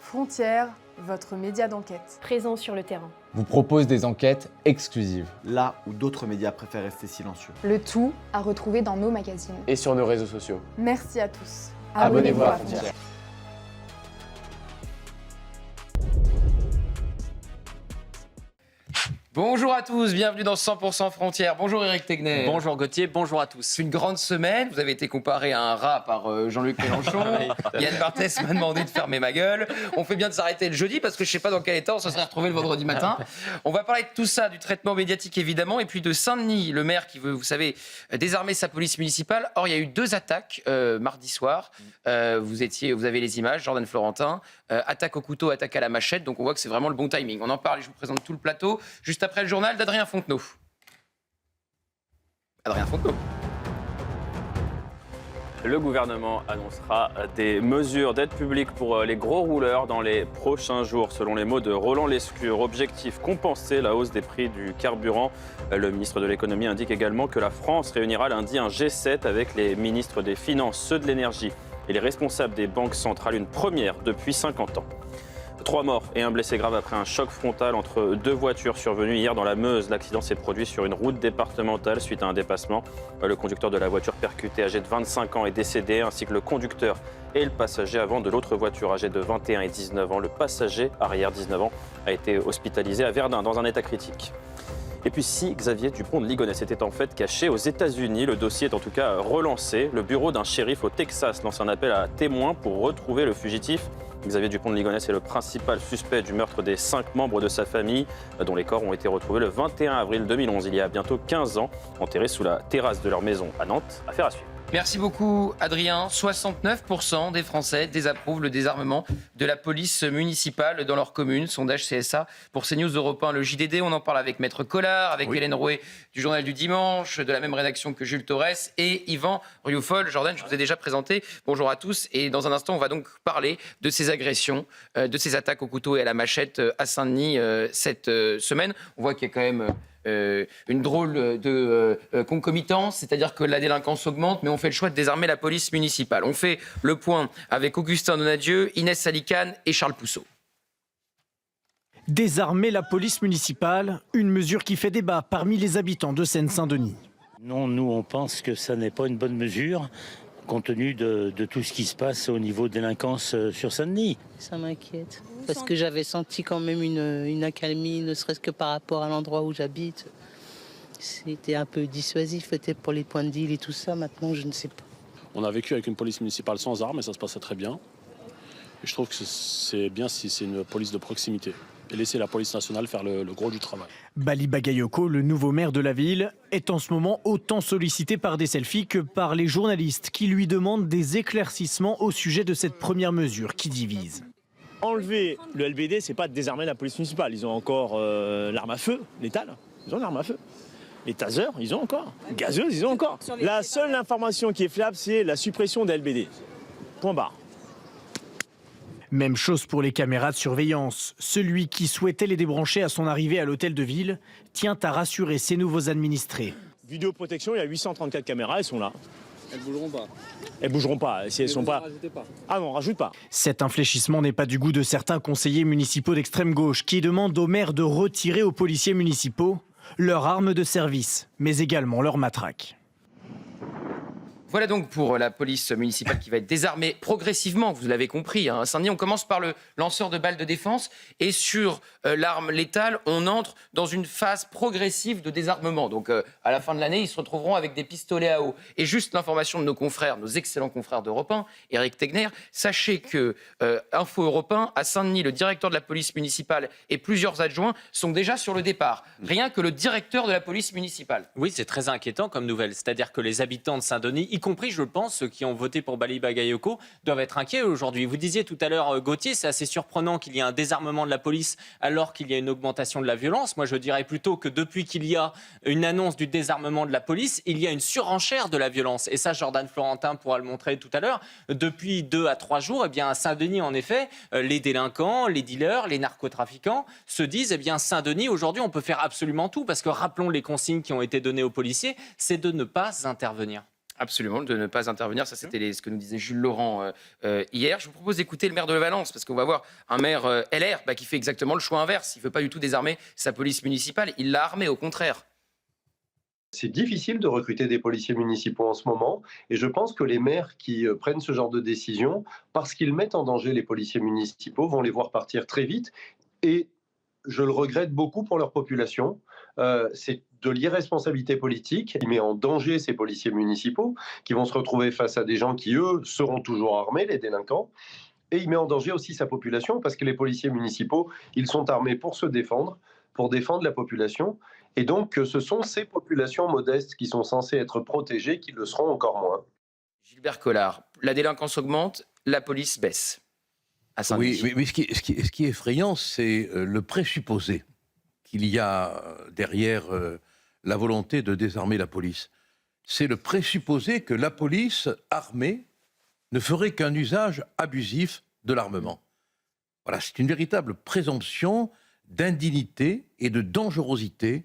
Frontières, votre média d'enquête. Présent sur le terrain. Vous propose des enquêtes exclusives. Là où d'autres médias préfèrent rester silencieux. Le tout à retrouver dans nos magazines. Et sur nos réseaux sociaux. Merci à tous. Abonnez-vous à Frontières. Bonjour à tous, bienvenue dans 100% Frontières. Bonjour Éric Tegner. Bonjour Gauthier, bonjour à tous. C'est une grande semaine, vous avez été comparé à un rat par Jean-Luc Mélenchon. Yann Barthès m'a demandé de fermer ma gueule. On fait bien de s'arrêter le jeudi parce que je ne sais pas dans quel état on se serait retrouvé le vendredi matin. On va parler de tout ça, du traitement médiatique évidemment, et puis de Saint-Denis, le maire qui veut, vous savez, désarmer sa police municipale. Or, il y a eu 2 attaques mardi soir. Vous avez les images, Jordan Florentin, attaque au couteau, attaque à la machette. Donc on voit que c'est vraiment le bon timing. On en parle et je vous présente tout le plateau. Juste après le journal d'Adrien Fontenot. Adrien Fontenot. Le gouvernement annoncera des mesures d'aide publique pour les gros rouleurs dans les prochains jours. Selon les mots de Roland Lescure, objectif compenser la hausse des prix du carburant. Le ministre de l'économie indique également que la France réunira lundi un G7 avec les ministres des Finances, ceux de l'énergie et les responsables des banques centrales, une première depuis 50 ans. 3 morts et un blessé grave après un choc frontal entre 2 voitures survenues hier dans la Meuse. L'accident s'est produit sur une route départementale suite à un dépassement. Le conducteur de la voiture percutée, âgé de 25 ans, est décédé, ainsi que le conducteur et le passager avant de l'autre voiture, âgé de 21 et 19 ans. Le passager, arrière 19 ans, a été hospitalisé à Verdun dans un état critique. Et puis si Xavier Dupont de Ligonnès était en fait caché aux États-Unis, le dossier est en tout cas relancé. Le bureau d'un shérif au Texas lance un appel à témoins pour retrouver le fugitif. Xavier Dupont de Ligonnès est le principal suspect du meurtre des 5 membres de sa famille, dont les corps ont été retrouvés le 21 avril 2011, il y a bientôt 15 ans, enterrés sous la terrasse de leur maison à Nantes. Affaire à suivre. Merci beaucoup Adrien. 69% des Français désapprouvent le désarmement de la police municipale dans leur commune. Sondage CSA pour CNews Europe 1, le JDD. On en parle avec Maître Collard, avec Hélène Rouet du Journal du Dimanche, de la même rédaction que Jules Torres et Yvan Rioufol. Jordan, je vous ai déjà présenté. Bonjour à tous. Et dans un instant, on va donc parler de ces agressions, de ces attaques au couteau et à la machette à Saint-Denis cette semaine. On voit qu'il y a quand même une drôle de concomitance, c'est-à-dire que la délinquance augmente, mais on fait le choix de désarmer la police municipale. On fait le point avec Augustin Donadieu, Inès Salicane et Charles Pousseau. Désarmer la police municipale, une mesure qui fait débat parmi les habitants de Seine-Saint-Denis. Non, nous on pense que ça n'est pas une bonne mesure, compte tenu de tout ce qui se passe au niveau de délinquance sur Saint-Denis. Ça m'inquiète, parce que j'avais senti quand même une accalmie, ne serait-ce que par rapport à l'endroit où j'habite. C'était un peu dissuasif peut-être pour les points de deal et tout ça, maintenant je ne sais pas. On a vécu avec une police municipale sans armes et ça se passait très bien. Et je trouve que c'est bien si c'est une police de proximité et laisser la police nationale faire le gros du travail. Bali Bagayoko, le nouveau maire de la ville, est en ce moment autant sollicité par des selfies que par les journalistes qui lui demandent des éclaircissements au sujet de cette première mesure qui divise. Enlever le LBD, c'est pas désarmer la police municipale. Ils ont encore l'arme à feu, létale. Ils ont l'arme à feu. Les tasers, ils ont encore. Les gazeuses, ils ont encore. La seule information qui est fiable, c'est la suppression des LBD. Point barre. Même chose pour les caméras de surveillance. Celui qui souhaitait les débrancher à son arrivée à l'hôtel de ville tient à rassurer ses nouveaux administrés. Vidéoprotection, il y a 834 caméras, elles sont là. Elles bougeront pas. Elles bougeront pas. Si elles sont pas. Ah non, rajoute pas. Cet infléchissement n'est pas du goût de certains conseillers municipaux d'extrême gauche qui demandent aux maires de retirer aux policiers municipaux leurs armes de service, mais également leurs matraques. Voilà donc pour la police municipale qui va être désarmée progressivement, vous l'avez compris. À Saint-Denis, on commence par le lanceur de balles de défense et sur l'arme létale, on entre dans une phase progressive de désarmement. Donc à la fin de l'année, ils se retrouveront avec des pistolets à eau. Et juste l'information de nos confrères, nos excellents confrères d'Europe 1, Éric Tegner, sachez que Info Europe 1, à Saint-Denis, le directeur de la police municipale et plusieurs adjoints sont déjà sur le départ. Rien que le directeur de la police municipale. Oui, c'est très inquiétant comme nouvelle. C'est-à-dire que les habitants de Saint-Denis, y compris, je pense, ceux qui ont voté pour Bali Bagayoko, doivent être inquiets aujourd'hui. Vous disiez tout à l'heure, Gauthier, c'est assez surprenant qu'il y ait un désarmement de la police alors qu'il y a une augmentation de la violence. Moi, je dirais plutôt que depuis qu'il y a une annonce du désarmement de la police, il y a une surenchère de la violence. Et ça, Jordan Florentin pourra le montrer tout à l'heure. Depuis 2 à 3 jours, eh bien, à Saint-Denis, en effet, les délinquants, les dealers, les narcotrafiquants se disent, eh bien, Saint-Denis, aujourd'hui, on peut faire absolument tout. Parce que rappelons les consignes qui ont été données aux policiers, c'est de ne pas intervenir. Absolument, de ne pas intervenir. Ça, c'était ce que nous disait Jules Laurent hier. Je vous propose d'écouter le maire de Valence, parce qu'on va voir un maire LR qui fait exactement le choix inverse. Il ne veut pas du tout désarmer sa police municipale. Il l'a armée, au contraire. C'est difficile de recruter des policiers municipaux en ce moment, et je pense que les maires qui prennent ce genre de décision, parce qu'ils mettent en danger les policiers municipaux, vont les voir partir très vite, et je le regrette beaucoup pour leur population. C'est de l'irresponsabilité politique qui met en danger ces policiers municipaux, qui vont se retrouver face à des gens qui, eux, seront toujours armés, les délinquants. Et il met en danger aussi sa population, parce que les policiers municipaux, ils sont armés pour se défendre, pour défendre la population. Et donc, ce sont ces populations modestes qui sont censées être protégées qui le seront encore moins. Gilbert Collard, la délinquance augmente, la police baisse. À Saint-Denis. Oui, mais ce qui est effrayant, c'est le présupposé qu'il y a derrière la volonté de désarmer la police. C'est le présupposé que la police armée ne ferait qu'un usage abusif de l'armement. Voilà, c'est une véritable présomption d'indignité et de dangerosité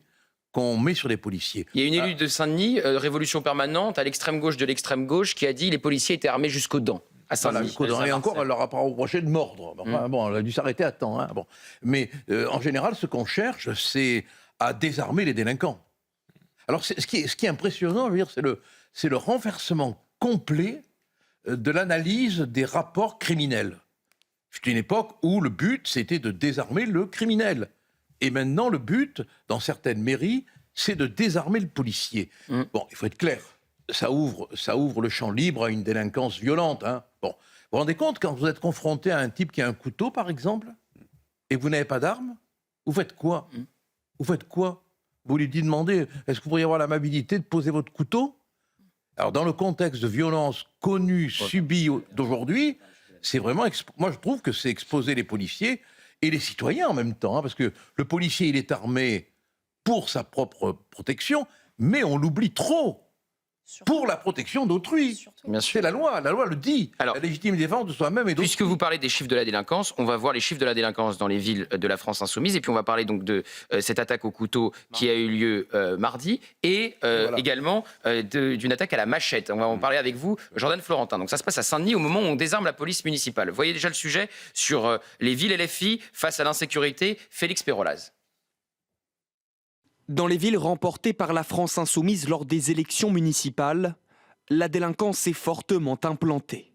qu'on met sur les policiers. Il y a une élue de Saint-Denis, Révolution permanente, à l'extrême gauche de l'extrême gauche, qui a dit que les policiers étaient armés jusqu'aux dents. À Saint-Denis. Voilà, et encore, elle leur a pas reproché de mordre. Enfin, bon, elle a dû s'arrêter à temps. Hein, bon. Mais en général, ce qu'on cherche, c'est à désarmer les délinquants. Alors, ce qui est impressionnant, je veux dire, c'est le renversement complet de l'analyse des rapports criminels. C'était une époque où le but, c'était de désarmer le criminel. Et maintenant, le but, dans certaines mairies, c'est de désarmer le policier. Bon, il faut être clair. Ça ouvre le champ libre à une délinquance violente. Hein. Bon. Vous vous rendez compte, quand vous êtes confronté à un type qui a un couteau, par exemple, et que vous n'avez pas d'arme, vous faites quoi? Vous faites quoi? Vous lui demandez, est-ce que vous pourriez avoir l'amabilité de poser votre couteau? Alors, dans le contexte de violence connue, subie d'aujourd'hui, c'est vraiment... Moi, je trouve que c'est exposer les policiers et les citoyens en même temps, hein, parce que le policier, il est armé pour sa propre protection, mais on l'oublie trop. Pour la protection d'autrui. C'est la loi le dit. Alors, la légitime défense de soi-même et d'autrui. Puisque vous parlez des chiffres de la délinquance, on va voir les chiffres de la délinquance dans les villes de la France insoumise, et puis on va parler donc de cette attaque au couteau qui a eu lieu mardi, et également d'une attaque à la machette. On va en parler avec vous, Jordan Florentin. Donc ça se passe à Saint-Denis au moment où on désarme la police municipale. Vous voyez déjà le sujet sur les villes LFI face à l'insécurité. Félix Perolaz. Dans les villes remportées par la France insoumise lors des élections municipales, la délinquance est fortement implantée.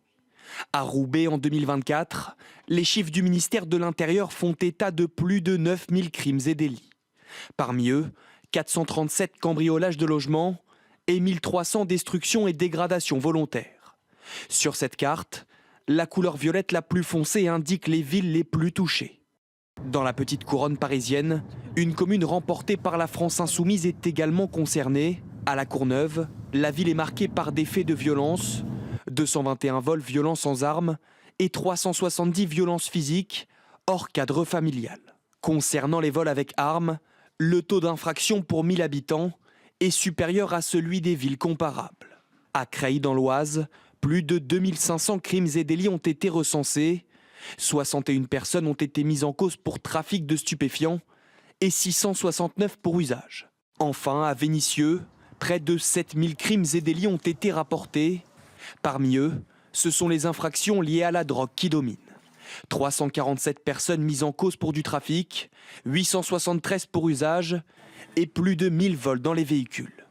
À Roubaix en 2024, les chiffres du ministère de l'Intérieur font état de plus de 9000 crimes et délits. Parmi eux, 437 cambriolages de logements et 1300 destructions et dégradations volontaires. Sur cette carte, la couleur violette la plus foncée indique les villes les plus touchées. Dans la petite couronne parisienne, une commune remportée par la France insoumise est également concernée. À La Courneuve, la ville est marquée par des faits de violence, 221 vols violents sans armes et 370 violences physiques hors cadre familial. Concernant les vols avec armes, le taux d'infraction pour 1000 habitants est supérieur à celui des villes comparables. À Creil dans l'Oise, plus de 2500 crimes et délits ont été recensés. 61 personnes ont été mises en cause pour trafic de stupéfiants et 669 pour usage. Enfin, à Vénissieux, près de 7000 crimes et délits ont été rapportés. Parmi eux, ce sont les infractions liées à la drogue qui dominent. 347 personnes mises en cause pour du trafic, 873 pour usage et plus de 1000 vols dans les véhicules.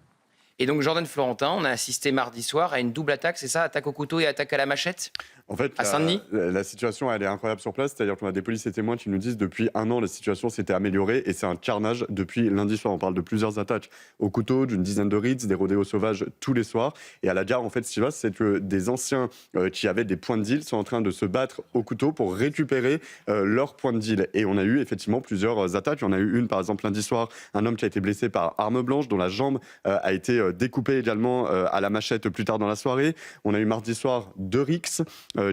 Et donc Jordan Florentin, on a assisté mardi soir à une double attaque, c'est ça? Attaque au couteau et attaque à la machette? En fait, à Saint-Denis, la situation, elle est incroyable sur place. C'est-à-dire qu'on a des policiers témoins qui nous disent depuis un an, la situation s'était améliorée et c'est un carnage depuis lundi soir. On parle de plusieurs attaques au couteau, d'une dizaine de raids, des rodéos sauvages tous les soirs. Et à la gare, en fait, ce qui va, c'est que des anciens qui avaient des points de deal sont en train de se battre au couteau pour récupérer leurs points de deal. Et on a eu effectivement plusieurs attaques. Il y en a eu une, par exemple, lundi soir, un homme qui a été blessé par arme blanche, dont la jambe a été découpée également à la machette plus tard dans la soirée. On a eu mardi soir 2 rixes.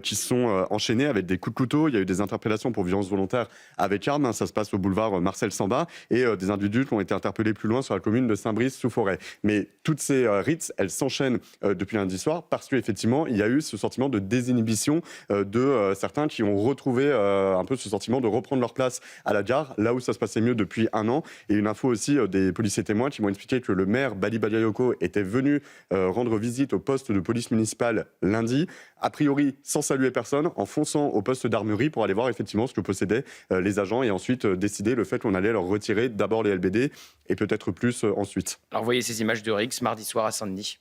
qui se sont enchaînés avec des coups de couteau. Il y a eu des interpellations pour violence volontaire avec armes. Ça se passe au boulevard Marcel Samba. Et des individus qui ont été interpellés plus loin sur la commune de Saint-Brice-sous-Forêt. Mais toutes ces rites, elles s'enchaînent depuis lundi soir parce qu'effectivement, il y a eu ce sentiment de désinhibition de certains qui ont retrouvé un peu ce sentiment de reprendre leur place à la gare, là où ça se passait mieux depuis un an. Et une info aussi des policiers témoins qui m'ont expliqué que le maire Bali Bagayoko était venu rendre visite au poste de police municipale lundi, a priori sans saluer personne, en fonçant au poste d'armurerie pour aller voir effectivement ce que possédaient les agents et ensuite décider le fait qu'on allait leur retirer d'abord les LBD et peut-être plus ensuite. Alors vous voyez ces images de Rix mardi soir à Saint-Denis.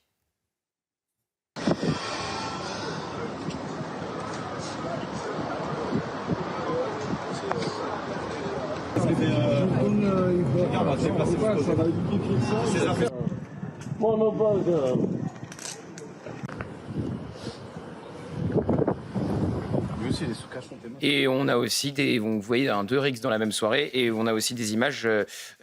Et on a aussi vous voyez deux rixes dans la même soirée, et on a aussi des images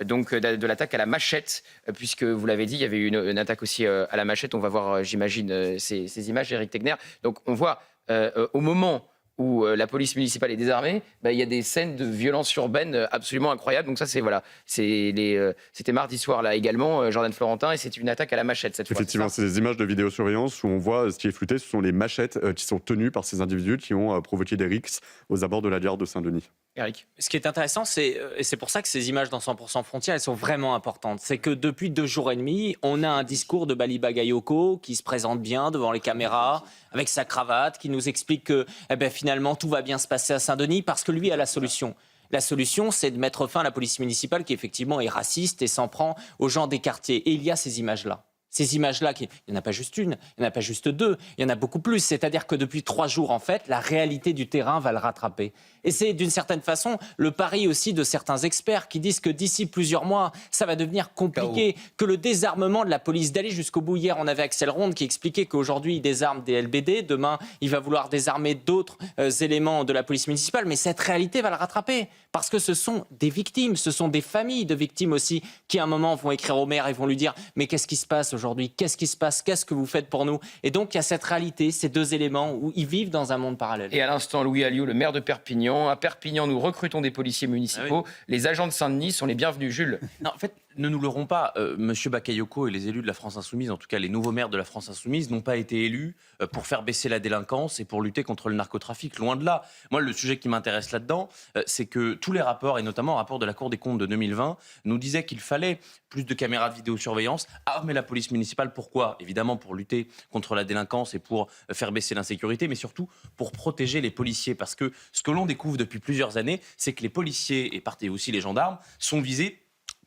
donc de l'attaque à la machette, puisque vous l'avez dit, il y avait eu une attaque aussi à la machette. On va voir, j'imagine, ces images, Éric Tegner. Donc on voit au moment où la police municipale est désarmée, il y a des scènes de violence urbaine absolument incroyables. Donc ça, c'était mardi soir là également, Jordan Florentin, et c'est une attaque à la machette cette fois. Effectivement, c'est des images de vidéosurveillance où on voit ce qui est flouté, ce sont les machettes qui sont tenues par ces individus qui ont provoqué des rixes aux abords de la gare de Saint-Denis. Eric. Ce qui est intéressant, et c'est pour ça que ces images dans 100% Frontières, elles sont vraiment importantes, c'est que depuis 2 jours et demi, on a un discours de Bali Bagayoko qui se présente bien devant les caméras, avec sa cravate, qui nous explique que finalement tout va bien se passer à Saint-Denis parce que lui a la solution. La solution, c'est de mettre fin à la police municipale qui effectivement est raciste et s'en prend aux gens des quartiers. Et il y a ces images-là. Ces images-là, il n'y en a pas juste une, il n'y en a pas juste 2, il y en a beaucoup plus. C'est-à-dire que depuis 3 jours, en fait, la réalité du terrain va le rattraper. Et c'est d'une certaine façon le pari aussi de certains experts qui disent que d'ici plusieurs mois, ça va devenir compliqué, que le désarmement de la police, d'aller jusqu'au bout. Hier, on avait Axel Ronde qui expliquait qu'aujourd'hui, il désarme des LBD, demain, il va vouloir désarmer d'autres éléments de la police municipale, mais cette réalité va le rattraper. Parce que ce sont des victimes, ce sont des familles de victimes aussi qui, à un moment, vont écrire au maire et vont lui dire « Mais qu'est-ce qui se passe aujourd'hui ? Qu'est-ce qui se passe ? Qu'est-ce que vous faites pour nous ?» Et donc, il y a cette réalité, ces 2 éléments où ils vivent dans un monde parallèle. Et à l'instant, Louis Alliot, le maire de Perpignan. À Perpignan, nous recrutons des policiers municipaux. Ah oui. Les agents de Saint-Denis sont les bienvenus. Jules. Non, en fait, ne nous leurrons pas. Monsieur Bakayoko et les élus de la France Insoumise, en tout cas les nouveaux maires de la France Insoumise, n'ont pas été élus pour faire baisser la délinquance et pour lutter contre le narcotrafic. Loin de là. Moi, le sujet qui m'intéresse là-dedans, c'est que tous les rapports, et notamment le rapport de la Cour des comptes de 2020, nous disaient qu'il fallait plus de caméras de vidéosurveillance, armer la police municipale. Pourquoi ? Évidemment pour lutter contre la délinquance et pour faire baisser l'insécurité, mais surtout pour protéger les policiers. Parce que ce que l'on découvre depuis plusieurs années, c'est que les policiers et aussi les gendarmes sont visés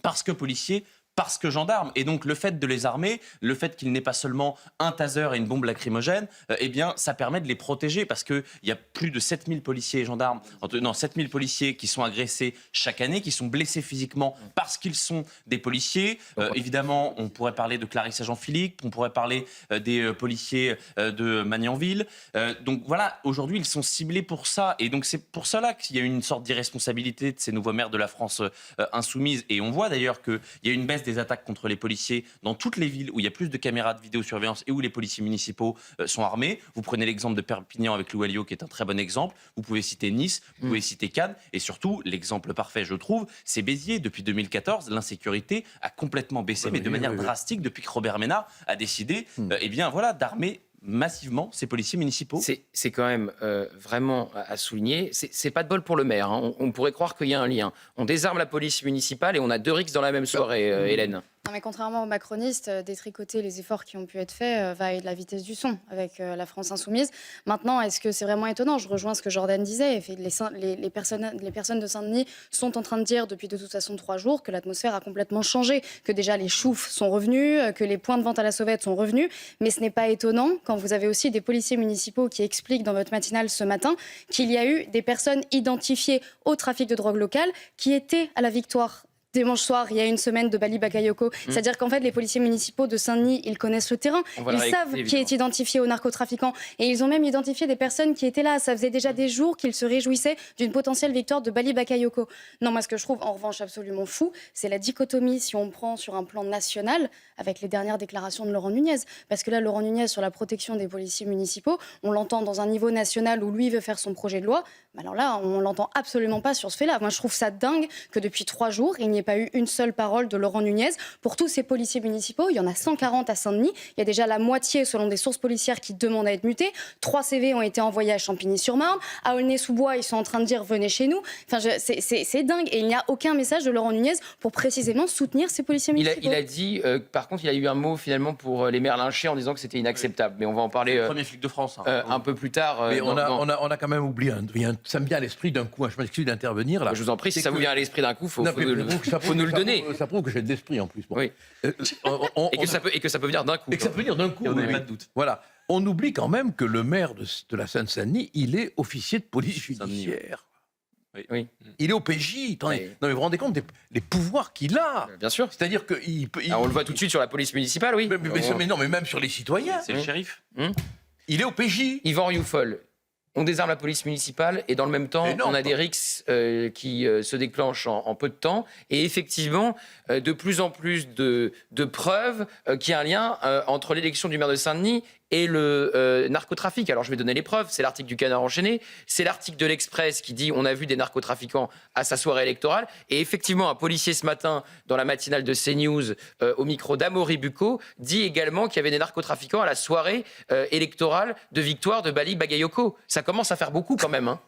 parce que policiers, parce que gendarmes. Et donc le fait de les armer, le fait qu'il n'ait pas seulement un taser et une bombe lacrymogène, eh bien ça permet de les protéger parce qu'il y a plus de 7000 policiers et gendarmes, 7000 policiers qui sont agressés chaque année, qui sont blessés physiquement parce qu'ils sont des policiers. Évidemment, on pourrait parler de Clarisse Jean-Philippe, on pourrait parler des policiers de Magnanville. Donc voilà, aujourd'hui ils sont ciblés pour ça. Et donc c'est pour cela qu'il y a une sorte d'irresponsabilité de ces nouveaux maires de la France insoumise. Et on voit d'ailleurs qu'il y a une baisse des attaques contre les policiers dans toutes les villes où il y a plus de caméras de vidéosurveillance et où les policiers municipaux sont armés. Vous prenez l'exemple de Perpignan avec Louis Alliot qui est un très bon exemple. Vous pouvez citer Nice, vous pouvez citer Cannes. Et surtout, l'exemple parfait, je trouve, c'est Béziers. Depuis 2014, l'insécurité a complètement baissé, mais de manière drastique depuis que Robert Ménard a décidé d'armer massivement ces policiers municipaux. C'est quand même vraiment à souligner. C'est pas de bol pour le maire. Hein. On pourrait croire qu'il y a un lien. On désarme la police municipale et on a 2 rixes dans la même soirée, Hélène. Non, mais contrairement aux macronistes, détricoter les efforts qui ont pu être faits va à la vitesse du son avec la France Insoumise. Maintenant, est-ce que c'est vraiment étonnant ? Je rejoins ce que Jordan disait. Les personnes de Saint-Denis sont en train de dire depuis de toute façon 3 jours que l'atmosphère a complètement changé, que déjà les choufs sont revenus, que les points de vente à la sauvette sont revenus. Mais ce n'est pas étonnant quand vous avez aussi des policiers municipaux qui expliquent dans votre matinale ce matin qu'il y a eu des personnes identifiées au trafic de drogue locale qui étaient à la victoire dimanche soir, il y a une semaine de Bali Bakayoko. C'est-à-dire qu'en fait, les policiers municipaux de Saint-Denis, ils connaissent le terrain. Ils savent qui est identifié aux narcotrafiquants. Et ils ont même identifié des personnes qui étaient là. Ça faisait déjà des jours qu'ils se réjouissaient d'une potentielle victoire de Bali Bakayoko. Non, moi, ce que je trouve, en revanche, absolument fou, c'est la dichotomie, si on prend sur un plan national, avec les dernières déclarations de Laurent Nunez. Parce que là, Laurent Nunez, sur la protection des policiers municipaux, on l'entend dans un niveau national où lui veut faire son projet de loi. Mais alors là, on l'entend absolument pas sur ce fait-là. Moi, je trouve ça dingue que depuis 3 jours, il n'y ait pas eu une seule parole de Laurent Nunez pour tous ces policiers municipaux. Il y en a 140 à Saint-Denis. Il y a déjà la moitié, selon des sources policières, qui demandent à être mutés. 3 CV ont été envoyés à Champigny-sur-Marne. À Aulnay-sous-Bois, ils sont en train de dire « venez chez nous ». Enfin, c'est dingue. Et il n'y a aucun message de Laurent Nunez pour précisément soutenir ces policiers municipaux. Il a dit, par contre, il a eu un mot finalement pour les maires lynchés en disant que c'était inacceptable. Mais on va en parler le premier flic de France, un peu plus tard. Mais on a quand même oublié, ça me vient à l'esprit d'un coup, je m'excuse d'intervenir là. Je vous en prie, si ça vous vient à l'esprit d'un coup, faut nous le donner. Ça prouve que j'ai de l'esprit en plus. Bon. Oui. Et que ça peut venir d'un coup. Et que ça peut venir d'un coup. On n'a pas de doute. Voilà. On oublie quand même que le maire de la Seine-Saint-Denis, il est officier de police judiciaire. Oui. Il est au PJ. Attendez. Oui. Non, mais vous vous rendez compte des pouvoirs qu'il a. Bien sûr. C'est-à-dire qu'il peut. On le voit tout de suite sur la police municipale, oui. Mais non, mais même sur les citoyens. C'est le shérif. Il est au PJ. Yvan Rioufol. On désarme la police municipale et dans le même temps, on a des rixes qui se déclenchent en peu de temps. Et effectivement, de plus en plus de preuves qu'il y a un lien entre l'élection du maire de Saint-Denis et le narcotrafic. Alors je vais donner les preuves, c'est l'article du Canard enchaîné, c'est l'article de l'Express qui dit on a vu des narcotrafiquants à sa soirée électorale. Et effectivement, un policier ce matin, dans la matinale de CNews, au micro d'Amaury Bucco, dit également qu'il y avait des narcotrafiquants à la soirée électorale de victoire de Bali Bagayoko. Ça commence à faire beaucoup quand même, hein.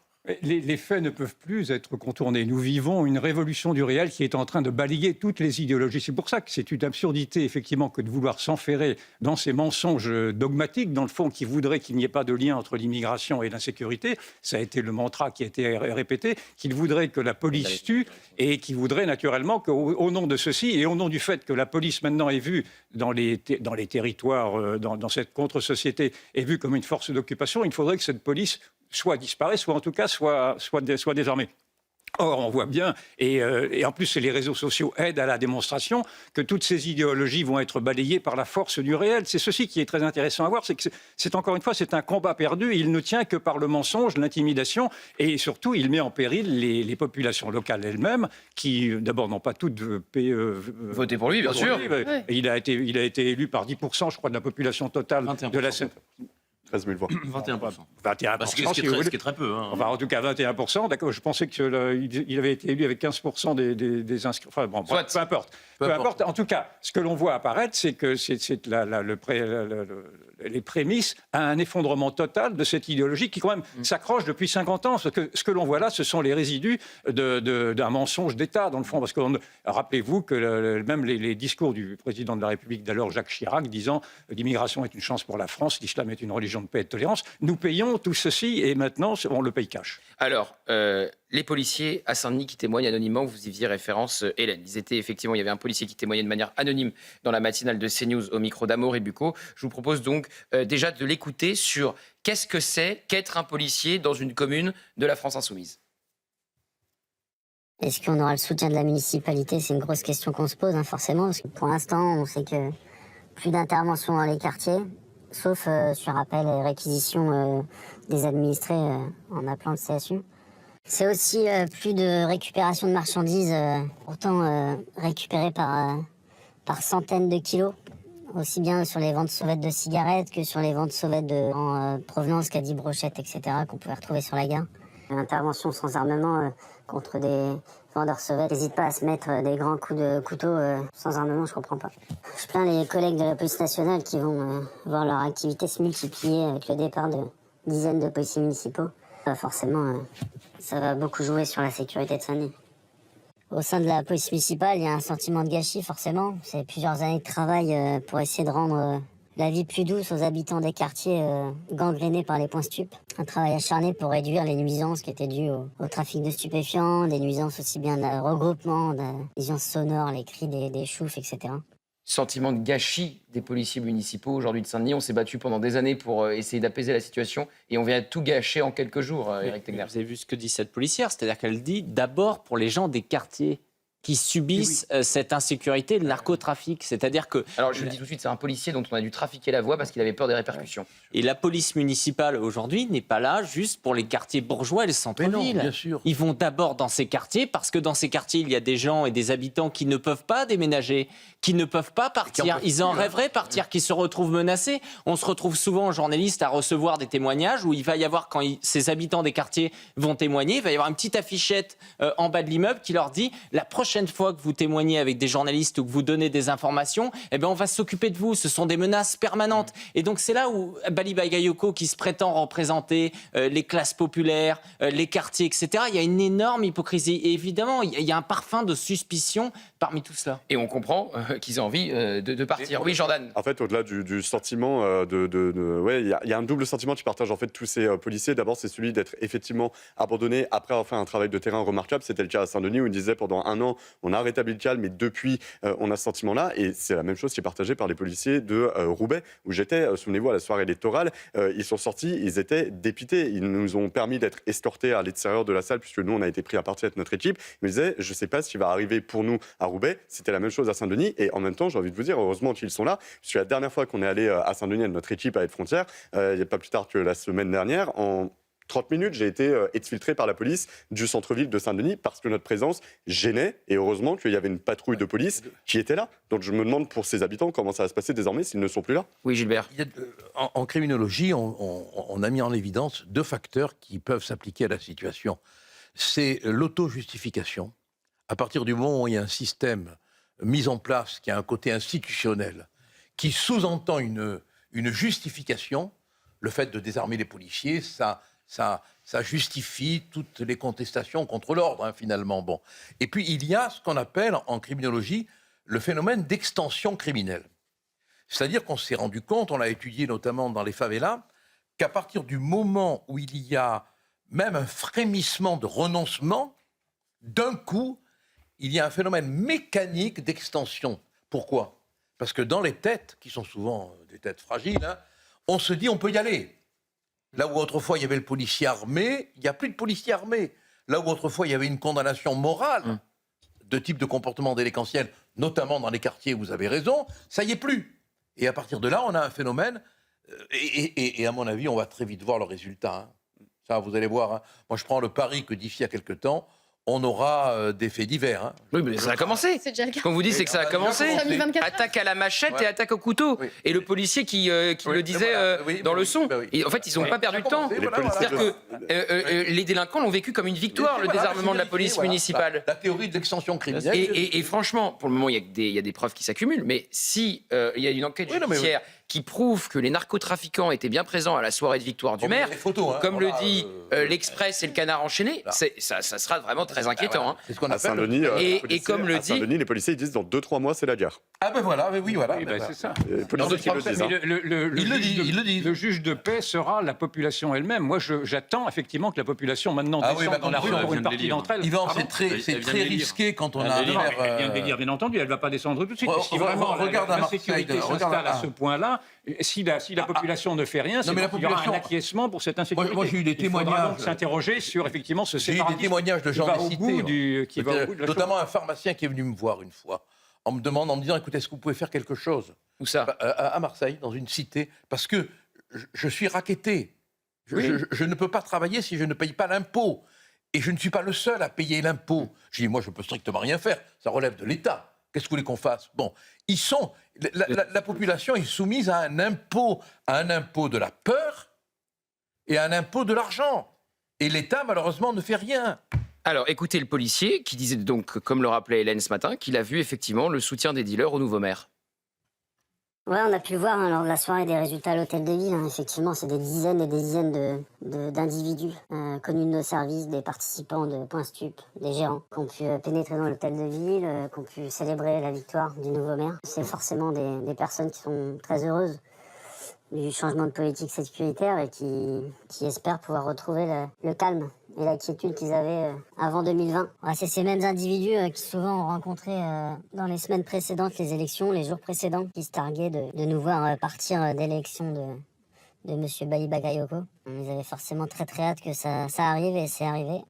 Les faits ne peuvent plus être contournés. Nous vivons une révolution du réel qui est en train de balayer toutes les idéologies. C'est pour ça que c'est une absurdité, effectivement, que de vouloir s'enferrer dans ces mensonges dogmatiques, dans le fond, qui voudraient qu'il n'y ait pas de lien entre l'immigration et l'insécurité. Ça a été le mantra qui a été répété, qu'ils voudraient que la police tue et qu'ils voudraient naturellement qu'au nom de ceci et au nom du fait que la police maintenant est vue dans les territoires, dans cette contre-société, est vue comme une force d'occupation, il faudrait que cette police soit disparaît, soit en tout cas soit désarmée. Or, on voit bien, et en plus les réseaux sociaux aident à la démonstration, que toutes ces idéologies vont être balayées par la force du réel. C'est ceci qui est très intéressant à voir, c'est que c'est encore une fois, c'est un combat perdu, il ne tient que par le mensonge, l'intimidation, et surtout, il met en péril les populations locales elles-mêmes, qui d'abord n'ont pas toutes voté pour lui, bien sûr. Oui. Il a été élu par 10%, je crois, de la population totale 21%. de la 13 000 voix. 21%. 21%. Ce qui est très peu. Hein. Enfin, en tout cas, 21%. D'accord, je pensais qu'il avait été élu avec 15% des inscrits. Enfin, bon, peu importe. Peu importe. En tout cas, ce que l'on voit apparaître, c'est que c'est les prémices à un effondrement total de cette idéologie qui, quand même, s'accroche depuis 50 ans. Ce que l'on voit là, ce sont les résidus d'un mensonge d'État, dans le fond. Parce que rappelez-vous que même les discours du président de la République d'alors, Jacques Chirac, disant « l'immigration est une chance pour la France, l'islam est une religion de paix et de tolérance », nous payons tout ceci et maintenant, on le paye cash. Alors, les policiers à Saint-Denis qui témoignent anonymement, vous y faisiez référence, Hélène. Il y avait un policier qui témoignait de manière anonyme dans la matinale de CNews au micro d'Amaury Bucco. Je vous propose donc déjà de l'écouter sur qu'est-ce que c'est qu'être un policier dans une commune de la France insoumise. Est-ce qu'on aura le soutien de la municipalité? C'est une grosse question qu'on se pose, forcément. Parce que pour l'instant, on sait que plus d'interventions dans les quartiers, sauf sur appel et réquisition des administrés en appelant le CSU. C'est aussi plus de récupération de marchandises, pourtant récupérées par centaines de kilos, aussi bien sur les ventes sauvettes de cigarettes que sur les ventes sauvettes en provenance caddie brochettes, etc., qu'on pouvait retrouver sur la gare. L'intervention sans armement contre des vendeurs sauvettes n'hésite pas à se mettre des grands coups de couteau sans armement, je comprends pas. Je plains les collègues de la police nationale qui vont voir leur activité se multiplier avec le départ de dizaines de policiers municipaux. Forcément, ça va beaucoup jouer sur la sécurité de Saint-Denis. Au sein de la police municipale, il y a un sentiment de gâchis, forcément. C'est plusieurs années de travail pour essayer de rendre la vie plus douce aux habitants des quartiers gangrénés par les points stupes. Un travail acharné pour réduire les nuisances qui étaient dues au trafic de stupéfiants, des nuisances aussi bien de regroupement, des nuisances sonores, les cris des choufs, etc. Sentiment de gâchis des policiers municipaux aujourd'hui de Saint-Denis. On s'est battu pendant des années pour essayer d'apaiser la situation et on vient de tout gâcher en quelques jours, Éric Tegner. Vous avez vu ce que dit cette policière, c'est-à-dire qu'elle dit d'abord pour les gens des quartiers qui subissent cette insécurité, le narcotrafic. C'est-à-dire que... Alors je le dis tout de suite, c'est un policier dont on a dû trafiquer la voie parce qu'il avait peur des répercussions. Et la police municipale aujourd'hui n'est pas là juste pour les quartiers bourgeois et le centre-ville. bien sûr. Ils vont d'abord dans ces quartiers parce que dans ces quartiers, il y a des gens et des habitants qui ne peuvent pas déménager, qui ne peuvent pas partir. Ils en rêveraient partir, qui se retrouvent menacés. On se retrouve souvent, journalistes, à recevoir des témoignages où il va y avoir, quand ces habitants des quartiers vont témoigner, il va y avoir une petite affichette en bas de l'immeuble qui leur dit « La prochaine fois que vous témoignez avec des journalistes ou que vous donnez des informations, eh bien on va s'occuper de vous. Ce sont des menaces permanentes. » Et donc c'est là où Bali Bagayoko, qui se prétend représenter les classes populaires, les quartiers, etc., il y a une énorme hypocrisie. Et évidemment, il y a un parfum de suspicion parmi tout cela. Et on comprend qu'ils ont envie de partir. Oui, Jordan. En fait, au-delà du sentiment ouais, il y a un double sentiment qui partage en fait tous ces policiers. D'abord, c'est celui d'être effectivement abandonné après avoir fait un travail de terrain remarquable. C'était le cas à Saint-Denis où il disait pendant un an, on a rétabli le calme, mais depuis, on a ce sentiment-là. Et c'est la même chose qui est partagée par les policiers de Roubaix, où j'étais, souvenez-vous, à la soirée électorale. Ils sont sortis, ils étaient dépités. Ils nous ont permis d'être escortés à l'extérieur de la salle, puisque nous, on a été pris à partie avec notre équipe. Ils me disaient, je ne sais pas ce qui va arriver pour nous à Roubaix. C'était la même chose à Saint-Denis. Et en même temps, j'ai envie de vous dire, heureusement qu'ils sont là, puisque la dernière fois qu'on est allé à Saint-Denis avec notre équipe à Aide Frontière, il n'y a pas plus tard que la semaine dernière, en 30 minutes, j'ai été exfiltré par la police du centre-ville de Saint-Denis parce que notre présence gênait. Et heureusement qu'il y avait une patrouille de police qui était là. Donc je me demande pour ces habitants comment ça va se passer désormais s'ils ne sont plus là. Oui, Gilbert. En criminologie, on a mis en évidence 2 facteurs qui peuvent s'appliquer à la situation. C'est l'auto-justification. À partir du moment où il y a un système mis en place qui a un côté institutionnel, qui sous-entend une justification, le fait de désarmer les policiers, ça justifie toutes les contestations contre l'ordre, finalement. Bon. Et puis, il y a ce qu'on appelle, en criminologie, le phénomène d'extension criminelle. C'est-à-dire qu'on s'est rendu compte, on l'a étudié notamment dans les favelas, qu'à partir du moment où il y a même un frémissement de renoncement, d'un coup, il y a un phénomène mécanique d'extension. Pourquoi ? Parce que dans les têtes, qui sont souvent des têtes fragiles, on se dit on peut y aller. Là où autrefois il y avait le policier armé, il n'y a plus de policier armé. Là où autrefois il y avait une condamnation morale de type de comportement délinquentiel, notamment dans les quartiers, vous avez raison, ça y est plus. Et à partir de là, on a un phénomène, et à mon avis, on va très vite voir le résultat. Ça, vous allez voir. Moi, je prends le pari que d'ici à quelque temps, on aura des faits divers. Oui, mais ça a commencé. C'est déjà le cas. Ce qu'on vous dit, c'est que ça a commencé. Ça a mis 24 heures. Attaque à la machette et attaque au couteau. Oui. Et le policier qui le disait dans le son. Et en fait, ils n'ont pas perdu de temps. C'est-à-dire que les délinquants l'ont vécu comme une victoire, le désarmement de la police municipale. La théorie de l'extension criminelle. Et franchement, pour le moment, il y a des preuves qui s'accumulent. Mais si il y a une enquête judiciaire qui prouve que les narcotrafiquants étaient bien présents à la soirée de victoire du maire, comme le dit l'Express et le Canard enchaîné, ça sera vraiment très inquiétant. C'est ce qu'on appelle. À Saint-Denis, et comme le dit... Saint-Denis, les policiers ils disent dans 2-3 mois, c'est la guerre. Ah ben voilà, mais oui, voilà. C'est ça. Les policiers qui le disent. Le juge de paix sera la population elle-même. Moi, j'attends effectivement que la population maintenant descende dans la rue pour une partie d'entre elles. Yvan, c'est très risqué quand on a affaire... Elle vient de le dire, bien entendu, elle ne va pas descendre tout de suite. Si vraiment l'insécurité s'installe à ce point-là, si la population ne fait rien, il y aura un acquiescement pour cette insécurité. Moi, j'ai eu des témoignages. Il faudra donc s'interroger sur effectivement ce scénario. J'ai eu des témoignages de gens cités, notamment un pharmacien qui est venu me voir une fois, en me disant, écoutez, est-ce que vous pouvez faire quelque chose ? Où ça ? À Marseille, dans une cité, parce que je suis racketté. Je ne peux pas travailler si je ne paye pas l'impôt. Et je ne suis pas le seul à payer l'impôt. Je dis, moi, je ne peux strictement rien faire. Ça relève de l'État. Qu'est-ce que vous voulez qu'on fasse ? Bon, la population est soumise à un impôt de la peur et à un impôt de l'argent. Et l'État, malheureusement, ne fait rien. Alors, écoutez le policier qui disait donc, comme le rappelait Hélène ce matin, qu'il a vu effectivement le soutien des dealers au nouveau maire. Ouais, on a pu le voir lors de la soirée des résultats à l'hôtel de ville. Effectivement, c'est des dizaines et des dizaines d'individus connus de nos services, des participants de Point Stup, des gérants, qui ont pu pénétrer dans l'hôtel de ville, qui ont pu célébrer la victoire du nouveau maire. C'est forcément des personnes qui sont très heureuses du changement de politique sécuritaire et qui espèrent pouvoir retrouver le calme et la quiétude qu'ils avaient avant 2020. Ouais, c'est ces mêmes individus qui souvent ont rencontré dans les semaines précédentes les élections, les jours précédents, qui se targuaient de nous voir partir d'élection de M. Bali Bagayoko. Ils avaient forcément très très hâte que ça arrive et c'est arrivé.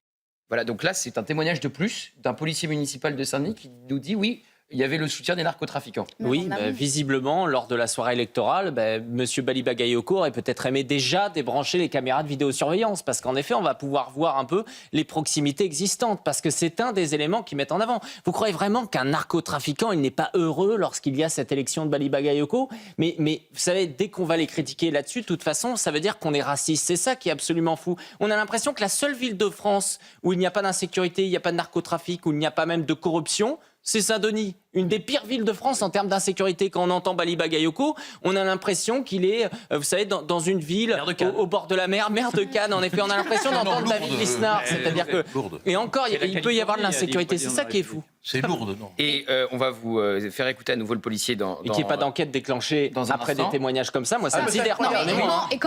Voilà, donc là, c'est un témoignage de plus d'un policier municipal de Saint-Denis qui nous dit oui, il y avait le soutien des narcotrafiquants. Oui, visiblement, lors de la soirée électorale, M. Baliba Gayoko aurait peut-être aimé déjà débrancher les caméras de vidéosurveillance, parce qu'en effet, on va pouvoir voir un peu les proximités existantes, parce que c'est un des éléments qui mettent en avant. Vous croyez vraiment qu'un narcotrafiquant, il n'est pas heureux lorsqu'il y a cette élection de Baliba Gayoko ? Mais vous savez, dès qu'on va les critiquer là-dessus, de toute façon, ça veut dire qu'on est raciste. C'est ça qui est absolument fou. On a l'impression que la seule ville de France où il n'y a pas d'insécurité, il n'y a pas de narcotrafic, où il n'y a pas même de corruption, c'est Saint-Denis, une des pires villes de France en termes d'insécurité. Quand on entend Baliba Gayoko, on a l'impression qu'il est, vous savez, dans une ville au bord de la mer, mer de Cannes. En effet, on a l'impression d'entendre David Lisnard. C'est-à-dire que, et encore, il peut y avoir de l'insécurité. C'est ça qui est fou. C'est lourd, non ? Et on va vous faire écouter à nouveau le policier Et qu'il n'y ait pas d'enquête déclenchée après des témoignages comme ça, moi ça me sidère. Moi,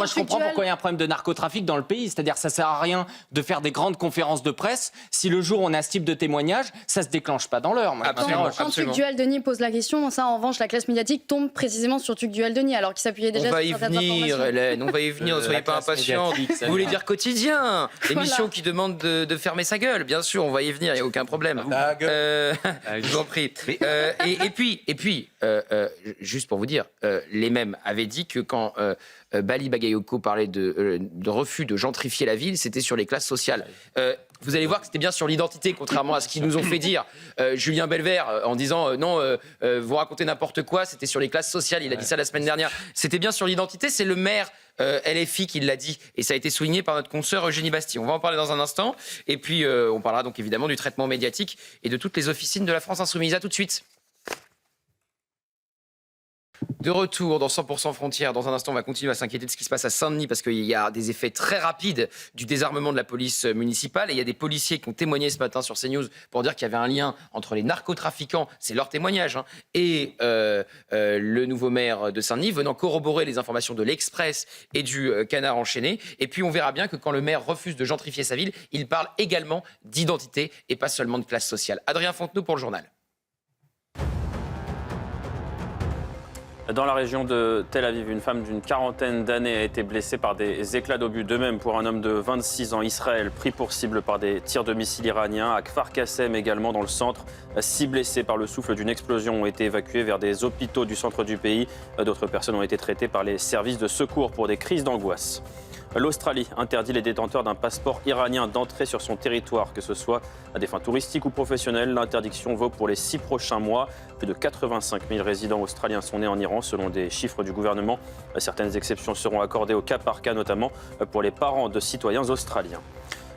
je comprends pourquoi il y a un problème de narcotrafic dans le pays. C'est-à-dire que ça ne sert à rien de faire des grandes conférences de presse si le jour où on a ce type de témoignage, ça ne se déclenche pas dans l'heure. Quand Tuc Dual-Denis pose la question, ça en revanche, la classe médiatique tombe précisément sur Tuc Dual-Denis, alors qu'il s'appuyait déjà sur certaines informations. Hélène, on va y venir, ne soyez pas impatients. Vous voulez dire quotidien, l'émission qui demande de fermer sa gueule, bien sûr, on va y venir, il n'y a aucun problème. Je vous en prie. Et puis, juste pour vous dire, les mêmes avaient dit que quand Baliba Gayoko parlait de refus de gentrifier la ville, c'était sur les classes sociales. Vous allez voir que c'était bien sur l'identité, contrairement à ce qu'ils nous ont fait dire Julien Belvert en disant non, vous racontez n'importe quoi, c'était sur les classes sociales, il a dit ça la semaine dernière. C'était bien sur l'identité, c'est le maire LFI qui l'a dit, et ça a été souligné par notre consoeur Eugénie Bastier. On va en parler dans un instant, et puis on parlera donc évidemment du traitement médiatique et de toutes les officines de la France Insoumise. À tout de suite. De retour dans 100% Frontières. Dans un instant, on va continuer à s'inquiéter de ce qui se passe à Saint-Denis parce qu'il y a des effets très rapides du désarmement de la police municipale. Et il y a des policiers qui ont témoigné ce matin sur CNews pour dire qu'il y avait un lien entre les narcotrafiquants, c'est leur témoignage, et le nouveau maire de Saint-Denis, venant corroborer les informations de l'Express et du Canard enchaîné. Et puis on verra bien que quand le maire refuse de gentrifier sa ville, il parle également d'identité et pas seulement de classe sociale. Adrien Fontenot pour le journal. Dans la région de Tel Aviv, une femme d'une quarantaine d'années a été blessée par des éclats d'obus. De même pour un homme de 26 ans, Israël, pris pour cible par des tirs de missiles iraniens. À Kfar Kassem également dans le centre, 6 blessés par le souffle d'une explosion ont été évacués vers des hôpitaux du centre du pays. D'autres personnes ont été traitées par les services de secours pour des crises d'angoisse. L'Australie interdit les détenteurs d'un passeport iranien d'entrer sur son territoire, que ce soit à des fins touristiques ou professionnelles. L'interdiction vaut pour les 6 prochains mois. Plus de 85 000 résidents australiens sont nés en Iran, selon des chiffres du gouvernement. Certaines exceptions seront accordées au cas par cas, notamment pour les parents de citoyens australiens.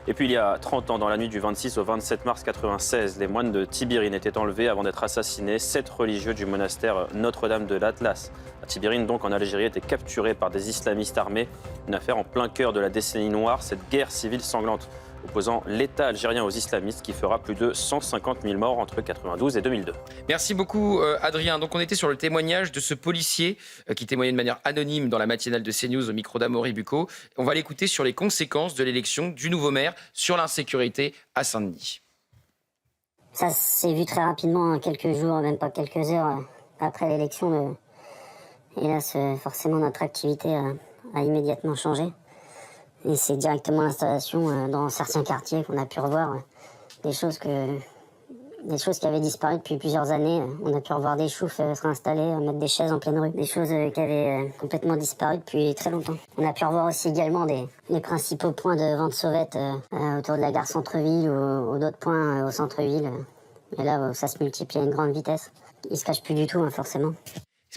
Et puis il y a 30 ans, dans la nuit du 26 au 27 mars 1996, les moines de Tibérine étaient enlevés avant d'être assassinés. 7 religieux du monastère Notre-Dame de l'Atlas à Tibérine, donc en Algérie, étaient capturés par des islamistes armés. Une affaire en plein cœur de la décennie noire, cette guerre civile sanglante opposant l'État algérien aux islamistes qui fera plus de 150 000 morts entre 1992 et 2002. Merci beaucoup Adrien. Donc on était sur le témoignage de ce policier qui témoignait de manière anonyme dans la matinale de CNews au micro d'Amaury Bucco. On va l'écouter sur les conséquences de l'élection du nouveau maire sur l'insécurité à Saint-Denis. Ça s'est vu très rapidement, quelques jours, même pas quelques heures après l'élection. Et là, forcément, notre activité a immédiatement changé. Et c'est directement l'installation dans certains quartiers qu'on a pu revoir. Des choses qui avaient disparu depuis plusieurs années. On a pu revoir des choufs se réinstaller, mettre des chaises en pleine rue. Des choses qui avaient complètement disparu depuis très longtemps. On a pu revoir aussi également les principaux points de vente sauvette autour de la gare centre-ville ou d'autres points au centre-ville. Et là, ça se multiplie à une grande vitesse. Ils se cachent plus du tout, forcément.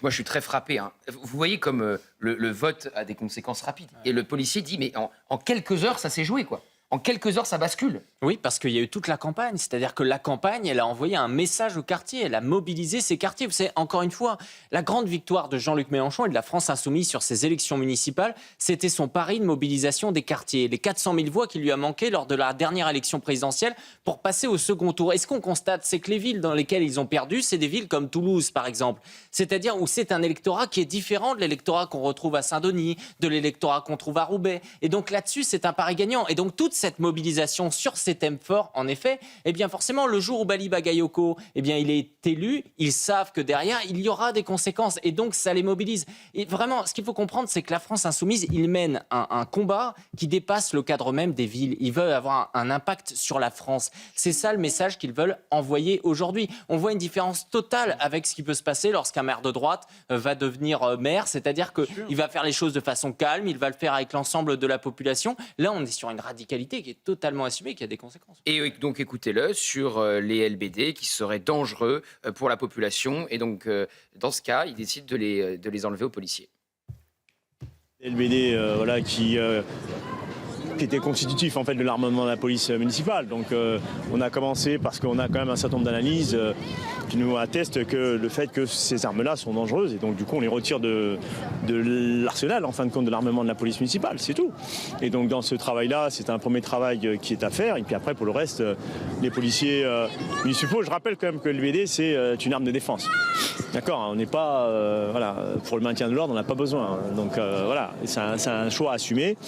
Moi, je suis très frappé. Vous voyez comme le vote a des conséquences rapides. Et le policier dit, mais en quelques heures, ça s'est joué, quoi. En quelques heures, ça bascule. Oui, parce qu'il y a eu toute la campagne. C'est-à-dire que la campagne, elle a envoyé un message au quartier. Elle a mobilisé ses quartiers. Vous savez, encore une fois, la grande victoire de Jean-Luc Mélenchon et de la France Insoumise sur ces élections municipales, c'était son pari de mobilisation des quartiers. Les 400 000 voix qui lui a manqué lors de la dernière élection présidentielle pour passer au second tour. Et ce qu'on constate, c'est que les villes dans lesquelles ils ont perdu, c'est des villes comme Toulouse, par exemple. C'est-à-dire où c'est un électorat qui est différent de l'électorat qu'on retrouve à Saint-Denis, de l'électorat qu'on trouve à Roubaix. Et donc là-dessus, c'est un pari gagnant. Et donc toutes cette mobilisation sur ces thèmes forts, en effet, eh bien forcément, le jour où Bali Bagayoko, eh bien, il est élu, ils savent que derrière, il y aura des conséquences. Et donc, ça les mobilise. Et vraiment, ce qu'il faut comprendre, c'est que la France insoumise, il mène un combat qui dépasse le cadre même des villes. Ils veulent avoir un impact sur la France. C'est ça le message qu'ils veulent envoyer aujourd'hui. On voit une différence totale avec ce qui peut se passer lorsqu'un maire de droite va devenir maire, c'est-à-dire qu'il va faire les choses de façon calme, il va le faire avec l'ensemble de la population. Là, on est sur une radicalité qui est totalement assumée, qui a des conséquences. Et donc, écoutez-le sur les LBD qui seraient dangereux pour la population. Et donc, dans ce cas, il décide de les enlever aux policiers. LBD, voilà, qui était constitutif en fait de l'armement de la police municipale. Donc on a commencé parce qu'on a quand même un certain nombre d'analyses qui nous attestent que le fait que ces armes-là sont dangereuses et donc du coup on les retire de l'arsenal en fin de compte de l'armement de la police municipale, c'est tout. Et donc dans ce travail-là, c'est un premier travail qui est à faire et puis après pour le reste, les policiers municipaux, je rappelle quand même que le LBD c'est une arme de défense. D'accord, hein, on n'est pas, voilà, pour le maintien de l'ordre, on n'a pas besoin. Hein. Donc voilà, c'est un choix assumé.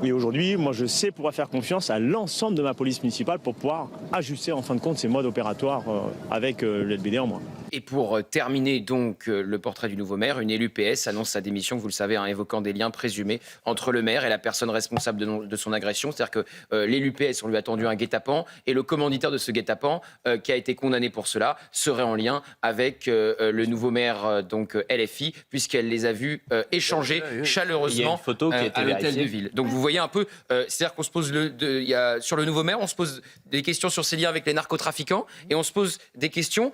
Et aujourd'hui, moi je sais pouvoir faire confiance à l'ensemble de ma police municipale pour pouvoir ajuster en fin de compte ces modes opératoires avec le LBD en moins. Et pour terminer donc le portrait du nouveau maire, une élue PS annonce sa démission, vous le savez, en évoquant des liens présumés entre le maire et la personne responsable de son agression. C'est-à-dire que l'élu PS, on lui a tendu un guet-apens et le commanditaire de ce guet-apens, qui a été condamné pour cela, serait en lien avec le nouveau maire donc LFI, puisqu'elle les a vus échanger chaleureusement. Il y a une photo qui a été à l'hôtel vérifiée. de ville. Donc vous voyez un peu, c'est-à-dire qu'on se pose sur le nouveau maire, on se pose des questions sur ses liens avec les narcotrafiquants et on se pose des questions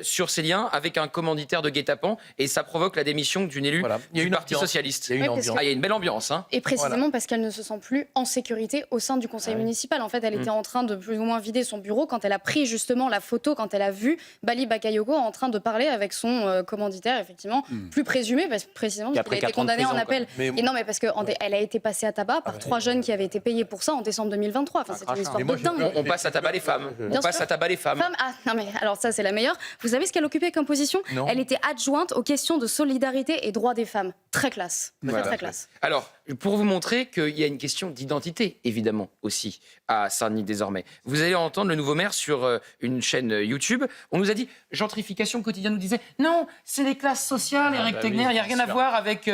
sur ses liens avec un commanditaire de guet-apens et ça provoque la démission d'une élue du Parti socialiste. Il y a une ambiance. Il y a une belle ambiance. Hein. Et précisément parce qu'elle ne se sent plus en sécurité au sein du conseil municipal. En fait, elle était en train de plus ou moins vider son bureau quand elle a pris justement la photo, quand elle a vu Bali Bakayoko en train de parler avec son commanditaire, effectivement, plus présumé, précisément parce qu'il a été condamné en appel. Et non, mais parce qu'elle a été passée à tabac par 3 jeunes qui avaient été payés pour ça en décembre 2023. Enfin, c'était une histoire de dingue. On passe à tabac les femmes. On passe à tabac les femmes. Ah, non, mais alors ça, c'est la meilleure. Vous savez ce qu'elle occupait comme position ? Elle était adjointe aux questions de solidarité et droits des femmes. Très classe. Très classe. Alors, pour vous montrer qu'il y a une question d'identité, évidemment, aussi, à Saint-Denis désormais. Vous allez entendre le nouveau maire sur une chaîne YouTube. On nous a dit, gentrification quotidienne nous disait, non, c'est les classes sociales, Éric Tegner, il n'y a rien à voir avec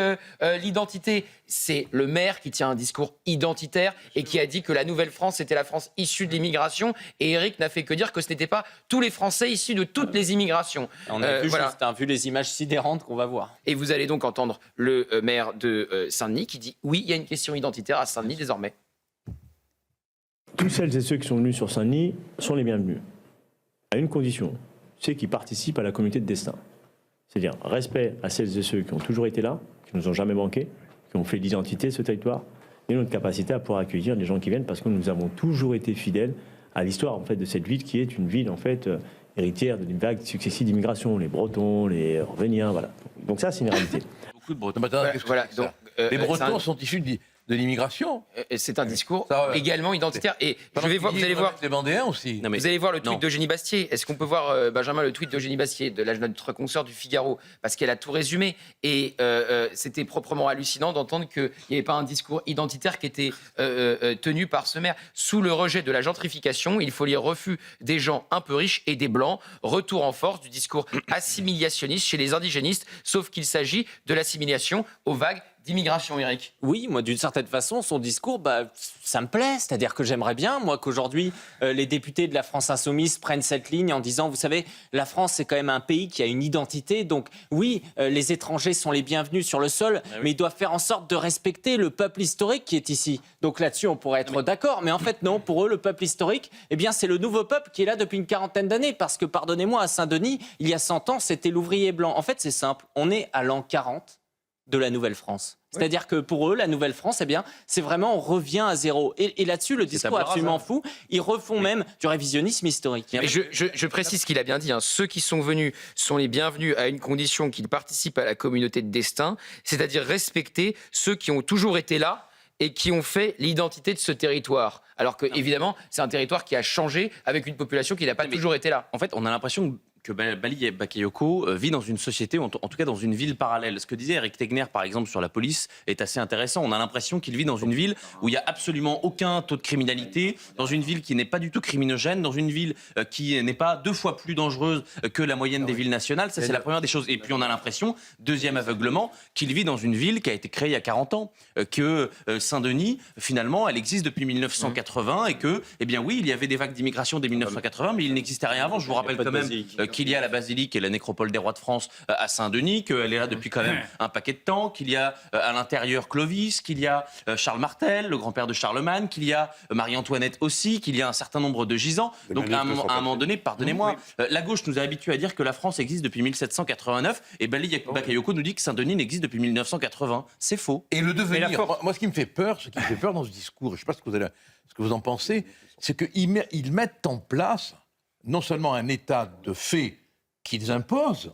l'identité. C'est le maire qui tient un discours identitaire et qui a dit que la Nouvelle-France était la France issue de l'immigration. Et Éric n'a fait que dire que ce n'était pas tous les Français issus de toutes les immigrations. On a vu les images sidérantes qu'on va voir. Et vous allez donc entendre le maire de Saint-Denis qui dit oui, il y a une question identitaire à Saint-Denis désormais. Tous celles et ceux qui sont venus sur Saint-Denis sont les bienvenus. À une condition, c'est qu'ils participent à la communauté de destin. C'est-à-dire respect à celles et ceux qui ont toujours été là, qui ne nous ont jamais manqué, qui ont fait l'identité de ce territoire, et notre capacité à pouvoir accueillir les gens qui viennent parce que nous avons toujours été fidèles à l'histoire en fait, de cette ville qui est une ville en fait, héritière d'une vague successive d'immigration, les Bretons, les Orvéniens, voilà. Donc ça, c'est une réalité. Beaucoup de Bretons. Les Bretons sont issus de l'immigration. C'est un discours également identitaire. Et vous allez voir les Vendéens aussi. Vous allez voir le tweet d'Eugénie Bastier. Est-ce qu'on peut voir, Benjamin, le tweet d'Eugénie Bastier, de notre consoeur du Figaro, parce qu'elle a tout résumé. Et c'était proprement hallucinant d'entendre qu'il n'y avait pas un discours identitaire qui était tenu par ce maire. Sous le rejet de la gentrification, il faut lire refus des gens un peu riches et des blancs. Retour en force du discours assimilationniste chez les indigénistes, sauf qu'il s'agit de l'assimilation aux vagues d'immigration, Éric. Oui, moi, d'une certaine façon, son discours, ça me plaît. C'est-à-dire que j'aimerais bien, moi, qu'aujourd'hui, les députés de la France Insoumise prennent cette ligne en disant, vous savez, la France, c'est quand même un pays qui a une identité. Donc, oui, les étrangers sont les bienvenus sur le sol, mais ils doivent faire en sorte de respecter le peuple historique qui est ici. Donc là-dessus, on pourrait être d'accord. Mais en fait, non, pour eux, le peuple historique, eh bien, c'est le nouveau peuple qui est là depuis une quarantaine d'années. Parce que, pardonnez-moi, à Saint-Denis, il y a 100 ans, c'était l'ouvrier blanc. En fait, c'est simple. On est à l'an 40 de la Nouvelle-France. C'est-à-dire que pour eux, la Nouvelle-France, eh bien, c'est vraiment, on revient à zéro. Et là-dessus, le discours est absolument fou. Ils refont même du révisionnisme historique. Mais je précise qu'il a bien dit, ceux qui sont venus sont les bienvenus à une condition qu'ils participent à la communauté de destin, c'est-à-dire respecter ceux qui ont toujours été là et qui ont fait l'identité de ce territoire. Alors que, évidemment, c'est un territoire qui a changé avec une population qui n'a pas toujours été là. En fait, on a l'impression que que Bali Bakayoko vit dans une société, ou en tout cas dans une ville parallèle. Ce que disait Eric Tegner, par exemple, sur la police, est assez intéressant. On a l'impression qu'il vit dans une ville où il n'y a absolument aucun taux de criminalité, dans une ville qui n'est pas du tout criminogène, dans une ville qui n'est pas 2 fois plus dangereuse que la moyenne des villes nationales. Ça, c'est la première des choses. Et puis, on a l'impression, deuxième aveuglement, qu'il vit dans une ville qui a été créée il y a 40 ans, que Saint-Denis, finalement, elle existe depuis 1980 et que, eh bien oui, il y avait des vagues d'immigration dès 1980, mais il n'existait rien avant. Je vous rappelle quand même qu'il y a la basilique et la nécropole des rois de France à Saint-Denis, qu'elle est là depuis quand même un paquet de temps, qu'il y a à l'intérieur Clovis, qu'il y a Charles Martel, le grand-père de Charlemagne, qu'il y a Marie-Antoinette aussi, qu'il y a un certain nombre de gisants. Donc à un moment donné, pardonnez-moi, la gauche nous a habitués à dire que la France existe depuis 1789 et Bali Bakayoko nous dit que Saint-Denis n'existe depuis 1980. C'est faux. Et le devenir, moi ce qui me fait peur dans ce discours, je ne sais pas ce que vous en pensez, c'est qu'ils mettent en place non seulement un état de fait qu'ils imposent,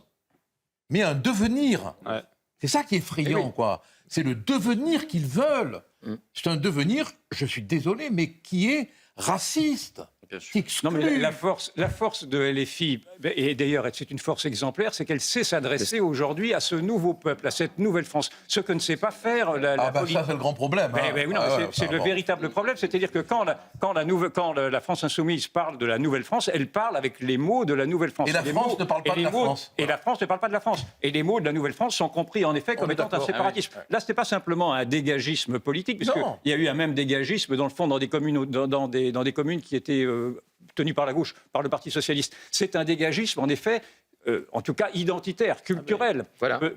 mais un devenir. Ouais. C'est ça qui est effrayant, quoi. C'est le devenir qu'ils veulent. C'est un devenir, je suis désolé, mais qui est raciste. Non, mais la force de LFI, et d'ailleurs c'est une force exemplaire, c'est qu'elle sait s'adresser aujourd'hui à ce nouveau peuple, à cette nouvelle France. Ce que ne sait pas faire la politique. Ça, c'est le grand problème. C'est le véritable problème. C'est-à-dire que quand la France insoumise parle de la nouvelle France, elle parle avec les mots de la nouvelle France. Et la France ne parle pas de la France. Et la France ne parle pas de la France. Et les mots de la nouvelle France sont compris en effet comme étant un séparatisme. Là, ce n'est pas simplement un dégagisme politique, puisqu'il y a eu un même dégagisme dans le fond dans des communes, dans des communes qui étaient tenu par la gauche, par le Parti socialiste. C'est un dégagisme, en effet, en tout cas identitaire, culturel,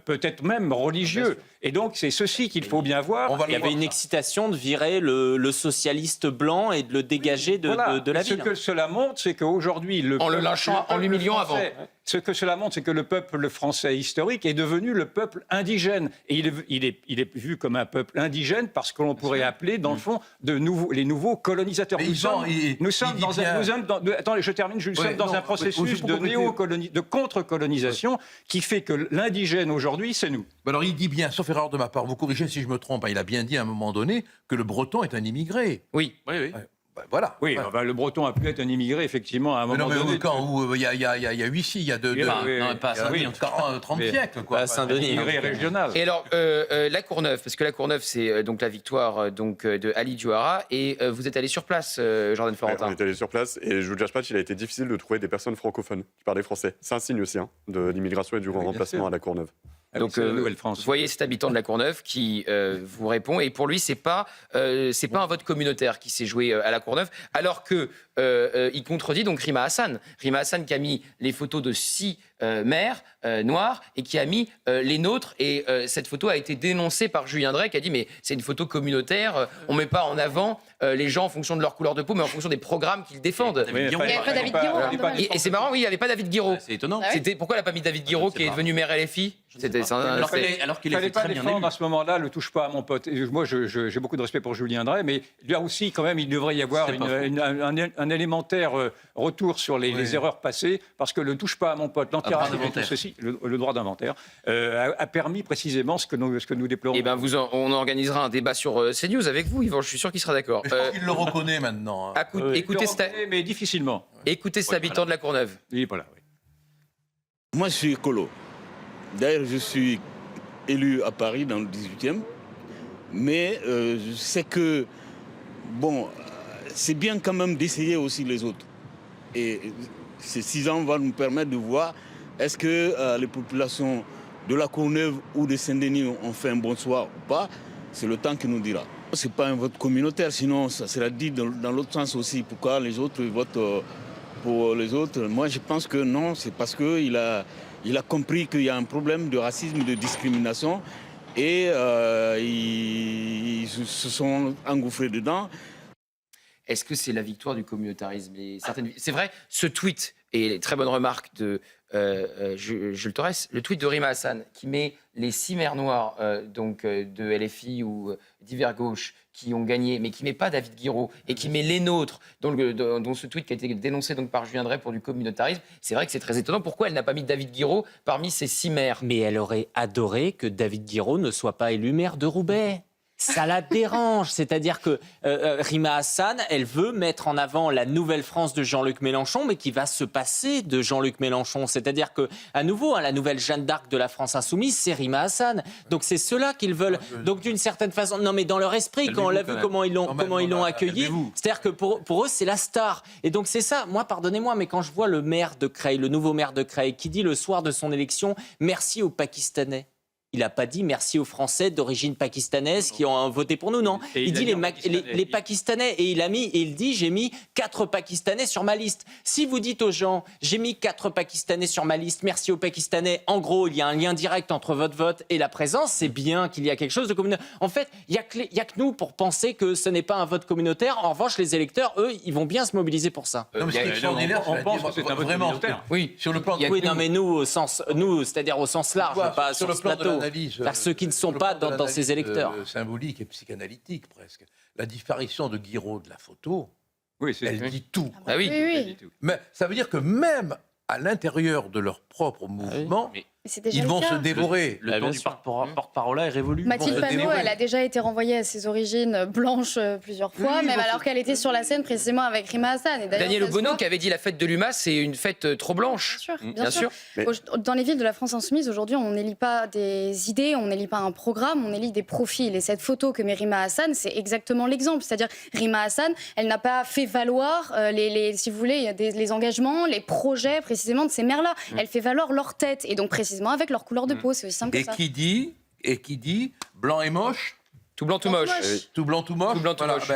peut-être même religieux. Et donc, c'est ceci qu'il faut bien voir. Il y avait une excitation de virer le socialiste blanc et de le dégager de la ville. Ce que cela montre, c'est qu'aujourd'hui... En le lynchant, en l'humiliant avant. Ce que cela montre, c'est que le peuple français historique est devenu le peuple indigène. Et il est vu comme un peuple indigène parce que l'on pourrait appeler, dans le fond, les nouveaux colonisateurs. Nous sommes dans un processus de contre-colonisation qui fait que l'indigène aujourd'hui, c'est nous. Alors il dit bien, sauf erreur de ma part, vous corrigez si je me trompe, il a bien dit à un moment donné que le breton est un immigré. Oui. Voilà. Oui, le breton a pu être un immigré, effectivement, à un moment donné. Il y a 8 il y a 30 siècles, quoi. À Saint-Denis. Régional. Et alors, la Courneuve, parce que la Courneuve, c'est donc la victoire de Ali Diouara, et vous êtes allé sur place, Jordan Florentin. On est allé sur place, et je vous le cache pas qu'il a été difficile de trouver des personnes francophones qui parlaient français. C'est un signe aussi de l'immigration et du remplacement à la Courneuve. Donc, vous voyez cet habitant de la Courneuve qui vous répond, et pour lui, c'est pas un vote communautaire qui s'est joué à la Courneuve, alors que il contredit donc Rima Hassan. Rima Hassan qui a mis les photos de 6 maires noirs et qui a mis les nôtres, et cette photo a été dénoncée par Julien Drey qui a dit mais c'est une photo communautaire, on met pas en avant les gens en fonction de leur couleur de peau, mais en fonction des programmes qu'ils défendent. Il n'y avait pas David Guiraud. Et c'est marrant, oui, il n'y avait pas David Guiraud. C'est étonnant. Pourquoi elle n'a pas mis David Guiraud qui est devenu maire LFI? Alors qu'il était très bien élu. À ce moment-là, le touche pas à mon pote. Et moi, j'ai beaucoup de respect pour Julien Drey, mais là aussi, quand même, il devrait y avoir un élémentaire retour sur les erreurs passées, parce que le touche pas à mon pote, le droit d'inventaire, a permis précisément ce que nous déplorons. Eh bien, on organisera un débat sur CNews avec vous, Yvan, je suis sûr qu'il sera d'accord. Je pense qu'il le reconnaît maintenant. Mais difficilement. Écoutez cet habitant de la Courneuve. Oui, voilà. Moi, je suis écolo. D'ailleurs, je suis élu à Paris dans le 18e. Mais je sais que, c'est bien quand même d'essayer aussi les autres. Et ces 6 ans vont nous permettre de voir est-ce que les populations de la Courneuve ou de Saint-Denis ont fait un bon choix ou pas. C'est le temps qui nous dira. Ce n'est pas un vote communautaire, sinon ça sera dit dans l'autre sens aussi. Pourquoi les autres votent pour les autres? Moi, je pense que non, c'est parce qu'il a compris qu'il y a un problème de racisme, de discrimination, et ils se sont engouffrés dedans. Est-ce que c'est la victoire du communautarisme? C'est vrai, ce tweet, et très bonne remarque de Jules Torres, le tweet de Rima Hassan, qui met les 6 maires noirs de LFI ou divers gauche qui ont gagné, mais qui ne met pas David Guiraud, et qui met les nôtres, dont ce tweet qui a été dénoncé par Julien Drey pour du communautarisme, c'est vrai que c'est très étonnant. Pourquoi elle n'a pas mis David Guiraud parmi ces 6 maires? Mais elle aurait adoré que David Guiraud ne soit pas élu maire de Roubaix. ça la dérange. C'est-à-dire que Rima Hassan, elle veut mettre en avant la nouvelle France de Jean-Luc Mélenchon, mais qui va se passer de Jean-Luc Mélenchon. C'est-à-dire que, à nouveau, la nouvelle Jeanne d'Arc de la France insoumise, c'est Rima Hassan. Donc c'est cela qu'ils veulent. Donc d'une certaine façon, non mais dans leur esprit, quand on l'a vu comment ils l'ont accueilli, c'est-à-dire que pour eux c'est la star. Et donc c'est ça. Moi, pardonnez-moi, mais quand je vois le maire de Creil, le nouveau maire de Creil, qui dit le soir de son élection merci aux Pakistanais. Il n'a pas dit merci aux Français d'origine pakistanaise qui ont voté pour nous, non. Il dit les Pakistanais, et il dit j'ai mis 4 Pakistanais sur ma liste. Si vous dites aux gens j'ai mis 4 Pakistanais sur ma liste, merci aux Pakistanais, en gros il y a un lien direct entre votre vote et la présence, c'est bien qu'il y a quelque chose de communautaire. En fait, il n'y a que nous pour penser que ce n'est pas un vote communautaire. En revanche, les électeurs, eux, ils vont bien se mobiliser pour ça. Non, mais c'est extraordinaire, on pense que c'est un vote communautaire. Oui, sur le plan de... Oui, non, mais nous, c'est-à-dire au sens large, pas sur ce plateau. Par ceux qui ne sont pas dans ces électeurs. Symbolique et psychanalytique presque. La disparition de Guiraud de la photo, elle dit tout. Ah oui. Mais ça veut dire que même à l'intérieur de leur propre mouvement, ils vont se dévorer. Le temps du porte-parole est révolu. Mathilde Panot, elle a déjà été renvoyée à ses origines blanches plusieurs fois, même alors qu'elle était sur la scène précisément avec Rima Hassan. Et Daniel Obono qui avait dit la fête de l'UMA, c'est une fête trop blanche. Bien sûr. Dans les villes de la France insoumise, aujourd'hui, on n'élit pas des idées, on n'élit pas un programme, on élit des profils. Et cette photo que met Rima Hassan, c'est exactement l'exemple. C'est-à-dire, Rima Hassan, elle n'a pas fait valoir, si vous voulez, les engagements, les projets précisément de ces maires-là. Elle fait valoir leur tête. Et donc, précisément avec leur couleur de peau, c'est aussi simple que ça. Et qui dit blanc et moche, tout blanc, tout moche. Tout blanc, tout moche. Tout blanc, tout moche.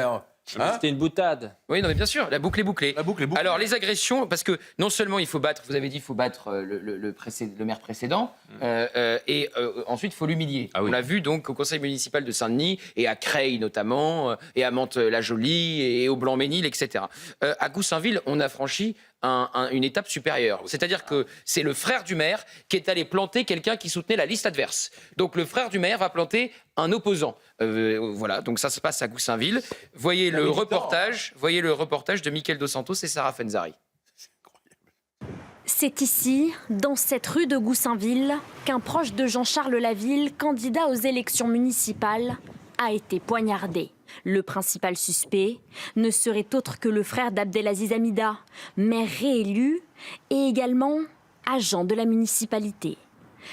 C'était une boutade. Oui, non, mais bien sûr, la boucle est bouclée. Alors, les agressions, parce que non seulement il faut battre, vous avez dit, il faut battre le maire précédent, et ensuite, il faut l'humilier. On l'a vu donc au conseil municipal de Saint-Denis, et à Creil notamment, et à Mantes-la-Jolie, et au Blanc-Ménil, etc. À Goussainville, on a franchi une étape supérieure. C'est-à-dire que c'est le frère du maire qui est allé planter quelqu'un qui soutenait la liste adverse. Donc le frère du maire va planter un opposant. Voilà, donc ça se passe à Goussainville. Voyez le reportage de Mickaël Dos Santos et Sarah Fenzari. C'est ici, dans cette rue de Goussainville, qu'un proche de Jean-Charles Laville, candidat aux élections municipales, a été poignardé. Le principal suspect ne serait autre que le frère d'Abdelaziz Hamida, maire réélu et également agent de la municipalité.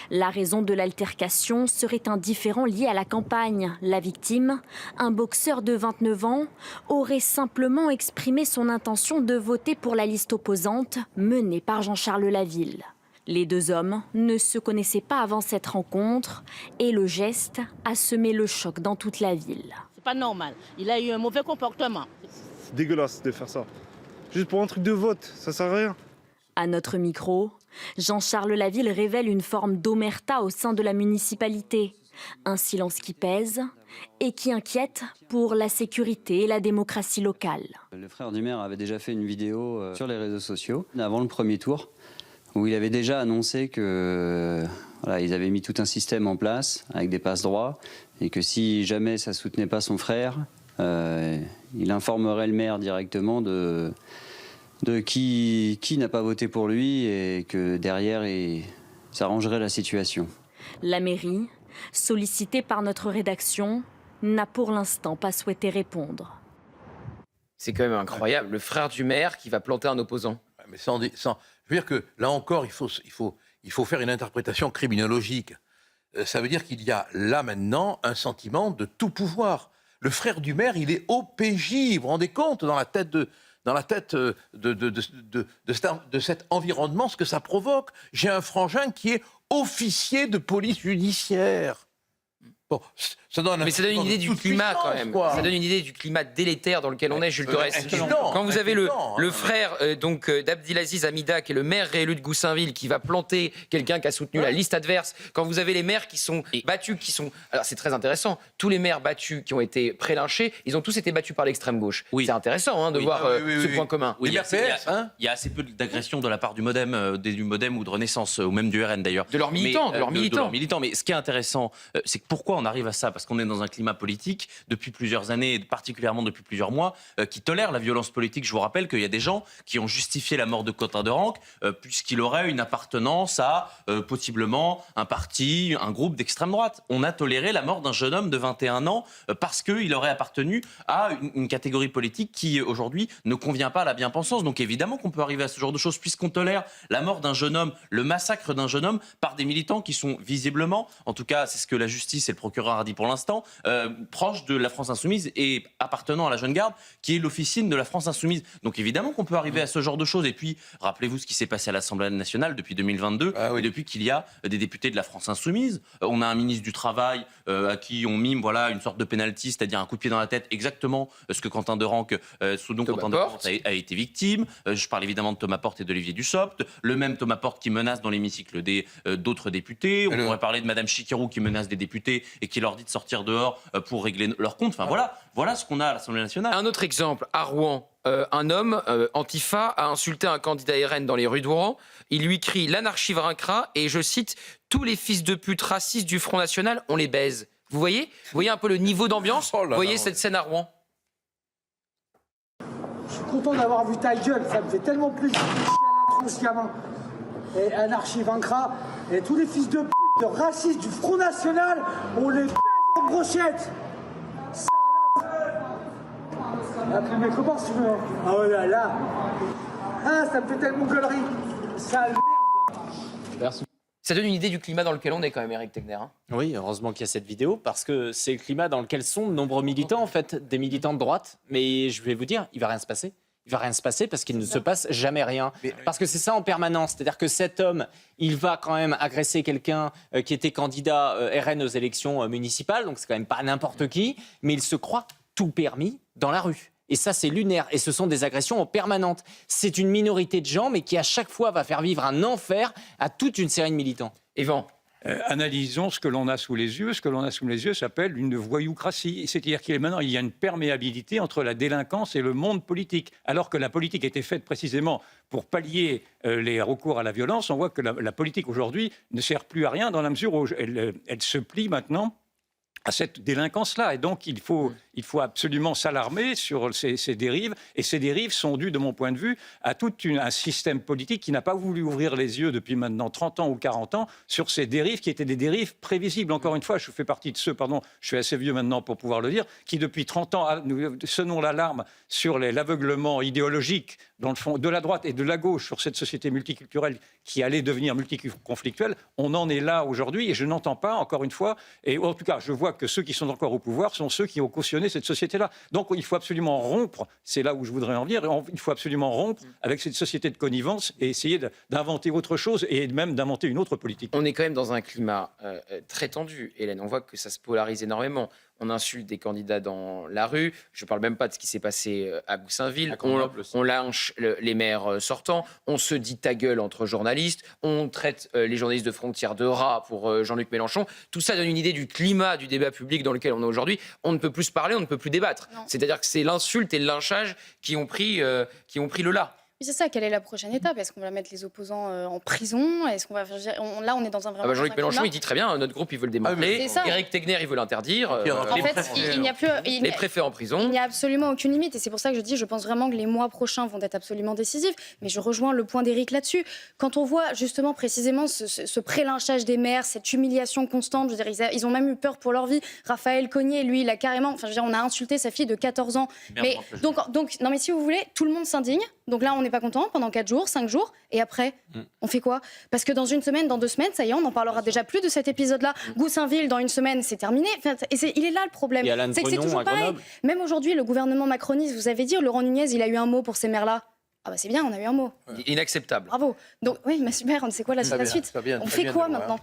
La raison de l'altercation serait un différend lié à la campagne. La victime, un boxeur de 29 ans, aurait simplement exprimé son intention de voter pour la liste opposante menée par Jean-Charles Laville. Les deux hommes ne se connaissaient pas avant cette rencontre et le geste a semé le choc dans toute la ville. C'est pas normal. Il a eu un mauvais comportement. C'est dégueulasse de faire ça. Juste pour un truc de vote, ça sert à rien. À notre micro, Jean-Charles Laville révèle une forme d'omerta au sein de la municipalité. Un silence qui pèse et qui inquiète pour la sécurité et la démocratie locale. Le frère du maire avait déjà fait une vidéo sur les réseaux sociaux avant le premier tour où il avait déjà annoncé que ils avaient mis tout un système en place avec des passe-droits et que si jamais ça ne soutenait pas son frère, il informerait le maire directement de qui n'a pas voté pour lui et que derrière, ça arrangerait la situation. La mairie, sollicitée par notre rédaction, n'a pour l'instant pas souhaité répondre. C'est quand même incroyable, le frère du maire qui va planter un opposant. Mais je veux dire que là encore, il faut faire une interprétation criminologique. Ça veut dire qu'il y a là maintenant un sentiment de tout pouvoir. Le frère du maire, il est OPJ, vous vous rendez compte, dans la tête de cet environnement, ce que ça provoque. J'ai un frangin qui est officier de police judiciaire. Bon, ça donne une idée du climat quand même. Ça donne une idée du climat délétère dans lequel on est, Jules Torres. Quand vous avez le frère d'Abdelaziz Hamida, qui est le maire réélu de Goussainville, qui va planter quelqu'un qui a soutenu la liste adverse, quand vous avez les maires qui sont battus, alors c'est très intéressant, tous les maires battus qui ont été pré-lynchés, ils ont tous été battus par l'extrême gauche. C'est intéressant de voir ce point commun. Il y a assez peu d'agressions de la part du Modem ou de Renaissance, ou même du RN d'ailleurs. De leurs militants. Mais ce qui est intéressant, c'est que pourquoi on arrive à ça ? parce qu'on est dans un climat politique depuis plusieurs années, et particulièrement depuis plusieurs mois, qui tolère la violence politique. Je vous rappelle qu'il y a des gens qui ont justifié la mort de Quentin Derenc puisqu'il aurait une appartenance à possiblement un parti, un groupe d'extrême droite. On a toléré la mort d'un jeune homme de 21 ans parce qu'il aurait appartenu à une catégorie politique qui aujourd'hui ne convient pas à la bien-pensance. Donc évidemment qu'on peut arriver à ce genre de choses puisqu'on tolère la mort d'un jeune homme, le massacre d'un jeune homme par des militants qui sont visiblement, en tout cas c'est ce que la justice et le procureur a dit pour l'instant, proches de la France Insoumise et appartenant à la Jeune Garde qui est l'officine de la France Insoumise. Donc évidemment qu'on peut arriver à ce genre de choses. Et puis rappelez-vous ce qui s'est passé à l'Assemblée nationale depuis 2022 et depuis qu'il y a des députés de la France Insoumise. On a un ministre du Travail à qui on mime une sorte de pénalty, c'est-à-dire un coup de pied dans la tête, exactement ce que Quentin Derenc, a été victime. Je parle évidemment de Thomas Porte et d'Olivier Dussopt. Le même Thomas Porte qui menace dans l'hémicycle d'autres députés. On pourrait parler de Madame Chikirou qui menace des députés et qui leur dit de sortir dehors pour régler leurs comptes. Enfin voilà ce qu'on a à l'Assemblée nationale. Un autre exemple, à Rouen, un homme, Antifa, a insulté un candidat RN dans les rues de Rouen. Il lui crie « L'anarchie vaincra » et je cite « Tous les fils de pute racistes du Front National, on les baise ». Vous voyez un peu le niveau d'ambiance. Vous voyez cette scène à Rouen. Je suis content d'avoir vu ta gueule, ça me fait tellement plaisir de chier à la tronche, gamin. Et anarchie vaincra, et tous les fils de pute, de racistes du Front National, on les baise en brochette. Appelle mes copains si tu veux. Oh là là. Ah, ça me fait tellement gueulerie. Sale merde. Merci. Ça donne une idée du climat dans lequel on est quand même, Éric Tegner. Oui, heureusement qu'il y a cette vidéo, parce que c'est le climat dans lequel sont de nombreux militants, en fait, des militants de droite. Mais je vais vous dire, il ne va rien se passer. Il ne va rien se passer parce qu'il ne se passe jamais rien. Parce que c'est ça en permanence. C'est-à-dire que cet homme, il va quand même agresser quelqu'un qui était candidat RN aux élections municipales, donc c'est quand même pas n'importe qui, mais il se croit tout permis dans la rue. Et ça, c'est lunaire. Et ce sont des agressions en permanente. C'est une minorité de gens, mais qui à chaque fois va faire vivre un enfer à toute une série de militants. Yvan. Analysons ce que l'on a sous les yeux. Ce que l'on a sous les yeux s'appelle une voyoucratie. C'est-à-dire qu'il y a une perméabilité entre la délinquance et le monde politique. Alors que la politique était faite précisément pour pallier les recours à la violence, on voit que la politique aujourd'hui ne sert plus à rien dans la mesure où elle se plie maintenant à cette délinquance-là. Et donc, il faut absolument s'alarmer sur ces dérives. Et ces dérives sont dues, de mon point de vue, à tout un système politique qui n'a pas voulu ouvrir les yeux depuis maintenant 30 ans ou 40 ans sur ces dérives qui étaient des dérives prévisibles. Encore une fois, je fais partie de ceux, je suis assez vieux maintenant pour pouvoir le dire, qui depuis 30 ans sonnons l'alarme sur l'aveuglement idéologique dans le fond, de la droite et de la gauche sur cette société multiculturelle qui allait devenir multiconflictuelle. On en est là aujourd'hui et je n'entends pas, encore une fois, et en tout cas, je vois que ceux qui sont encore au pouvoir sont ceux qui ont cautionné cette société-là. Donc il faut absolument rompre, c'est là où je voudrais en venir, il faut absolument rompre avec cette société de connivence et essayer d'inventer autre chose et même d'inventer une autre politique. On est quand même dans un climat très tendu, Hélène. On voit que ça se polarise énormément. On insulte des candidats dans la rue. Je ne parle même pas de ce qui s'est passé à Goussainville. On lynche les maires sortants. On se dit ta gueule entre journalistes. On traite les journalistes de frontières de rats pour Jean-Luc Mélenchon. Tout ça donne une idée du climat du débat public dans lequel on est aujourd'hui. On ne peut plus se parler, on ne peut plus débattre. C'est-à-dire que c'est l'insulte et le lynchage qui ont pris le là. Oui, c'est ça. Quelle est la prochaine étape? Est-ce qu'on va mettre les opposants en prison? Est-ce qu'on va faire... Là, on est dans un vrai. Jean-Luc Mélenchon, il dit très bien, notre groupe, il veut le démanteler. Éric Tegner, il veut l'interdire. En fait, il n'y a plus. Les préfets en prison. Il n'y a absolument aucune limite. Et c'est pour ça que je pense vraiment que les mois prochains vont être absolument décisifs. Mais je rejoins le point d'Éric là-dessus. Quand on voit justement précisément ce pré-lynchage des maires, cette humiliation constante, je veux dire, ils ont même eu peur pour leur vie. Raphaël Cognier, lui, il a carrément. Enfin, je veux dire, on a insulté sa fille de 14 ans. Mais donc, non, mais si vous voulez, tout le monde s'indigne. Donc là, on n'est pas content pendant 4 jours, 5 jours. Et après, on fait quoi? Parce que dans une semaine, dans 2 semaines, ça y est, on n'en parlera déjà plus de cet épisode-là. Goussainville, dans une semaine, c'est terminé. Enfin, il est là le problème. C'est que c'est toujours pareil. Même aujourd'hui, le gouvernement macroniste, vous avez dit, Laurent Nunez, il a eu un mot pour ces maires-là. Ah bah c'est bien, on a eu un mot. Inacceptable. Bravo. Donc oui, mais super, on sait quoi la suite. On fait quoi maintenant?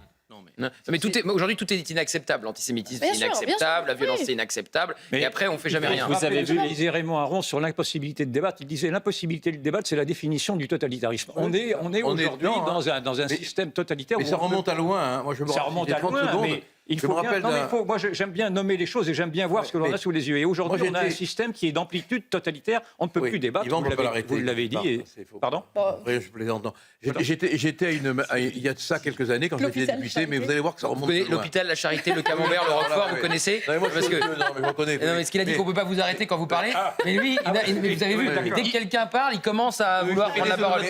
Mais aujourd'hui, tout est inacceptable. L'antisémitisme, c'est inacceptable. La violence, c'est inacceptable. Et après, on ne fait jamais rien. Vous avez vu, il disait Raymond Aron sur l'impossibilité de débattre. Il disait l'impossibilité de débattre, c'est la définition du totalitarisme. On est aujourd'hui dans un système totalitaire. Mais ça remonte à loin. Moi, je me ça remonte à loin, Il faut bien, moi j'aime bien nommer les choses et j'aime bien voir ce que l'on a sous les yeux. Et aujourd'hui, on a un système qui est d'amplitude totalitaire. On ne peut plus débattre. Vous l'avez dit. Pardon ? Je plaisante. J'étais il y a de ça quelques années quand j'étais député, mais vous allez voir que ça remonte. Vous connaissez l'hôpital, la Charité, le Camembert, le Roquefort, vous connaissez ? Parce que je reconnais. Non, mais ce qu'il a dit qu'on ne peut pas vous arrêter quand vous parlez. Mais lui, vous avez vu, dès que quelqu'un parle, il commence à vouloir prendre la parole.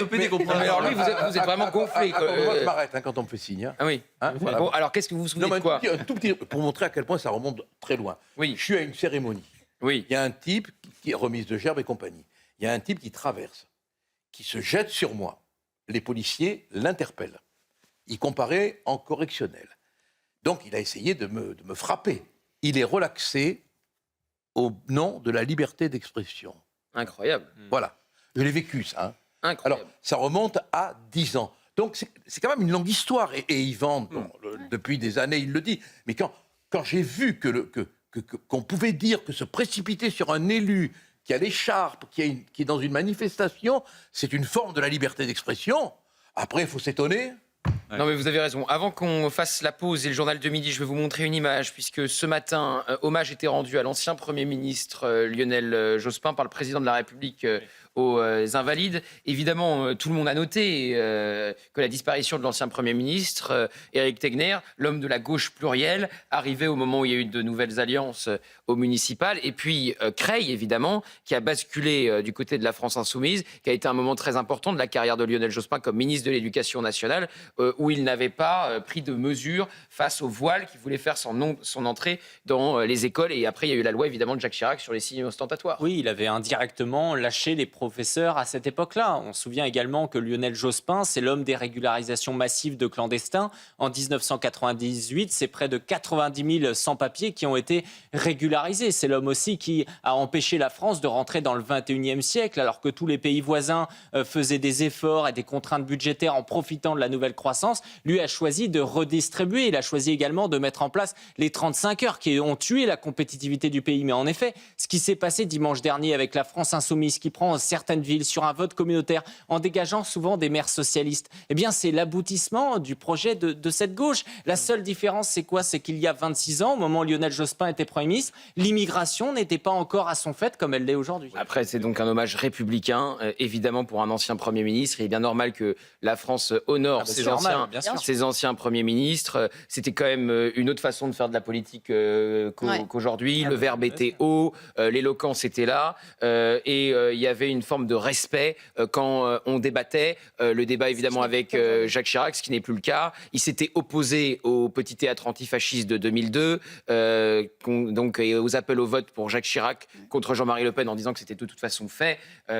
Alors lui, vous êtes vraiment gonflé. Moi, je m'arrête quand on me fait signe. Ah oui. Bon, alors qu'est-ce que vous vous souvenez de quoi ? Un tout petit, pour montrer à quel point ça remonte très loin. Oui. Je suis à une cérémonie. Oui. Il y a un type qui est remise de gerbe et compagnie. Il y a un type qui traverse, qui se jette sur moi. Les policiers l'interpellent. Il comparait en correctionnel. Donc il a essayé de me frapper. Il est relaxé au nom de la liberté d'expression. Incroyable. Voilà. Je l'ai vécu, ça. Hein. Incroyable. Alors, ça remonte à 10 ans. Donc, c'est quand même une longue histoire. Et Yvan, depuis des années, il le dit. Mais quand j'ai vu qu'on pouvait dire que se précipiter sur un élu qui a l'écharpe, qui est dans une manifestation, c'est une forme de la liberté d'expression, après, il faut s'étonner. Non mais vous avez raison. Avant qu'on fasse la pause et le journal de midi, je vais vous montrer une image puisque ce matin, hommage était rendu à l'ancien Premier ministre Lionel Jospin par le président de la République aux Invalides. Évidemment, tout le monde a noté que la disparition de l'ancien Premier ministre, Éric Tegner, l'homme de la gauche plurielle, arrivait au moment où il y a eu de nouvelles alliances au municipal. Et puis Creil, évidemment, qui a basculé du côté de la France Insoumise, qui a été un moment très important de la carrière de Lionel Jospin comme ministre de l'Éducation nationale, où il n'avait pas pris de mesures face au voile qui voulait faire son entrée dans les écoles. Et après, il y a eu la loi, évidemment, de Jacques Chirac sur les signes ostentatoires. Oui, il avait indirectement lâché les professeurs à cette époque-là. On se souvient également que Lionel Jospin, c'est l'homme des régularisations massives de clandestins. En 1998, c'est près de 90 000 sans-papiers qui ont été régularisés. C'est l'homme aussi qui a empêché la France de rentrer dans le 21e siècle, alors que tous les pays voisins faisaient des efforts et des contraintes budgétaires en profitant de la nouvelle croissance. Lui a choisi de redistribuer. Il a choisi également de mettre en place les 35 heures qui ont tué la compétitivité du pays. Mais en effet, ce qui s'est passé dimanche dernier avec la France Insoumise qui prend certaines villes sur un vote communautaire en dégageant souvent des maires socialistes, eh bien c'est l'aboutissement du projet de cette gauche. La seule différence, c'est quoi ? C'est qu'il y a 26 ans, au moment où Lionel Jospin était Premier ministre, l'immigration n'était pas encore à son fait comme elle l'est aujourd'hui. Après, c'est donc un hommage républicain, évidemment, pour un ancien Premier ministre. Il est bien normal que la France honore ses anciens premiers ministres. C'était quand même une autre façon de faire de la politique qu'aujourd'hui. Le verbe était haut, l'éloquence était là, et il y avait une forme de respect quand on débattait. Le débat, évidemment, avec Jacques Chirac, ce qui n'est plus le cas. Il s'était opposé au petit théâtre antifasciste de 2002, donc, et aux appels au vote pour Jacques Chirac contre Jean-Marie Le Pen en disant que c'était de toute façon fait.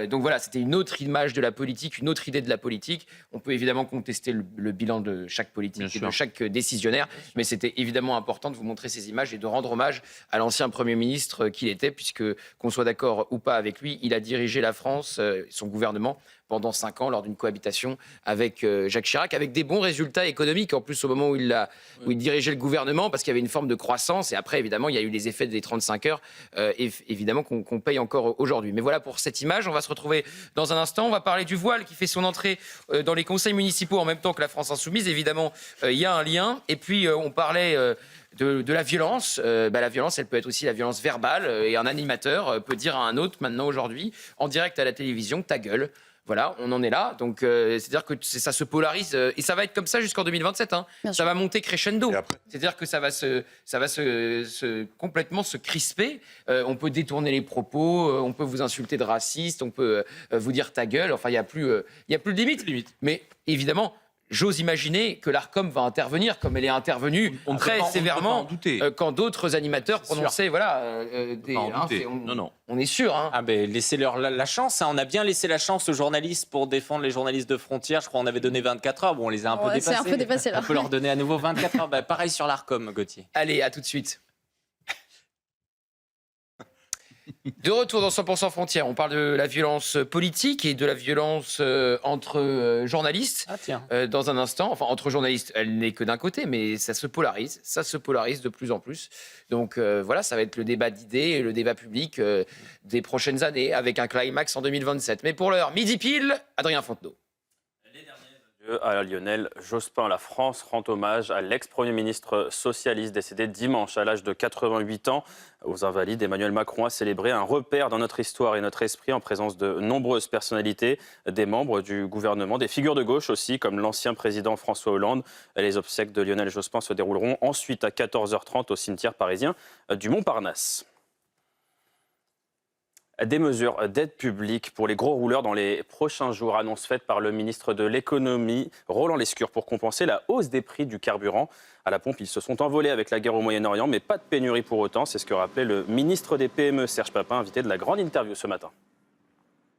Donc voilà, c'était une autre image de la politique, une autre idée de la politique. On peut évidemment contester le bilan de chaque politique et de chaque décisionnaire, mais c'était évidemment important de vous montrer ces images et de rendre hommage à l'ancien Premier ministre qu'il était, puisque, qu'on soit d'accord ou pas avec lui, il a dirigé la France, son gouvernement, pendant 5 ans lors d'une cohabitation avec Jacques Chirac, avec des bons résultats économiques, en plus au moment où il dirigeait le gouvernement, parce qu'il y avait une forme de croissance, et après évidemment il y a eu les effets des 35 heures, évidemment qu'on paye encore aujourd'hui. Mais voilà pour cette image, on va se retrouver dans un instant, on va parler du voile qui fait son entrée dans les conseils municipaux en même temps que la France Insoumise, évidemment il y a un lien, et puis on parlait... De la violence. La violence, elle peut être aussi la violence verbale, et un animateur peut dire à un autre, maintenant, aujourd'hui, en direct à la télévision, ta gueule. Voilà, on en est là. Donc, c'est-à-dire que ça se polarise. Et ça va être comme ça jusqu'en 2027. Hein. Ça va monter crescendo. C'est-à-dire que ça va complètement se crisper. On peut détourner les propos, on peut vous insulter de raciste, on peut vous dire ta gueule. Enfin, il n'y a plus de limite. Mais évidemment... J'ose imaginer que l'Arcom va intervenir comme elle est intervenue très sévèrement quand d'autres animateurs prononçaient on est sûr. Hein. Ah ben, laissez-leur la chance. Hein. On a bien laissé la chance aux journalistes pour défendre les journalistes de frontières. Je crois qu'on avait donné 24 heures. Bon, on les a un peu dépassés. C'est un peu dépassé, là. On peut leur donner à nouveau 24 heures. Pareil sur l'Arcom, Gauthier. Allez, à tout de suite. De retour dans 100% Frontières, on parle de la violence politique et de la violence entre journalistes. Dans un instant, enfin entre journalistes, elle n'est que d'un côté, mais ça se polarise de plus en plus. Donc voilà, ça va être le débat d'idées et le débat public des prochaines années, avec un climax en 2027. Mais pour l'heure, midi pile, Adrien Fontenot. À Lionel Jospin, la France rend hommage à l'ex-premier ministre socialiste décédé dimanche à l'âge de 88 ans. Aux Invalides, Emmanuel Macron a célébré un repère dans notre histoire et notre esprit en présence de nombreuses personnalités, des membres du gouvernement, des figures de gauche aussi, comme l'ancien président François Hollande. Les obsèques de Lionel Jospin se dérouleront ensuite à 14h30 au cimetière parisien du Montparnasse. Des mesures d'aide publique pour les gros rouleurs dans les prochains jours, annonce faite par le ministre de l'économie, Roland Lescure, pour compenser la hausse des prix du carburant. À la pompe, ils se sont envolés avec la guerre au Moyen-Orient, mais pas de pénurie pour autant. C'est ce que rappelait le ministre des PME, Serge Papin, invité de la grande interview ce matin.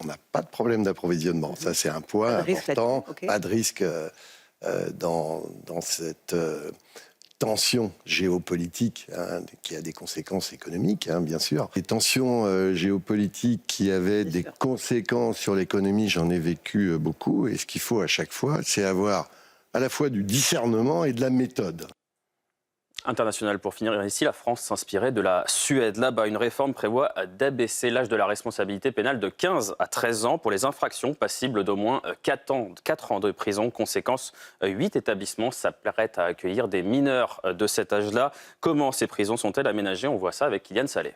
On n'a pas de problème d'approvisionnement. Ça, c'est un point important. Pas de risque dans cette tension géopolitique qui a des conséquences économiques, bien sûr. Les tensions géopolitiques qui avaient des conséquences sur l'économie, j'en ai vécu beaucoup. Et ce qu'il faut à chaque fois, c'est avoir à la fois du discernement et de la méthode. International pour finir ici, la France s'inspirait de la Suède. Là-bas, une réforme prévoit d'abaisser l'âge de la responsabilité pénale de 15 à 13 ans pour les infractions passibles d'au moins 4 ans de prison. Conséquence, 8 établissements s'apprêtent à accueillir des mineurs de cet âge-là. Comment ces prisons sont-elles aménagées? On voit ça avec Kylian Salé.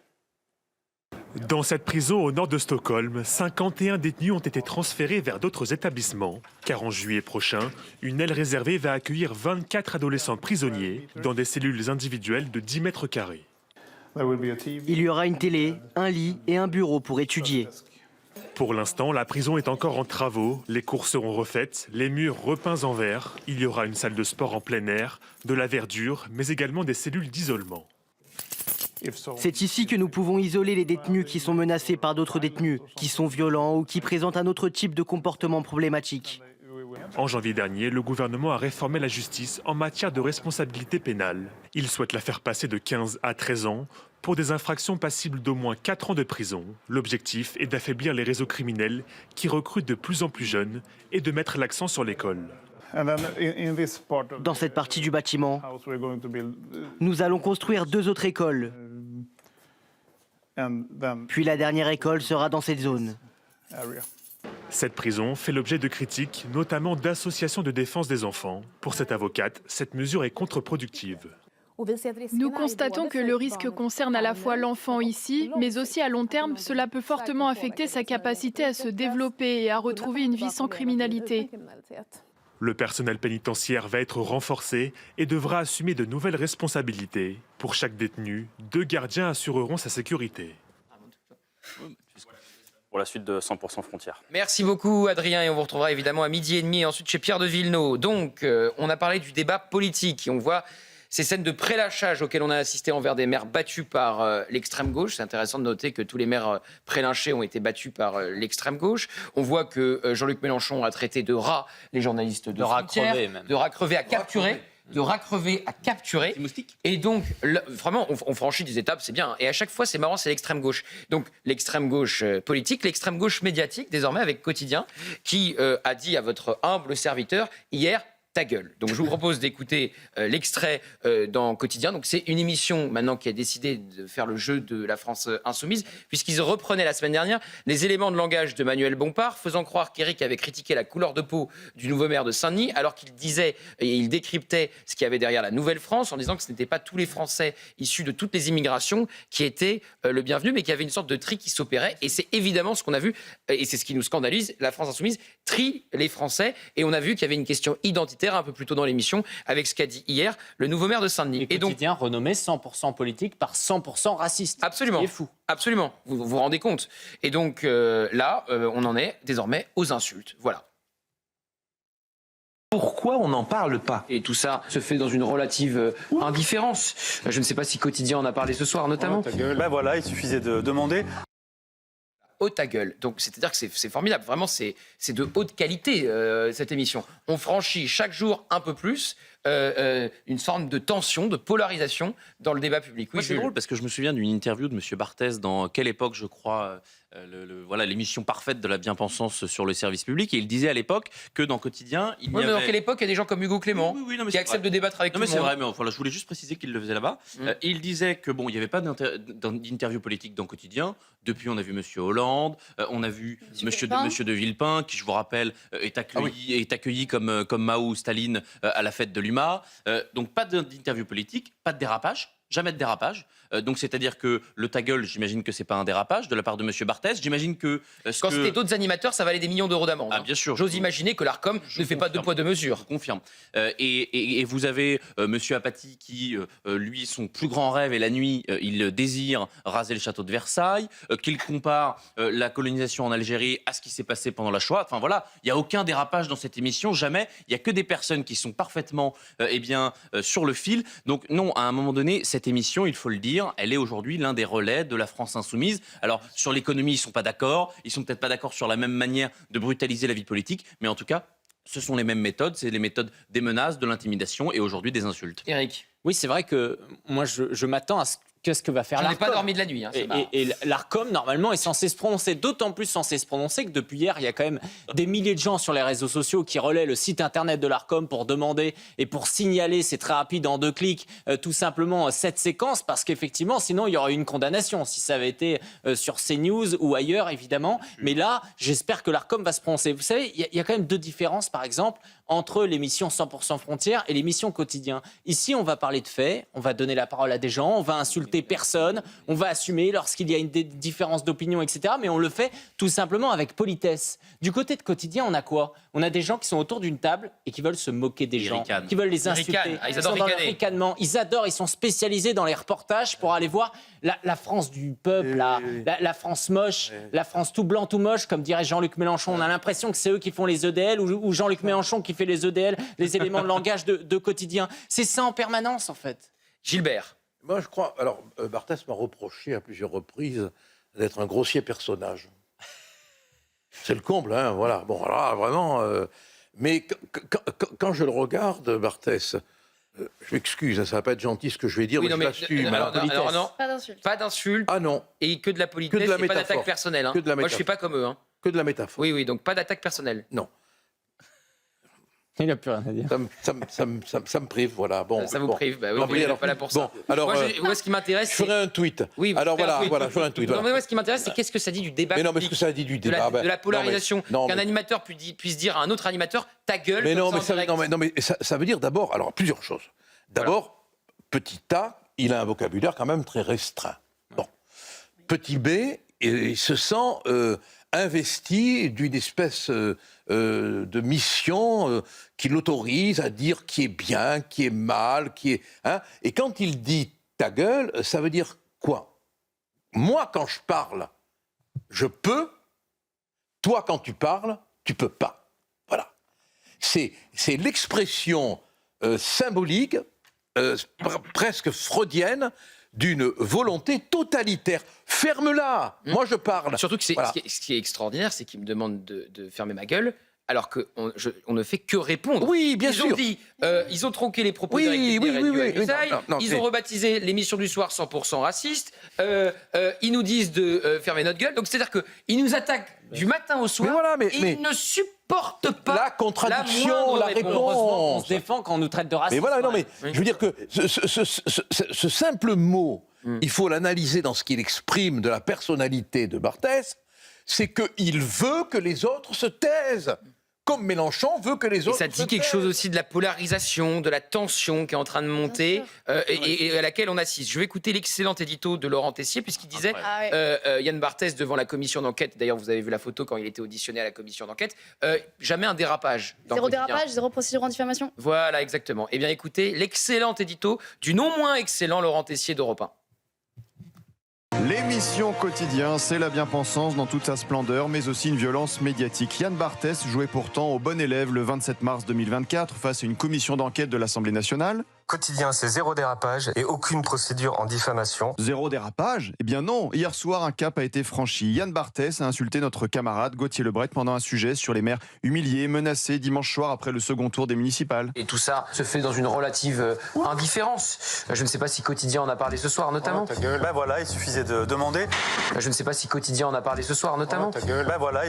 Dans cette prison au nord de Stockholm, 51 détenus ont été transférés vers d'autres établissements. Car en juillet prochain, une aile réservée va accueillir 24 adolescents prisonniers dans des cellules individuelles de 10 mètres carrés. Il y aura une télé, un lit et un bureau pour étudier. Pour l'instant, la prison est encore en travaux. Les cours seront refaites, les murs repeints en vert. Il y aura une salle de sport en plein air, de la verdure, mais également des cellules d'isolement. C'est ici que nous pouvons isoler les détenus qui sont menacés par d'autres détenus, qui sont violents ou qui présentent un autre type de comportement problématique. En janvier dernier, le gouvernement a réformé la justice en matière de responsabilité pénale. Il souhaite la faire passer de 15 à 13 ans pour des infractions passibles d'au moins 4 ans de prison. L'objectif est d'affaiblir les réseaux criminels qui recrutent de plus en plus jeunes et de mettre l'accent sur l'école. Dans cette partie du bâtiment, nous allons construire 2 autres écoles. Puis la dernière école sera dans cette zone. Cette prison fait l'objet de critiques, notamment d'associations de défense des enfants. Pour cette avocate, cette mesure est contre-productive. Nous constatons que le risque concerne à la fois l'enfant ici, mais aussi à long terme, cela peut fortement affecter sa capacité à se développer et à retrouver une vie sans criminalité. Le personnel pénitentiaire va être renforcé et devra assumer de nouvelles responsabilités. Pour chaque détenu, 2 gardiens assureront sa sécurité. Pour la suite de 100% Frontières. Merci beaucoup Adrien et on vous retrouvera évidemment à 12h30 et ensuite chez Pierre de Villeneuve. Donc on a parlé du débat politique et on voit ces scènes de prélynchage auxquelles on a assisté envers des maires battus par l'extrême gauche. C'est intéressant de noter que tous les maires prélynchés ont été battus par l'extrême gauche. On voit que Jean-Luc Mélenchon a traité de rats les journalistes de rats-crevés même. De rats-crevés à capturer. De rats-crevés à capturer. Et donc, vraiment, on franchit des étapes, c'est bien. Et à chaque fois, c'est marrant, c'est l'extrême gauche. Donc, l'extrême gauche politique, l'extrême gauche médiatique, désormais avec Quotidien, qui a dit à votre humble serviteur hier, ta gueule. Donc je vous propose d'écouter l'extrait dans Quotidien. Donc c'est une émission maintenant qui a décidé de faire le jeu de la France insoumise, puisqu'ils reprenaient la semaine dernière les éléments de langage de Manuel Bompard, faisant croire qu'Éric avait critiqué la couleur de peau du nouveau maire de Saint-Denis, alors qu'il disait et il décryptait ce qu'il y avait derrière la Nouvelle-France, en disant que ce n'était pas tous les Français issus de toutes les immigrations qui étaient le bienvenu, mais qu'il y avait une sorte de tri qui s'opérait. Et c'est évidemment ce qu'on a vu, et c'est ce qui nous scandalise, la France insoumise trie les Français, et on a vu qu'il y avait une question identitaire un peu plus tôt dans l'émission, avec ce qu'a dit hier le nouveau maire de Saint-Denis. Et Quotidien renommé 100% politique par 100% raciste. Absolument. C'est fou. Absolument. Vous vous rendez compte. Et donc là, on en est désormais aux insultes. Voilà. Pourquoi on n'en parle pas? Et tout ça se fait dans une relative indifférence. Je ne sais pas si Quotidien en a parlé ce soir, notamment. Ben voilà, il suffisait de demander. Oh ta gueule. Donc c'est-à-dire que c'est formidable. Vraiment, c'est de haute qualité, cette émission. On franchit chaque jour un peu plus une forme de tension, de polarisation dans le débat public. Oui, Moi, c'est drôle parce que je me souviens d'une interview de M. Barthès dans Quelle époque, je crois, voilà, l'émission parfaite de la bien-pensance sur le service public. Et il disait à l'époque que dans Quotidien, il y avait... mais dans quelle époque il y a des gens comme Hugo Clément qui acceptent de débattre avec tout le monde. C'est vrai, mais voilà, je voulais juste préciser qu'il le faisait là-bas. Il disait que bon, il n'y avait pas d'interview politique dans Quotidien. Depuis, on a vu M. Hollande, on a vu Monsieur de Villepin, qui, je vous rappelle, est accueilli comme Mao ou Staline à la fête de l'UMA. Donc pas d'interview politique, pas de dérapage. Jamais de dérapage. Donc, c'est-à-dire que le ta gueule, j'imagine que c'est pas un dérapage de la part de M. Barthès. J'imagine que... Quand c'était d'autres animateurs, ça valait des millions d'euros d'amende. Ah, bien sûr. J'ose imaginer que l'ARCOM ne fait pas deux poids, deux mesures. Je confirme. Et vous avez M. Apathy qui, lui, son plus grand rêve est la nuit, il désire raser le château de Versailles, qu'il compare la colonisation en Algérie à ce qui s'est passé pendant la Shoah. Enfin, voilà, il n'y a aucun dérapage dans cette émission, jamais. Il n'y a que des personnes qui sont parfaitement sur le fil. Donc, non, à un moment donné, cette émission, il faut le dire, elle est aujourd'hui l'un des relais de la France insoumise. Alors, sur l'économie, ils ne sont pas d'accord. Ils ne sont peut-être pas d'accord sur la même manière de brutaliser la vie politique. Mais en tout cas, ce sont les mêmes méthodes. C'est les méthodes des menaces, de l'intimidation et aujourd'hui des insultes. Éric. Oui, c'est vrai que moi, je m'attends à qu'est-ce que va faire l'ARCOM. Je n'ai pas dormi de la nuit. Et l'ARCOM, normalement, est censé se prononcer, d'autant plus censé se prononcer que depuis hier, il y a quand même des milliers de gens sur les réseaux sociaux qui relaient le site internet de l'ARCOM pour demander et pour signaler, c'est très rapide, en 2 clics, tout simplement cette séquence, parce qu'effectivement, sinon, il y aurait eu une condamnation, si ça avait été sur CNews ou ailleurs, évidemment. Mais là, j'espère que l'ARCOM va se prononcer. Vous savez, il y a quand même 2 différences, par exemple, entre l'émission 100% Frontières et l'émission Quotidien. Ici, on va parler de faits, on va donner la parole à des gens, on va insulter personne, on va assumer lorsqu'il y a une différence d'opinion, etc. Mais on le fait tout simplement avec politesse. Du côté de Quotidien, on a quoi? On a des gens qui sont autour d'une table et qui veulent se moquer des gens, qui veulent les insulter. Ils adorent dans leur ricaner. ricanement. Ils adorent, ils sont spécialisés dans les reportages pour aller voir la France du peuple, la France moche, la France tout blanc, tout moche, comme dirait Jean-Luc Mélenchon. On a l'impression que c'est eux qui font les EDL ou Jean-Luc Mélenchon qui fait les EDL, les éléments de langage de Quotidien. C'est ça en permanence, en fait. Gilbert. Moi, je crois... Alors, Barthès m'a reproché à plusieurs reprises d'être un grossier personnage. C'est le comble, hein, voilà. Bon, alors vraiment... Mais quand je le regarde, Barthès... je m'excuse, ça ne va pas être gentil ce que je vais dire, oui, mais je l'assume. Non. Pas d'insulte. Ah non. Et que de la politesse et pas d'attaque personnelle. Hein. Moi, je ne suis pas comme eux. Hein. Que de la métaphore. Oui, donc pas d'attaque personnelle. Non. Il n'a plus rien à dire. Ça me prive, voilà. Bon, ça vous prive, bah oui, vous n'êtes pas là pour ça. Bon, alors, moi, ce qui m'intéresse, je ferai un tweet. Oui, alors voilà, je ferai un tweet. Non, mais moi, ce qui m'intéresse, c'est qu'est-ce que ça dit du débat public. Mais non, mais ce que ça dit du débat, de la polarisation. Qu'un animateur puisse dire à un autre animateur, ta gueule. Mais ça veut dire d'abord, alors plusieurs choses. D'abord, petit A, il a un vocabulaire quand même très restreint. Bon. Petit B, il se sent investi d'une espèce de mission qui l'autorise à dire qui est bien, qui est mal, qui est... Hein, et quand il dit ta gueule, ça veut dire quoi? Moi, quand je parle, je peux. Toi, quand tu parles, tu peux pas. Voilà. C'est l'expression symbolique, presque freudienne, d'une volonté totalitaire. Ferme-la. Moi, je parle. Surtout que ce qui est extraordinaire, c'est qu'il me demande de fermer ma gueule, alors qu'on ne fait que répondre. Oui, bien sûr. Ils ont tronqué les propos ils ont rebaptisé l'émission du soir 100% raciste. Ils nous disent de fermer notre gueule. Donc, c'est-à-dire qu'ils nous attaquent du matin au soir et ils ne supportent pas la contradiction, la réponse. On se défend quand on nous traite de raciste. Mais voilà, non, mais je veux dire que ce simple mot, il faut l'analyser dans ce qu'il exprime de la personnalité de Barthès, c'est qu'il veut que les autres se taisent. Comme Mélenchon veut que les autres se taisent. Et ça dit quelque chose aussi de la polarisation, de la tension qui est en train de monter et à laquelle on assiste. Je vais écouter l'excellent édito de Laurent Tessier, puisqu'il disait Yann Barthès devant la commission d'enquête, d'ailleurs vous avez vu la photo quand il était auditionné à la commission d'enquête, jamais un dérapage. Zéro dérapage, zéro procédure en diffamation. Voilà, exactement. Eh bien écoutez, l'excellent édito du non moins excellent Laurent Tessier d'Europe 1. L'émission Quotidien, c'est la bien-pensance dans toute sa splendeur, mais aussi une violence médiatique. Yann Barthès jouait pourtant au bon élève le 27 mars 2024 face à une commission d'enquête de l'Assemblée nationale. Quotidien, c'est 0 dérapage et aucune procédure en diffamation. 0 dérapage? Eh bien non. Hier soir, un cap a été franchi. Yann Barthès a insulté notre camarade Gauthier Lebret pendant un sujet sur les maires humiliés, menacés dimanche soir après le second tour des municipales. Et tout ça se fait dans une relative indifférence. Je ne sais pas si Quotidien en a parlé ce soir, notamment. Ben voilà, il suffisait de demander. Je ne sais pas si Quotidien en a parlé ce soir, notamment. Ben voilà,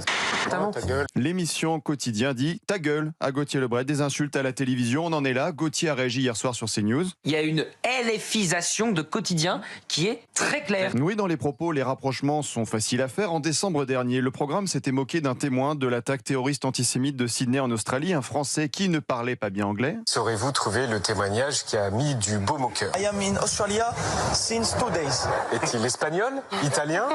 notamment. L'émission Quotidien dit « ta gueule » à Gauthier Lebret. Des insultes à la télévision, on en est là. Gauthier a réagi hier soir sur CNews. Il y a une LFisation de Quotidien qui est très claire. Oui, dans les propos, les rapprochements sont faciles à faire. En décembre dernier, le programme s'était moqué d'un témoin de l'attaque terroriste antisémite de Sydney en Australie, un Français qui ne parlait pas bien anglais. Saurez-vous trouver le témoignage qui a mis du baume au cœur? I am in Australia since 2 days. Est-il espagnol, italien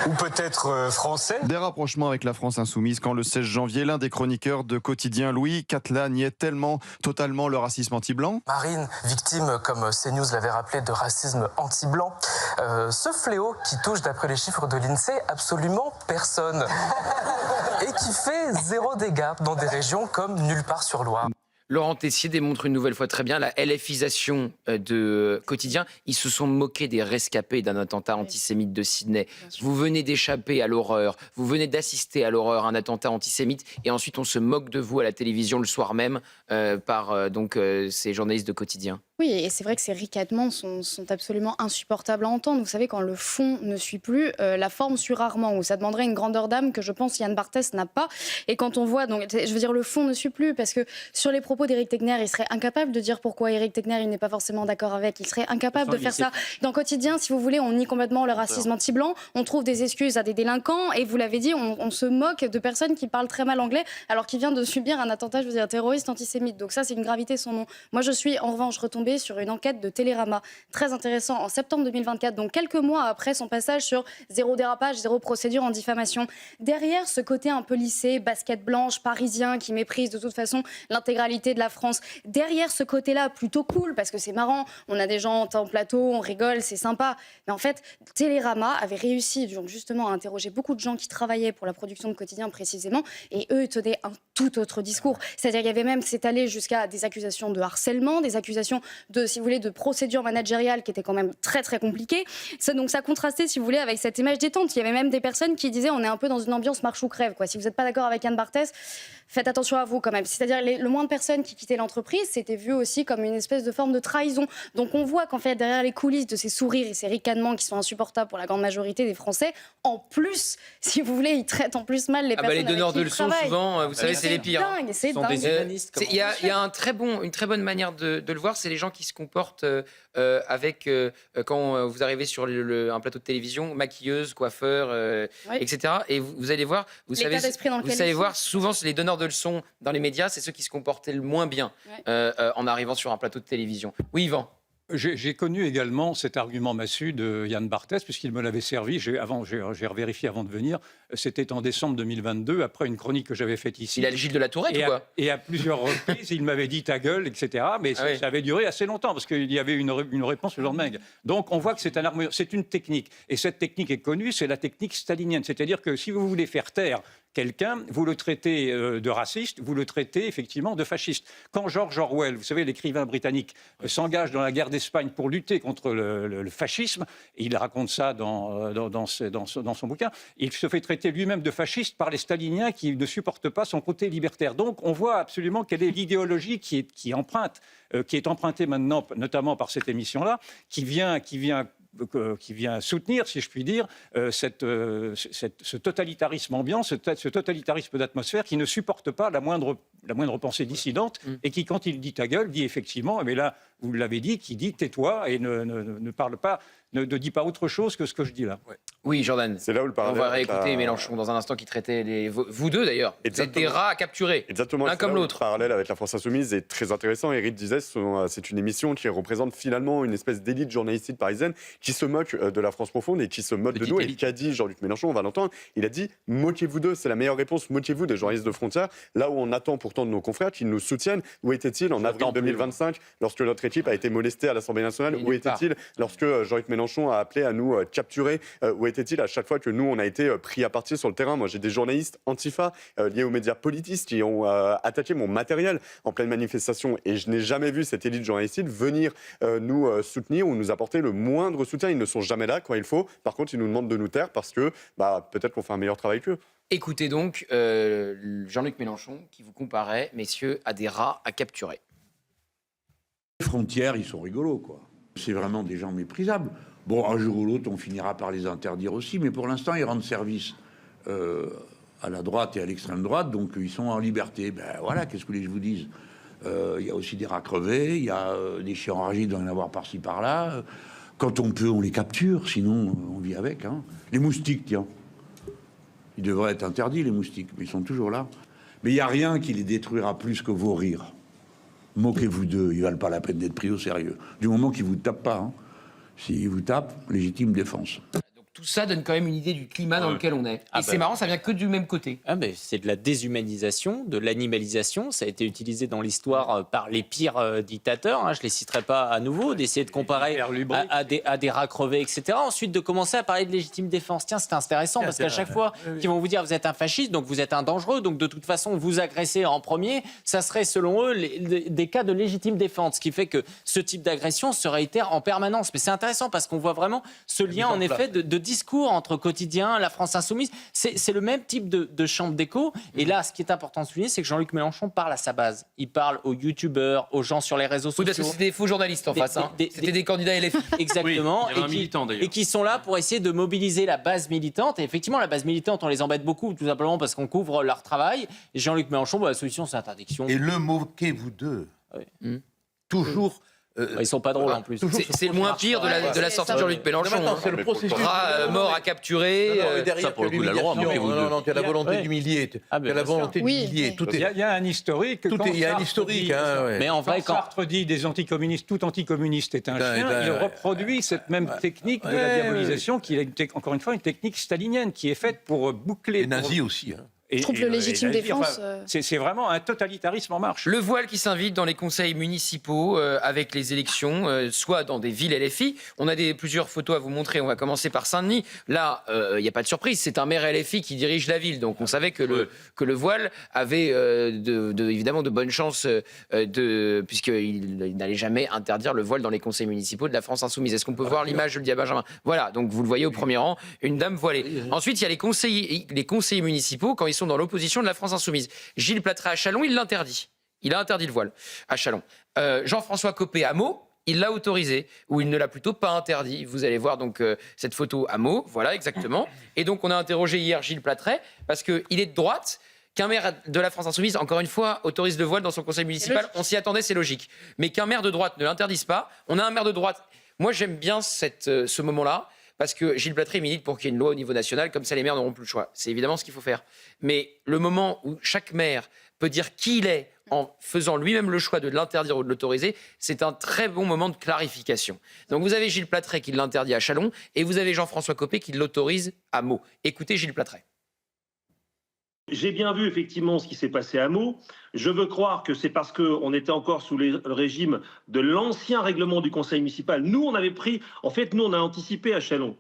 ou peut-être français? Des rapprochements avec la France insoumise quand le 16 janvier, l'un des chroniqueurs de Quotidien, Louis Catela, niait totalement le racisme anti-blanc. Marine, victime, comme CNews l'avait rappelé, de racisme anti-blanc. Ce fléau qui touche, d'après les chiffres de l'INSEE, absolument personne. Et qui fait 0 dégâts dans des régions comme nulle part sur Loire. Laurent Tessier démontre une nouvelle fois très bien la LFisation de Quotidien. Ils se sont moqués des rescapés d'un attentat antisémite de Sydney. Vous venez d'échapper à l'horreur, vous venez d'assister à l'horreur, un attentat antisémite, et ensuite on se moque de vous à la télévision le soir même par ces journalistes de Quotidien. Oui, et c'est vrai que ces ricanements sont absolument insupportables à entendre. Vous savez, quand le fond ne suit plus, la forme suit rarement, où ça demanderait une grandeur d'âme que je pense Yann Barthès n'a pas. Et quand on voit, donc, je veux dire, le fond ne suit plus, parce que sur les propos d'Éric Tegner, il serait incapable de dire pourquoi Éric Tegner, il n'est pas forcément d'accord avec. Il serait incapable de faire ça. Dans Quotidien, si vous voulez, on nie complètement le racisme anti-blanc, on trouve des excuses à des délinquants, et vous l'avez dit, on se moque de personnes qui parlent très mal anglais, alors qu'ils viennent de subir un attentat, je veux dire, terroriste antisémite. Donc ça, c'est une gravité sans nom. Moi, je suis, en revanche, retombée sur une enquête de Télérama, très intéressant, en septembre 2024, donc quelques mois après son passage sur 0 dérapage, 0 procédure en diffamation. Derrière ce côté un peu lissé, basket blanche, parisien, qui méprise de toute façon l'intégralité de la France, derrière ce côté-là, plutôt cool, parce que c'est marrant, on a des gens en plateau, on rigole, c'est sympa, mais en fait, Télérama avait réussi donc, justement à interroger beaucoup de gens qui travaillaient pour la production de Quotidien précisément, et eux tenaient un tout autre discours. C'est-à-dire qu'il y avait même, c'est allé jusqu'à des accusations de harcèlement, des accusations de, si vous voulez, de procédures managériales qui étaient quand même très très compliquées. Donc ça contrastait, si vous voulez, avec cette image détente. Il y avait même des personnes qui disaient on est un peu dans une ambiance marche ou crève, quoi. Si vous n'êtes pas d'accord avec Yann Barthès, faites attention à vous quand même. C'est-à-dire le moins de personnes qui quittaient l'entreprise, c'était vu aussi comme une espèce de forme de trahison. Donc on voit qu'en fait, derrière les coulisses de ces sourires et ces ricanements qui sont insupportables pour la grande majorité des Français, en plus, si vous voulez, ils traitent en plus mal les personnes les donneurs de leçons, souvent, vous savez, c'est les pires. Dingue, c'est dingue. Il y a une très bonne manière de le voir, c'est les gens qui se comportent quand vous arrivez sur un plateau de télévision, maquilleuse, coiffeur, etc. Et vous allez voir, vous savez voir, souvent c'est les donneurs de leçons dans les médias, c'est ceux qui se comportaient le moins bien en arrivant sur un plateau de télévision. Oui, Yvan. J'ai connu également cet argument massu de Yann Barthès, puisqu'il me l'avait servi. J'ai revérifié avant de venir. C'était en décembre 2022, après une chronique que j'avais faite ici. Il a le Gilles de la Tourette ou quoi? Et à plusieurs reprises, il m'avait dit ta gueule, etc. Mais ça avait duré assez longtemps, parce qu'il y avait une réponse le lendemain. Donc on voit que c'est une technique. Et cette technique est connue, c'est la technique stalinienne. C'est-à-dire que si vous voulez faire taire quelqu'un, vous le traitez de raciste, vous le traitez effectivement de fasciste. Quand George Orwell, vous savez, l'écrivain britannique, s'engage dans la guerre d'Espagne pour lutter contre le fascisme, et il raconte ça dans son bouquin, il se fait traiter lui-même de fasciste par les staliniens qui ne supportent pas son côté libertaire. Donc on voit absolument quelle est l'idéologie qui est empruntée maintenant, notamment par cette émission-là, qui vient soutenir, si je puis dire, ce totalitarisme ambiant, ce totalitarisme d'atmosphère qui ne supporte pas la moindre pensée dissidente et qui, quand il dit ta gueule, dit effectivement, mais là, vous l'avez dit, qui dit tais-toi et ne parle pas, ne dit pas autre chose que ce que je dis là. Oui, Jordan. C'est là où le parallèle. On va réécouter Mélenchon dans un instant qui traitait vous deux d'ailleurs. Vous êtes des rats à capturer. Exactement. L'un comme l'autre. Le parallèle avec la France Insoumise est très intéressant. Eric disait c'est une émission qui représente finalement une espèce d'élite journalistique parisienne qui se moque de la France profonde et qui se moque de nous. Et qu'a dit Jean-Luc Mélenchon, on va l'entendre, il a dit moquez-vous d'eux, c'est la meilleure réponse, moquez-vous des journalistes de frontières, là où on attend pourtant de nos confrères qu'ils nous soutiennent. Où était-il en avril 2025 lorsque notre équipe a été molestée à l'Assemblée nationale? Où était-il lorsque Jean-Luc Mélenchon a appelé à nous capturer? Où été-il à chaque fois que nous, on a été pris à partie sur le terrain? Moi, j'ai des journalistes antifa liés aux médias politistes qui ont attaqué mon matériel en pleine manifestation. Et je n'ai jamais vu cette élite journalistique venir nous soutenir ou nous apporter le moindre soutien. Ils ne sont jamais là quand il faut. Par contre, ils nous demandent de nous taire parce que peut-être qu'on fait un meilleur travail qu'eux. Écoutez donc Jean-Luc Mélenchon qui vous comparait, messieurs, à des rats à capturer. Les frontières, ils sont rigolos, quoi. C'est vraiment des gens méprisables. Bon, un jour ou l'autre, on finira par les interdire aussi, mais pour l'instant, ils rendent service à la droite et à l'extrême droite, donc ils sont en liberté. Ben voilà, qu'est-ce que je vous dise? Il y a aussi des rats crevés, il y a des chiens enragés, il doit y en avoir par-ci, par-là. Quand on peut, on les capture, sinon on vit avec. Hein. Les moustiques, tiens. Ils devraient être interdits, les moustiques, mais ils sont toujours là. Mais il n'y a rien qui les détruira plus que vos rires. Moquez-vous d'eux, ils ne valent pas la peine d'être pris au sérieux. Du moment qu'ils ne vous tapent pas. Hein. S'ils vous tapent, légitime défense. Tout ça donne quand même une idée du climat dans lequel on est. Et c'est marrant, ça vient que du même côté. C'est de la déshumanisation, de l'animalisation. Ça a été utilisé dans l'histoire par les pires dictateurs. Hein, je ne les citerai pas à nouveau, d'essayer de comparer à des rats crevés, etc. Ensuite, de commencer à parler de légitime défense. Tiens, c'est intéressant parce qu'à chaque fois qu'ils vont vous dire vous êtes un fasciste, donc vous êtes un dangereux, donc de toute façon, vous agressez en premier, ça serait selon eux des cas de légitime défense. Ce qui fait que ce type d'agression se réitère en permanence. Mais c'est intéressant parce qu'on voit vraiment ce lien, en effet, de discours entre Quotidien, la France Insoumise. C'est le même type de chambre d'écho. Et là, ce qui est important de souligner, c'est que Jean-Luc Mélenchon parle à sa base. Il parle aux youtubeurs, aux gens sur les réseaux sociaux. Oui, parce que c'était des faux journalistes en face. C'était des candidats LFI. Exactement. Oui, et qui sont là pour essayer de mobiliser la base militante. Et effectivement, la base militante, on les embête beaucoup, tout simplement parce qu'on couvre leur travail. Et Jean-Luc Mélenchon, la solution, c'est l'interdiction. Et le moquez-vous d'eux. Toujours. Ils sont pas drôles en plus. C'est le moins pire de la sortie de Jean-Luc Mélenchon. C'est le processus. Mort à capturer. Ça, pour le coup, la loi, non, tu as la volonté d'humilier. Tu as la volonté d'humilier. Il y a un historique. Il y a un historique. Mais en vrai, quand Sartre dit des anticommunistes, tout anticommuniste est un chien, il reproduit cette même technique de la diabolisation, qui est encore une fois une technique stalinienne, qui est faite pour boucler. Les nazis aussi. Je trouve que le légitime défense... c'est vraiment un totalitarisme en marche. Le voile qui s'invite dans les conseils municipaux avec les élections, soit dans des villes LFI. On a plusieurs photos à vous montrer. On va commencer par Saint-Denis. Là, il n'y a pas de surprise. C'est un maire LFI qui dirige la ville. Donc on savait que le voile avait évidemment de bonnes chances, puisqu'il n'allait jamais interdire le voile dans les conseils municipaux de la France Insoumise. Est-ce qu'on peut voir l'image? Je le dis à Benjamin. Voilà, donc vous le voyez au premier rang, une dame voilée. Ensuite, il y a les conseillers municipaux quand ils sont dans l'opposition de la France Insoumise. Gilles Platret à Châlons, il l'interdit. Il a interdit le voile à Châlons. Jean-François Copé à Meaux, il l'a autorisé, ou il ne l'a plutôt pas interdit. Vous allez voir donc cette photo à Meaux, voilà exactement. Et donc on a interrogé hier Gilles Platret, parce qu'il est de droite, qu'un maire de la France Insoumise, encore une fois, autorise le voile dans son conseil municipal, on s'y attendait, c'est logique. Mais qu'un maire de droite ne l'interdise pas, on a un maire de droite. Moi j'aime bien ce moment-là, parce que Gilles Platret milite pour qu'il y ait une loi au niveau national, comme ça les maires n'auront plus le choix. C'est évidemment ce qu'il faut faire. Mais le moment où chaque maire peut dire qui il est en faisant lui-même le choix de l'interdire ou de l'autoriser, c'est un très bon moment de clarification. Donc vous avez Gilles Platret qui l'interdit à Châlons, et vous avez Jean-François Copé qui l'autorise à Meaux. Écoutez Gilles Platret. J'ai bien vu effectivement ce qui s'est passé à Meaux. Je veux croire que c'est parce qu'on était encore sous le régime de l'ancien règlement du conseil municipal. Nous, on a anticipé à Châlons.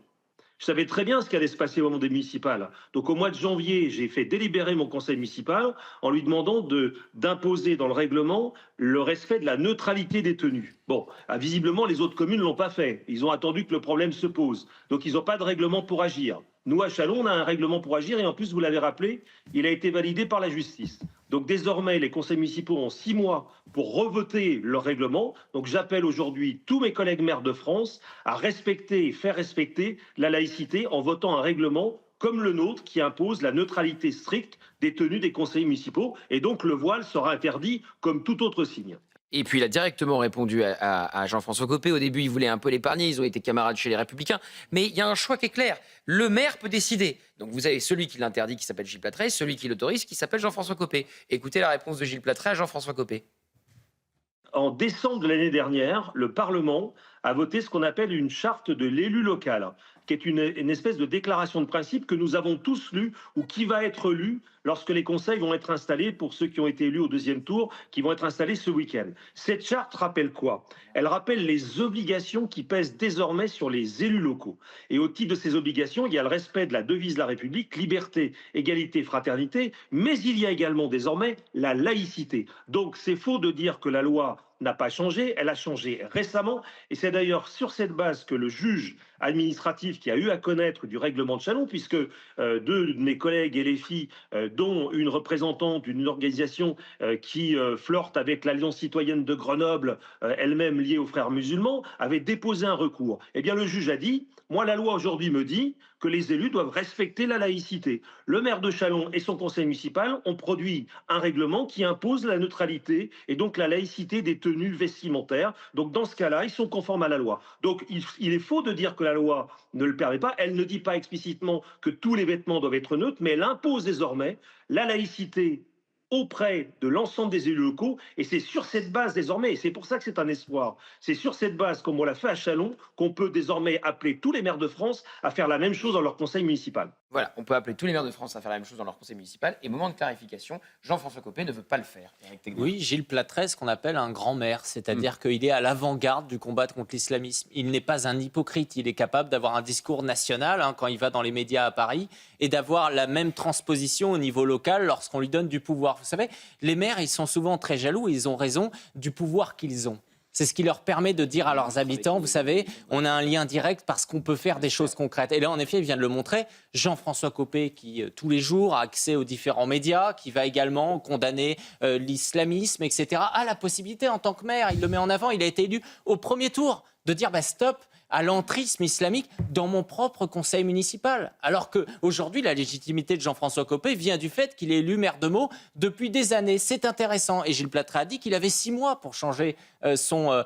Je savais très bien ce qui allait se passer au moment des municipales. Donc au mois de janvier, j'ai fait délibérer mon conseil municipal en lui demandant d'imposer dans le règlement le respect de la neutralité des tenues. Bon, visiblement, les autres communes ne l'ont pas fait. Ils ont attendu que le problème se pose. Donc ils n'ont pas de règlement pour agir. Nous, à Châlons, on a un règlement pour agir et en plus, vous l'avez rappelé, il a été validé par la justice. Donc désormais, les conseils municipaux ont 6 mois pour revoter leur règlement. Donc j'appelle aujourd'hui tous mes collègues maires de France à respecter et faire respecter la laïcité en votant un règlement comme le nôtre qui impose la neutralité stricte des tenues des conseillers municipaux. Et donc le voile sera interdit comme tout autre signe. Et puis il a directement répondu à Jean-François Copé. Au début, il voulait un peu l'épargner, ils ont été camarades chez les Républicains. Mais il y a un choix qui est clair. Le maire peut décider. Donc vous avez celui qui l'interdit, qui s'appelle Gilles Platret, celui qui l'autorise, qui s'appelle Jean-François Copé. Écoutez la réponse de Gilles Platret à Jean-François Copé. En décembre de l'année dernière, le Parlement a voté ce qu'on appelle une charte de l'élu local, qui est une espèce de déclaration de principe que nous avons tous lue ou qui va être lue lorsque les conseils vont être installés, pour ceux qui ont été élus au deuxième tour, qui vont être installés ce week-end. Cette charte rappelle quoi? Elle rappelle les obligations qui pèsent désormais sur les élus locaux. Et au titre de ces obligations, il y a le respect de la devise de la République, liberté, égalité, fraternité, mais il y a également désormais la laïcité. Donc c'est faux de dire que la loi n'a pas changé, elle a changé récemment, et c'est d'ailleurs sur cette base que le juge administratif qui a eu à connaître du règlement de Châlons, puisque deux de mes collègues LFI, dont une représentante d'une organisation qui flirte avec l'Alliance citoyenne de Grenoble, elle-même liée aux frères musulmans, avaient déposé un recours. Eh bien le juge a dit, moi la loi aujourd'hui me dit que les élus doivent respecter la laïcité. Le maire de Châlons et son conseil municipal ont produit un règlement qui impose la neutralité et donc la laïcité des tenues vestimentaires. Donc dans ce cas-là, ils sont conformes à la loi. Donc il est faux de dire que la loi ne le permet pas. Elle ne dit pas explicitement que tous les vêtements doivent être neutres, mais elle impose désormais la laïcité auprès de l'ensemble des élus locaux, et c'est sur cette base désormais, et c'est pour ça que c'est un espoir, c'est sur cette base, comme on l'a fait à Châlons, qu'on peut désormais appeler tous les maires de France à faire la même chose dans leur conseil municipal. Voilà, on peut appeler tous les maires de France à faire la même chose dans leur conseil municipal, et moment de clarification, Jean-François Copé ne veut pas le faire. Oui, Gilles Platrès, qu'on appelle un grand maire, c'est-à-dire qu'il est à l'avant-garde du combat contre l'islamisme. Il n'est pas un hypocrite, il est capable d'avoir un discours national quand il va dans les médias à Paris, et d'avoir la même transposition au niveau local lorsqu'on lui donne du pouvoir. Vous savez, les maires, ils sont souvent très jaloux, et ils ont raison du pouvoir qu'ils ont. C'est ce qui leur permet de dire à leurs habitants, vous savez, on a un lien direct parce qu'on peut faire des choses concrètes. Et là, en effet, il vient de le montrer, Jean-François Copé, qui tous les jours a accès aux différents médias, qui va également condamner l'islamisme, etc., a la possibilité en tant que maire, il le met en avant, il a été élu au premier tour, de dire stop à l'entrisme islamique dans mon propre conseil municipal. Alors qu'aujourd'hui, la légitimité de Jean-François Copé vient du fait qu'il est élu maire de Meaux depuis des années. C'est intéressant. Et Gilles Platrès a dit qu'il avait 6 mois pour changer son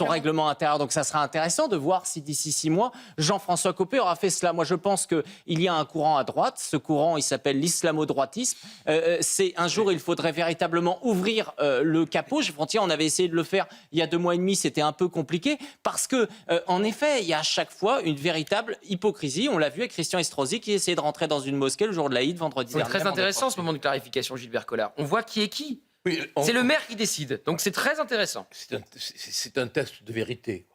règlement intérieur. Donc ça sera intéressant de voir si d'ici 6 mois, Jean-François Copé aura fait cela. Moi, je pense qu'il y a un courant à droite. Ce courant, il s'appelle l'islamo-droitisme. Un jour, il faudrait véritablement ouvrir le capot. On avait essayé de le faire il y a 2 mois et demi. C'était un peu compliqué parce que en effet, il y a à chaque fois une véritable hypocrisie. On l'a vu avec Christian Estrosi qui essayait de rentrer dans une mosquée le jour de l'Aïd vendredi dernier. C'est très intéressant ce moment de clarification, Gilbert Collard. On voit qui est qui. Oui, c'est le maire qui décide. Donc c'est très intéressant. C'est un test de vérité.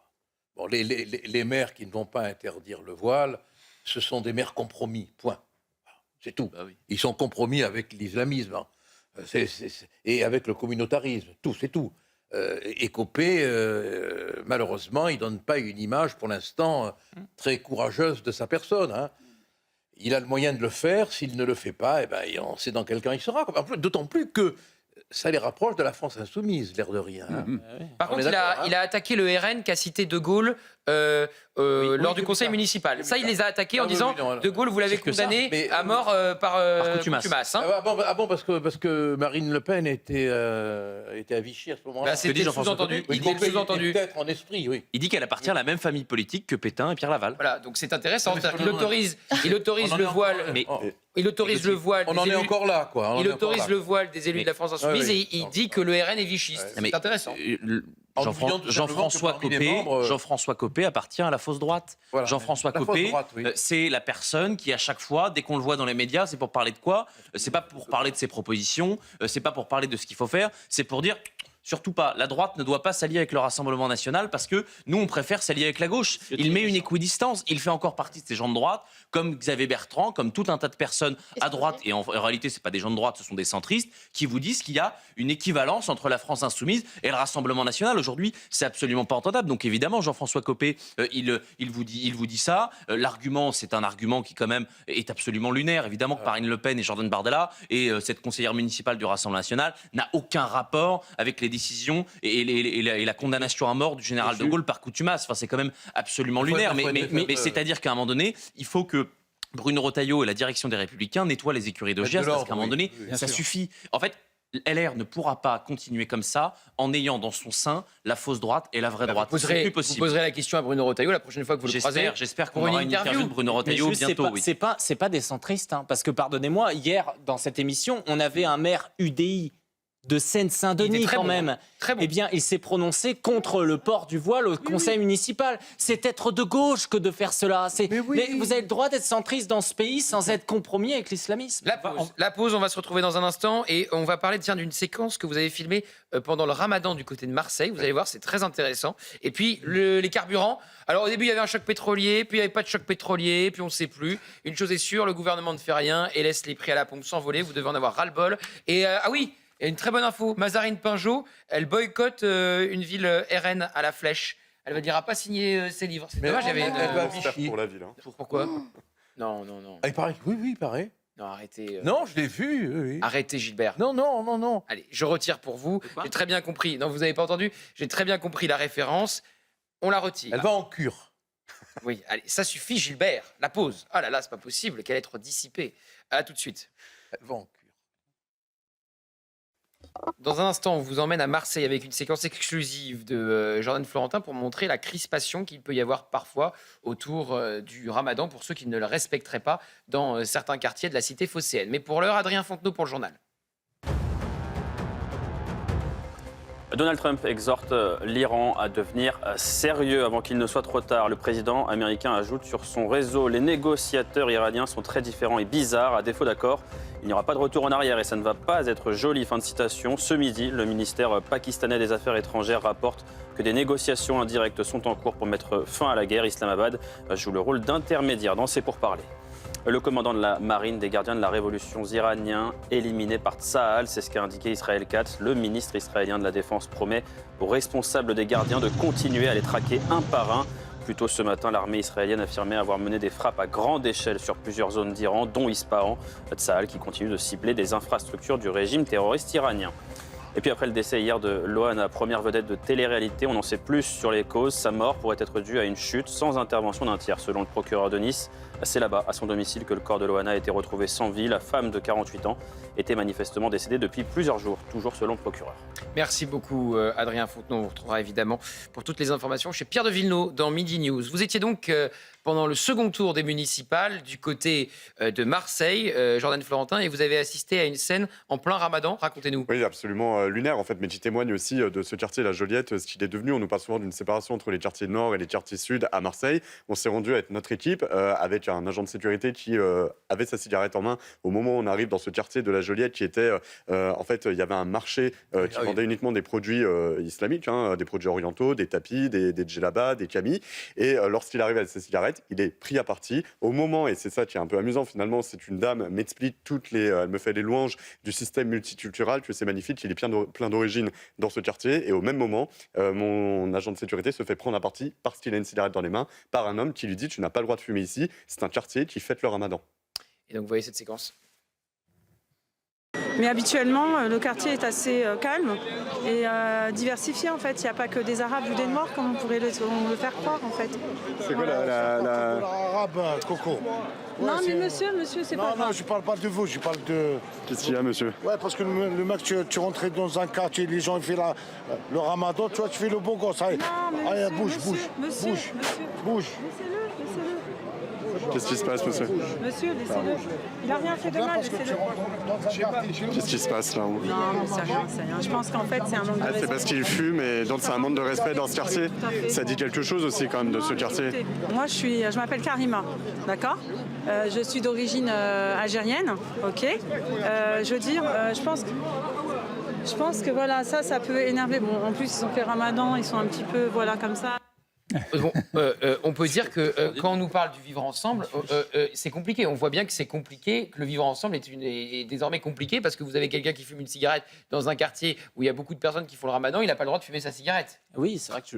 Bon, les maires qui ne vont pas interdire le voile, ce sont des maires compromis. Point. C'est tout. Bah oui. Ils sont compromis avec l'islamisme et avec le communautarisme. C'est tout. Et Copé, malheureusement, il ne donne pas une image, pour l'instant, très courageuse de sa personne. Hein. Il a le moyen de le faire. S'il ne le fait pas, on sait dans quel camp il sera. D'autant plus que ça les rapproche de la France insoumise, l'air de rien. Hein. Par contre, il a attaqué le RN qu'a cité De Gaulle lors du conseil municipal. Ça, il les a attaqués en disant De Gaulle, vous l'avez condamné à mort par contumace. Parce que Marine Le Pen était à Vichy à ce moment-là. C'était le sous-entendu. Peut-être en esprit, oui. Il dit qu'elle appartient à la même famille politique que Pétain et Pierre Laval. Voilà, donc c'est intéressant. Il autorise le voile. Il autorise le voile. On en est encore là, quoi. Il autorise le voile des élus de la France insoumise et il dit que le RN est vichiste. C'est intéressant. Jean-François Copé appartient à la fausse droite. Voilà. Jean-François Copé, c'est la personne qui, à chaque fois, dès qu'on le voit dans les médias, c'est pour parler de quoi? C'est pas pour parler de ses propositions, c'est pas pour parler de ce qu'il faut faire, c'est pour dire... Surtout pas. La droite ne doit pas s'allier avec le Rassemblement national parce que nous, on préfère s'allier avec la gauche. Il met une équidistance. Il fait encore partie de ces gens de droite, comme Xavier Bertrand, comme tout un tas de personnes à droite. Et en réalité, ce n'est pas des gens de droite, ce sont des centristes qui vous disent qu'il y a une équivalence entre la France insoumise et le Rassemblement national. Aujourd'hui, c'est absolument pas entendable. Donc évidemment, Jean-François Copé, il vous dit ça. L'argument, c'est un argument qui quand même est absolument lunaire. Évidemment que Marine Le Pen et Jordan Bardella et cette conseillère municipale du Rassemblement national n'a aucun rapport avec les décision et la condamnation à mort du général de Gaulle par contumace. Enfin, c'est quand même absolument lunaire. Mais c'est-à-dire qu'à un moment donné, il faut que Bruno Retailleau et la direction des Républicains nettoient les écuries de Gias, parce qu'à un moment donné, ça suffit. En fait, LR ne pourra pas continuer comme ça en ayant dans son sein la fausse droite et la vraie droite. Vous poserez la question à Bruno Retailleau la prochaine fois que vous le croisez. J'espère qu'on aura une interview de Bruno Retailleau bientôt. C'est pas des centristes, parce que pardonnez-moi, hier dans cette émission, on avait un maire UDI de Seine-Saint-Denis quand même. Très bon. Eh bien, il s'est prononcé contre le port du voile au conseil municipal. C'est être de gauche que de faire cela. Mais vous avez le droit d'être centriste dans ce pays sans être compromis avec l'islamisme. La pause, on va se retrouver dans un instant et on va parler d'une séquence que vous avez filmée pendant le Ramadan du côté de Marseille. Vous allez voir, c'est très intéressant. Et puis, les carburants. Alors, au début, il y avait un choc pétrolier, puis il n'y avait pas de choc pétrolier, puis on ne sait plus. Une chose est sûre, le gouvernement ne fait rien et laisse les prix à la pompe s'envoler. Vous devez en avoir ras-le-bol. Et ah oui, et une très bonne info, Mazarine Pinjot, elle boycotte une ville RN à la Flèche. Elle ne dira pas signer ses livres. C'est dommage, il y avait pour la ville. Hein. Pourquoi Non. Ah, il paraît que oui, il paraît. Non, arrêtez. Non, je l'ai vu. Oui. Arrêtez, Gilbert. Non. Allez, je retire pour vous. J'ai très bien compris. Non, vous n'avez pas entendu. J'ai très bien compris la référence. On la retire. Elle va en cure. Oui, allez, ça suffit, Gilbert. La pause. Ah là là, c'est pas possible qu'elle être dissipée. À tout de suite. Elle va en cure. Dans un instant, on vous emmène à Marseille avec une séquence exclusive de Jordan Florentin pour montrer la crispation qu'il peut y avoir parfois autour du Ramadan pour ceux qui ne le respecteraient pas dans certains quartiers de la cité phocéenne. Mais pour l'heure, Adrien Fontenot pour le journal. Donald Trump exhorte l'Iran à devenir sérieux avant qu'il ne soit trop tard. Le président américain ajoute sur son réseau: les négociateurs iraniens sont très différents et bizarres. À défaut d'accord, il n'y aura pas de retour en arrière et ça ne va pas être joli. Fin de citation. Ce midi, le ministère pakistanais des Affaires étrangères rapporte que des négociations indirectes sont en cours pour mettre fin à la guerre. Islamabad joue le rôle d'intermédiaire dans ces pourparlers. Le commandant de la marine des gardiens de la révolution iranien éliminé par Tsahal, c'est ce qu'a indiqué Israël Katz. Le ministre israélien de la Défense promet aux responsables des gardiens de continuer à les traquer un par un. Plus tôt ce matin, l'armée israélienne affirmait avoir mené des frappes à grande échelle sur plusieurs zones d'Iran, dont Ispahan. Tsahal qui continue de cibler des infrastructures du régime terroriste iranien. Et puis après le décès hier de Loana, première vedette de télé-réalité, on en sait plus sur les causes. Sa mort pourrait être due à une chute sans intervention d'un tiers, selon le procureur de Nice. C'est là-bas, à son domicile, que le corps de Loana a été retrouvé sans vie. La femme de 48 ans était manifestement décédée depuis plusieurs jours, toujours selon le procureur. Merci beaucoup, Adrien Fontenot. On vous retrouvera évidemment pour toutes les informations chez Pierre de Villeneuve dans Midi News. Vous étiez donc pendant le second tour des municipales du côté de Marseille, Jordan Florentin, et vous avez assisté à une scène en plein Ramadan. Racontez-nous. Oui, absolument lunaire en fait, mais qui témoigne aussi de ce quartier, la Joliette, ce qu'il est devenu. On nous parle souvent d'une séparation entre les quartiers nord et les quartiers sud à Marseille. On s'est rendu avec notre équipe, avec un agent de sécurité qui avait sa cigarette en main au moment où on arrive dans ce quartier de la Joliette qui était, en fait, il y avait un marché qui vendait uniquement des produits islamiques, des produits orientaux, des tapis, des djellabas, des camis. Et lorsqu'il arrive avec ses cigarettes, il est pris à partie. Au moment, et c'est ça qui est un peu amusant finalement, c'est une dame m'explique elle me fait les louanges du système multiculturel, que c'est magnifique, qu'il est plein d'origines dans ce quartier. Et au même moment, mon agent de sécurité se fait prendre à partie parce qu'il a une cigarette dans les mains par un homme qui lui dit: tu n'as pas le droit de fumer ici. C'est un quartier qui fête le Ramadan. Et donc vous voyez cette séquence. Mais habituellement, le quartier est assez calme et diversifié en fait. Il n'y a pas que des Arabes ou des Noirs comme on pourrait le faire croire en fait. C'est quoi la... Arabe, Coco. Ouais, non mais monsieur, c'est pas... Non, je parle pas de vous, je parle de... Qu'est-ce qu'il y a, monsieur? Ouais, parce que le mec, tu rentrais dans un quartier, les gens, ils font le Ramadan, tu vois, tu fais le bon gosse. Allez, allez, bouge. Laissez-le. Qu'est-ce qui se passe, monsieur? Monsieur, laissez-le. Il n'a rien fait de mal, laissez-le. Qu'est-ce qui se passe là? Non, mais c'est rien. Je pense qu'en fait, c'est un manque de respect. C'est parce qu'il fume et donc c'est un manque de respect dans ce quartier. Ça dit quelque chose aussi quand même de ce quartier. Écoutez, moi, je m'appelle Karima, d'accord? Je suis d'origine algérienne, ok? Je veux dire, je pense que voilà, ça peut énerver. Bon, en plus, ils ont fait Ramadan, ils sont un petit peu, voilà, comme ça. Bon, on peut dire que quand on nous parle du vivre ensemble, c'est compliqué. On voit bien que c'est compliqué, que le vivre ensemble est désormais compliqué parce que vous avez quelqu'un qui fume une cigarette dans un quartier où il y a beaucoup de personnes qui font le Ramadan, il n'a pas le droit de fumer sa cigarette. Oui, c'est vrai que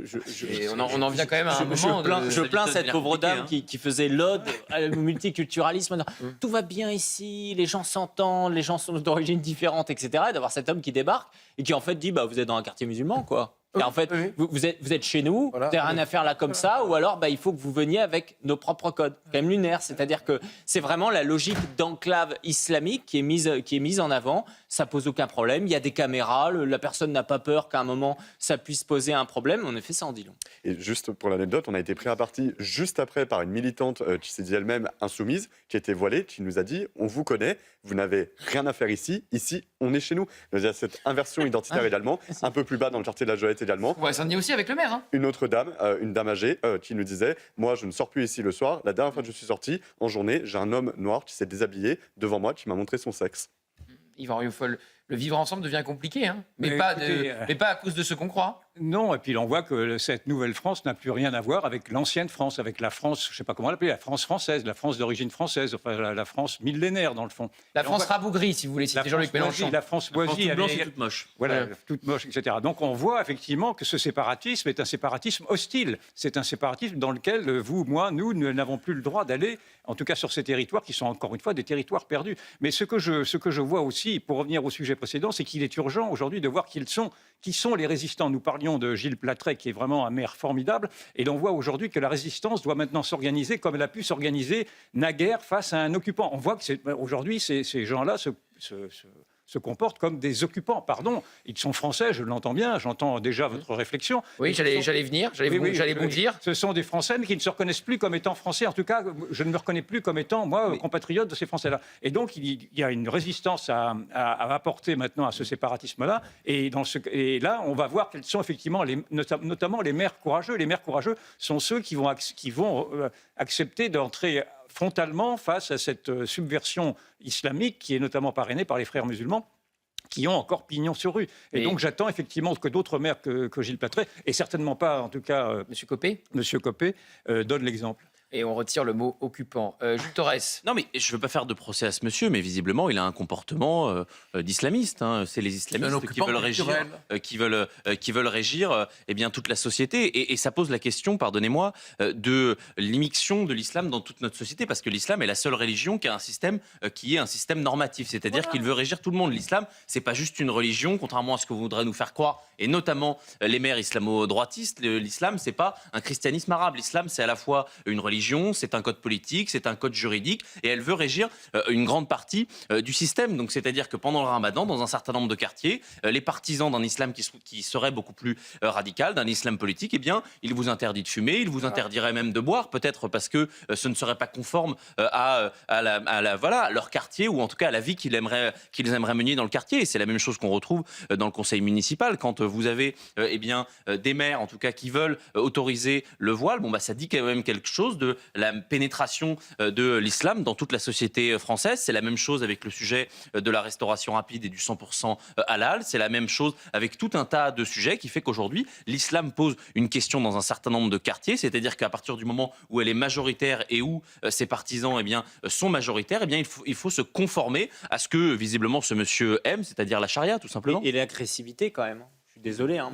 on en vient quand même à un moment. Je plains cette pauvre dame qui faisait l'ode au multiculturalisme. Tout va bien ici, les gens s'entendent, les gens sont d'origine différente, etc. Et d'avoir cet homme qui débarque et qui en fait dit vous êtes dans un quartier musulman, quoi. Et en fait, vous êtes chez nous, vous n'avez rien à faire là comme ça, ou alors il faut que vous veniez avec nos propres codes, quand même lunaire. C'est-à-dire que c'est vraiment la logique d'enclave islamique qui est mise en avant. Ça pose aucun problème. Il y a des caméras, la personne n'a pas peur qu'à un moment ça puisse poser un problème. En effet, ça en dit long. Et juste pour l'anecdote, on a été pris à partie juste après par une militante qui s'est dit elle-même insoumise, qui était voilée, qui nous a dit: on vous connaît, vous n'avez rien à faire ici. Ici, on est chez nous. Il y a cette inversion identitaire également, un peu plus bas dans le quartier de la Joëtte également. On va s'en dire aussi avec le maire. Hein. Une autre dame, une dame âgée, qui nous disait « Moi, je ne sors plus ici le soir. La dernière fois que je suis sorti, en journée, j'ai un homme noir qui s'est déshabillé devant moi, qui m'a montré son sexe. » Yvan Rioufol, le vivre ensemble devient compliqué, hein, mais pas à cause de ce qu'on croit. Non, et puis on voit que cette nouvelle France n'a plus rien à voir avec l'ancienne France, avec la France, je ne sais pas comment l'appeler, la France française, la France d'origine française, enfin la France millénaire dans le fond. La France rabougrie, si vous voulez citer Jean-Luc Mélenchon. La France boisie, c'est toute moche. Voilà, toute moche, etc. Donc on voit effectivement que ce séparatisme est un séparatisme hostile. C'est un séparatisme dans lequel vous, moi, nous n'avons plus le droit d'aller, en tout cas sur ces territoires qui sont encore une fois des territoires perdus. Mais ce que je vois aussi, pour revenir au sujet précédent, c'est qu'il est urgent aujourd'hui de voir qui sont les résistants. Nous parlions de Gilles Plattret, qui est vraiment un maire formidable, et l'on voit aujourd'hui que la résistance doit maintenant s'organiser comme elle a pu s'organiser naguère face à un occupant. On voit que aujourd'hui, ces gens-là se comportent comme des occupants. Pardon, ils sont français, je l'entends bien, j'entends déjà votre réflexion. Oui, j'allais vous dire. Ce sont des Français, mais qui ne se reconnaissent plus comme étant Français. En tout cas, je ne me reconnais plus comme étant, moi, compatriote de ces Français-là. Et donc, il y a une résistance à apporter maintenant à ce séparatisme-là. Et là, on va voir quels sont effectivement, notamment les maires courageux. Les maires courageux sont ceux qui vont accepter d'entrer frontalement face à cette subversion islamique qui est notamment parrainée par les frères musulmans qui ont encore pignon sur rue. Et donc j'attends effectivement que d'autres maires que Gilles Plattret, et certainement pas en tout cas Monsieur Copé, donnent l'exemple. Et on retire le mot occupant. Jules Torres. Non, mais je ne veux pas faire de procès à ce monsieur, mais visiblement, il a un comportement d'islamiste. Hein. C'est les islamistes qui veulent régir eh bien, toute la société. Et ça pose la question, pardonnez-moi, de l'immixtion de l'islam dans toute notre société, parce que l'islam est la seule religion qui a un système qui est un système normatif. C'est-à-dire qu'il veut régir tout le monde. L'islam, ce n'est pas juste une religion, contrairement à ce que vous voudrez nous faire croire, et notamment les maires islamo-droitistes. L'islam, ce n'est pas un christianisme arabe. L'islam, c'est à la fois une religion, c'est un code politique, c'est un code juridique, et elle veut régir une grande partie du système. Donc, c'est-à-dire que pendant le ramadan, dans un certain nombre de quartiers, les partisans d'un islam qui serait beaucoup plus radical, d'un islam politique, eh bien, il vous interdit de fumer, il vous interdirait même de boire, peut-être parce que ce ne serait pas conforme à leur quartier, ou en tout cas à la vie qu'ils aimeraient mener dans le quartier. Et c'est la même chose qu'on retrouve dans le conseil municipal. Quand vous avez des maires, en tout cas, qui veulent autoriser le voile, ça dit quand même quelque chose de la pénétration de l'islam dans toute la société française. C'est la même chose avec le sujet de la restauration rapide et du 100% halal. C'est la même chose avec tout un tas de sujets qui fait qu'aujourd'hui, l'islam pose une question dans un certain nombre de quartiers, c'est-à-dire qu'à partir du moment où elle est majoritaire et où ses partisans sont majoritaires, il faut se conformer à ce que visiblement ce monsieur aime, c'est-à-dire la charia, tout simplement. Et l'agressivité quand même. Désolé. Hein,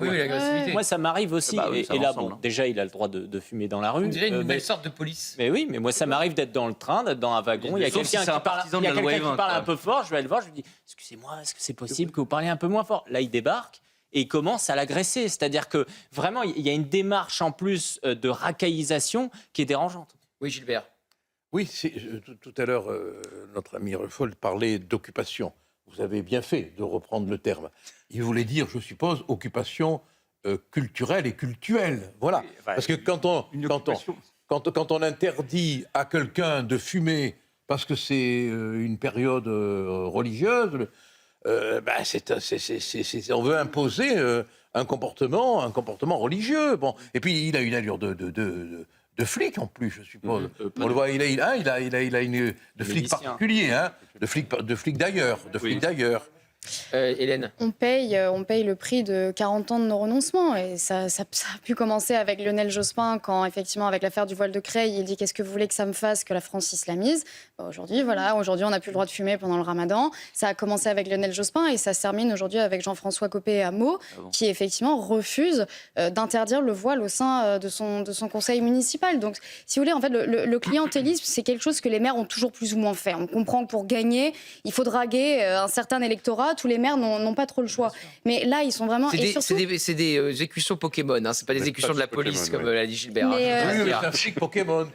moi, ça m'arrive aussi. Et là, déjà, il a le droit de fumer dans la rue. On dirait une nouvelle sorte de police. Mais oui, mais moi, ça m'arrive d'être dans le train, d'être dans un wagon. Il y a quelqu'un qui parle un peu fort. Je vais aller le voir. Je lui dis, excusez-moi, est-ce que c'est possible que vous parliez un peu moins fort? Là, il débarque et il commence à l'agresser. C'est-à-dire que vraiment, il y a une démarche en plus de racaillisation qui est dérangeante. Oui, Gilbert. Oui, tout à l'heure, notre ami Rioufol parlait d'occupation. Vous avez bien fait de reprendre le terme. Il voulait dire, je suppose, occupation culturelle et cultuelle. Voilà. Oui, parce que quand on interdit à quelqu'un de fumer parce que c'est une période religieuse, on veut imposer un comportement religieux. Bon. Et puis, il a une allure de flic en plus, je suppose. On le voit, il a une de flic particulier, hein, de flic d'ailleurs, Hélène. On paye le prix de 40 ans de non-renoncement, et ça a pu commencer avec Lionel Jospin quand, effectivement, avec l'affaire du voile de Creil, il dit « qu'est-ce que vous voulez que ça me fasse que la France islamise ?» Aujourd'hui, on n'a plus le droit de fumer pendant le ramadan. Ça a commencé avec Lionel Jospin et ça se termine aujourd'hui avec Jean-François Copé à Meaux, qui effectivement refuse d'interdire le voile au sein de son conseil municipal. Donc, si vous voulez, en fait, le clientélisme, c'est quelque chose que les maires ont toujours plus ou moins fait. On comprend que pour gagner, il faut draguer un certain électorat. Tous les maires n'ont pas trop le choix. Mais là, ils sont vraiment... C'est des écussons Pokémon, hein. C'est pas des écutions de la police, comme l'a dit Gilbert. Oui, c'est un flic Pokémon.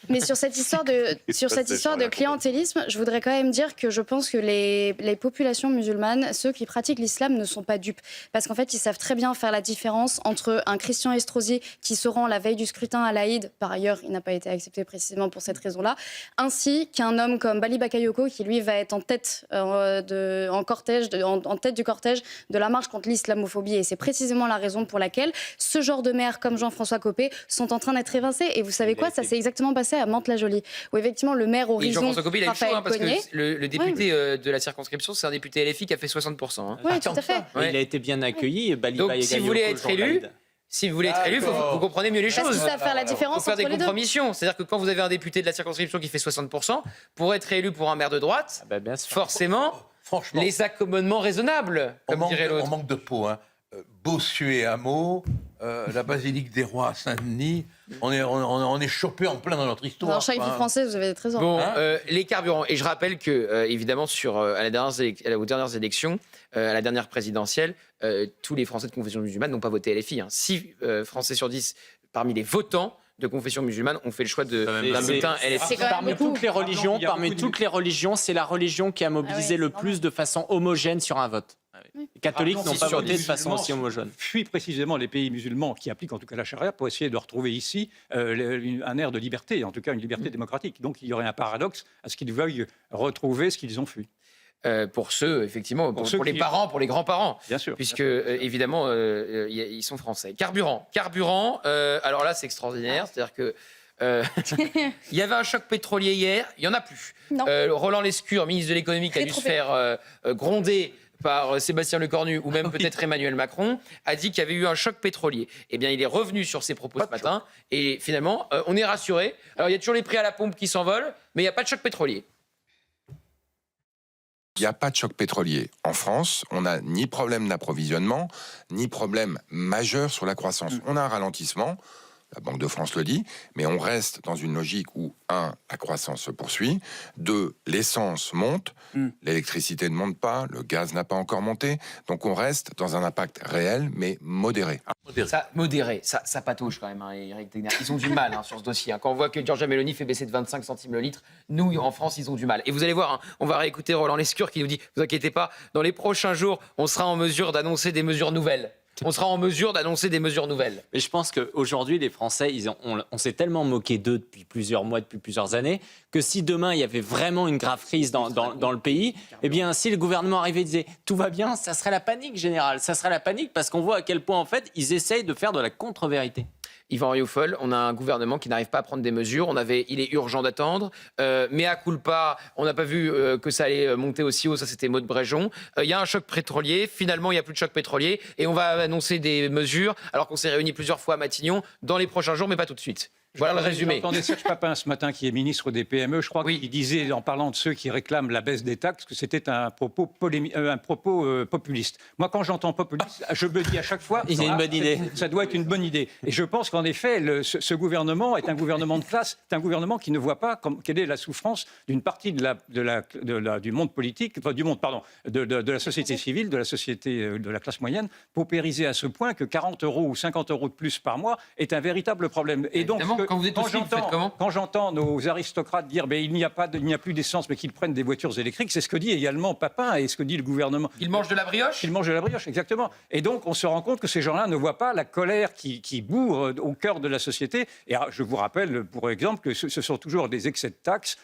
Mais sur cette histoire de clientélisme, je voudrais quand même dire que je pense que les populations musulmanes, ceux qui pratiquent l'islam, ne sont pas dupes. Parce qu'en fait, ils savent très bien faire la différence entre un Christian Estrosi qui se rend la veille du scrutin à l'Aïd, par ailleurs, il n'a pas été accepté précisément pour cette raison-là, ainsi qu'un homme comme Bali Bakayoko, qui lui va être en tête en cortège, en tête du cortège de la marche contre l'islamophobie. Et c'est précisément la raison pour laquelle ce genre de maires comme Jean-François Copé sont en train d'être évincés. Et vous savez quoi, ça s'est exactement passé à Mantes-la-Jolie, où effectivement le maire Horizon, Jean-François Copé, il a eu chaud, parce Cognier, que le député de la circonscription, c'est un député LFI qui a fait 60%. Hein. Oui, tout à fait. Il a été bien accueilli. Donc, si vous voulez être élu, vous comprenez mieux les choses. Parce que ça va faire la différence faut faire entre des les deux. compromissions. C'est-à-dire que quand vous avez un député de la circonscription qui fait 60%, pour être élu pour un maire de droite, forcément, Franchement, les accommodements raisonnables, comme dirait l'autre. On manque de peau. Hein. Bossuet à Meaux, la basilique des Rois à Saint-Denis, on est chopé en plein dans notre histoire. Dans chaque ville française, vous avez des trésors. Bon, les carburants. Et je rappelle que, évidemment, aux dernières élections, à la dernière présidentielle, tous les Français de confession musulmane n'ont pas voté LFI. 6 Français sur 10 parmi les votants de confession musulmane ont fait le choix d'un bulletin LFI. Parmi toutes les religions, c'est la religion qui a mobilisé le plus de façon homogène sur un vote. Les catholiques n'ont pas voté de façon aussi homogène. Fuient précisément les pays musulmans qui appliquent en tout cas la charia pour essayer de retrouver ici un air de liberté, en tout cas une liberté démocratique. Donc il y aurait un paradoxe à ce qu'ils veuillent retrouver ce qu'ils ont fui. Pour ceux, effectivement, pour les parents, pour les grands-parents. Bien sûr. Puisque, évidemment, ils sont français. Carburant, alors là, c'est extraordinaire. C'est-à-dire que il y avait un choc pétrolier hier, il n'y en a plus. Roland Lescure, ministre de l'économie, qui a dû se faire gronder par Sébastien Lecornu ou même peut-être Emmanuel Macron, a dit qu'il y avait eu un choc pétrolier. Eh bien, il est revenu sur ses propos ce matin et finalement, on est rassuré. Alors, il y a toujours les prix à la pompe qui s'envolent, mais il n'y a pas de choc pétrolier. Il n'y a pas de choc pétrolier. En France, on n'a ni problème d'approvisionnement, ni problème majeur sur la croissance. On a un ralentissement, la Banque de France le dit, mais on reste dans une logique où, 1, la croissance se poursuit, 2, l'essence monte, l'électricité ne monte pas, le gaz n'a pas encore monté, donc on reste dans un impact réel, mais modéré. Modéré, ça patauge quand même, Éric Tegner. Ils ont du mal sur ce dossier. Quand on voit que Giorgia Meloni fait baisser de 25 centimes le litre, nous, en France, ils ont du mal. Et vous allez voir, on va réécouter Roland Lescure qui nous dit, vous inquiétez pas, dans les prochains jours, on sera en mesure d'annoncer des mesures nouvelles. Mais je pense qu'aujourd'hui, les Français, on s'est tellement moqué d'eux depuis plusieurs mois, depuis plusieurs années, que si demain, il y avait vraiment une grave crise dans le pays, eh bien, si le gouvernement arrivait et disait « tout va bien », ça serait la panique générale. Ça serait la panique parce qu'on voit à quel point, en fait, ils essayent de faire de la contre-vérité. Yvan Rioufol, on a un gouvernement qui n'arrive pas à prendre des mesures. Il est urgent d'attendre. Mais à culpa, on n'a pas vu que ça allait monter aussi haut. Ça, c'était Maud Bréjon. Il y a un choc pétrolier. Finalement, il n'y a plus de choc pétrolier. Et on va annoncer des mesures, alors qu'on s'est réunis plusieurs fois à Matignon, dans les prochains jours, mais pas tout de suite. Voilà le résumé. J'entendais Serge Papin ce matin, qui est ministre des PME, je crois, qu'il disait, en parlant de ceux qui réclament la baisse des taxes, que c'était un propos populiste. Moi, quand j'entends populiste, je me dis à chaque fois... C'est une bonne idée. Ça doit être une bonne idée. Et je pense qu'en effet, ce gouvernement est un gouvernement de classe, c'est un gouvernement qui ne voit pas quelle est la souffrance d'une partie du monde politique, enfin, de la société civile, de la société de la classe moyenne, paupérisée à ce point que 40 € ou 50 € de plus par mois est un véritable problème. Et donc, quand j'entends nos aristocrates dire il n'y a plus d'essence, mais qu'ils prennent des voitures électriques, c'est ce que dit également Papin et ce que dit le gouvernement. Ils mangent de la brioche ? Ils mangent de la brioche, exactement. Et donc, on se rend compte que ces gens-là ne voient pas la colère qui bourre au cœur de la société. Et je vous rappelle, pour exemple, que ce sont toujours des excès de taxes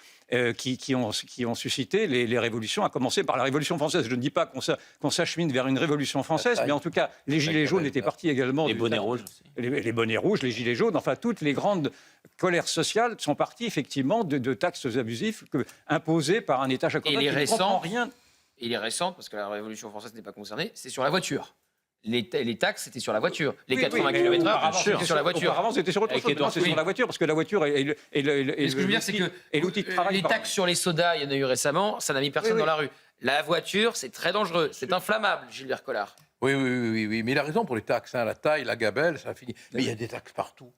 qui ont suscité les révolutions, à commencer par la Révolution française. Je ne dis pas qu'on s'achemine vers une Révolution française, mais en tout cas, les Gilets jaunes étaient partis également... Les bonnets rouges aussi. Les bonnets rouges, les Gilets jaunes, enfin, toutes les grandes colères sociales sont parties, effectivement, de taxes abusives imposées par un État jacobin qui ne comprend rien. Et les récentes, parce que la Révolution française n'est pas concernée, c'est sur la voiture. Les taxes, c'était sur la voiture. Les 80 km/h, c'était sur la voiture. Auparavant, c'était sur autre chose. C'est sur la voiture, parce que la voiture est ce que je veux dire, c'est que l'outil de travail. Les taxes sur les sodas, il y en a eu récemment, ça n'a mis personne dans la rue. La voiture, c'est très dangereux, c'est inflammable, Gilbert Collard. Oui, mais il a raison pour les taxes. La taille, la gabelle, ça finit. Mais il y a des taxes partout.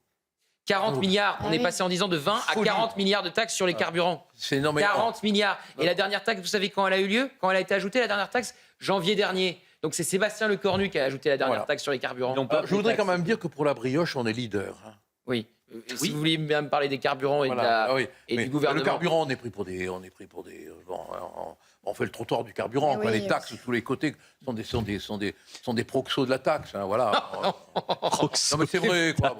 40 milliards, on est passé en 10 ans de 20 à 40 milliards de taxes sur les carburants. C'est énorme. 40 milliards. Et la dernière taxe, vous savez quand elle a eu lieu ? Quand elle a été ajoutée, la dernière taxe ? Janvier dernier. Donc c'est Sébastien Lecornu qui a ajouté la dernière taxe sur les carburants. Je voudrais quand même dire que pour la brioche, on est leader. Oui. Si vous voulez bien me parler des carburants et, du gouvernement. Le carburant, on est pris pour des on fait le trottoir du carburant. Les taxes de tous les côtés sont des proxos de la taxe. Voilà. Non, mais c'est vrai, quoi.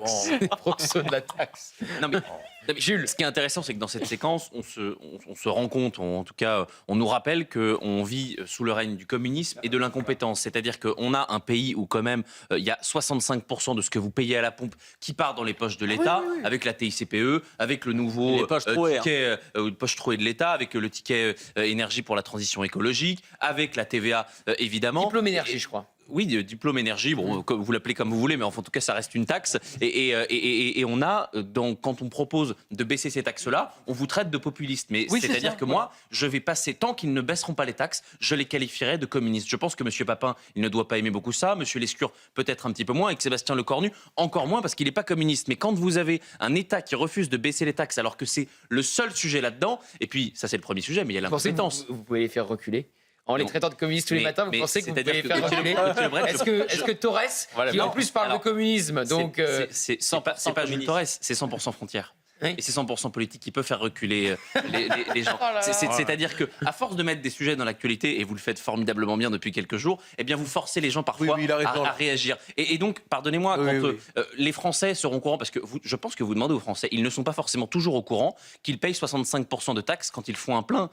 Proxos de la taxe. Non, mais Jules. Ce qui est intéressant, c'est que dans cette séquence, on se rend compte, en tout cas, on nous rappelle qu'on vit sous le règne du communisme et de l'incompétence. C'est-à-dire qu'on a un pays où, quand même, il y a 65% de ce que vous payez à la pompe qui part dans les poches de l'État, avec la TICPE, avec le nouveau ticket poche trouée de l'État, avec le ticket énergie pour la transition écologique, avec la TVA, évidemment. Diplôme énergie, je crois. Oui, diplôme énergie, bon, vous l'appelez comme vous voulez, mais en tout cas, ça reste une taxe. Et on a, quand on propose de baisser ces taxes-là, on vous traite de populiste. Mais c'est-à-dire que moi, je vais passer, tant qu'ils ne baisseront pas les taxes, je les qualifierai de communistes. Je pense que M. Papin, il ne doit pas aimer beaucoup ça, M. Lescure, peut-être un petit peu moins, et que Sébastien Lecornu, encore moins, parce qu'il n'est pas communiste. Mais quand vous avez un État qui refuse de baisser les taxes, alors que c'est le seul sujet là-dedans, et puis, ça c'est le premier sujet, mais il y a l'incompétence. Vous pouvez les faire reculer en les traitant de communistes tous les matins, vous pensez que vous pouvez les faire reculer? Est-ce que Torres, qui en plus parle de communisme, donc... C'est pas Jules Torres, c'est 100% frontière. Et c'est 100% politique qui peut faire reculer les gens. C'est-à-dire qu'à force de mettre des sujets dans l'actualité, et vous le faites formidablement bien depuis quelques jours, eh bien vous forcez les gens parfois à réagir. Et donc, pardonnez-moi, les Français seront au courant, parce que je pense que vous demandez aux Français, ils ne sont pas forcément toujours au courant qu'ils payent 65% de taxes quand ils font un plein.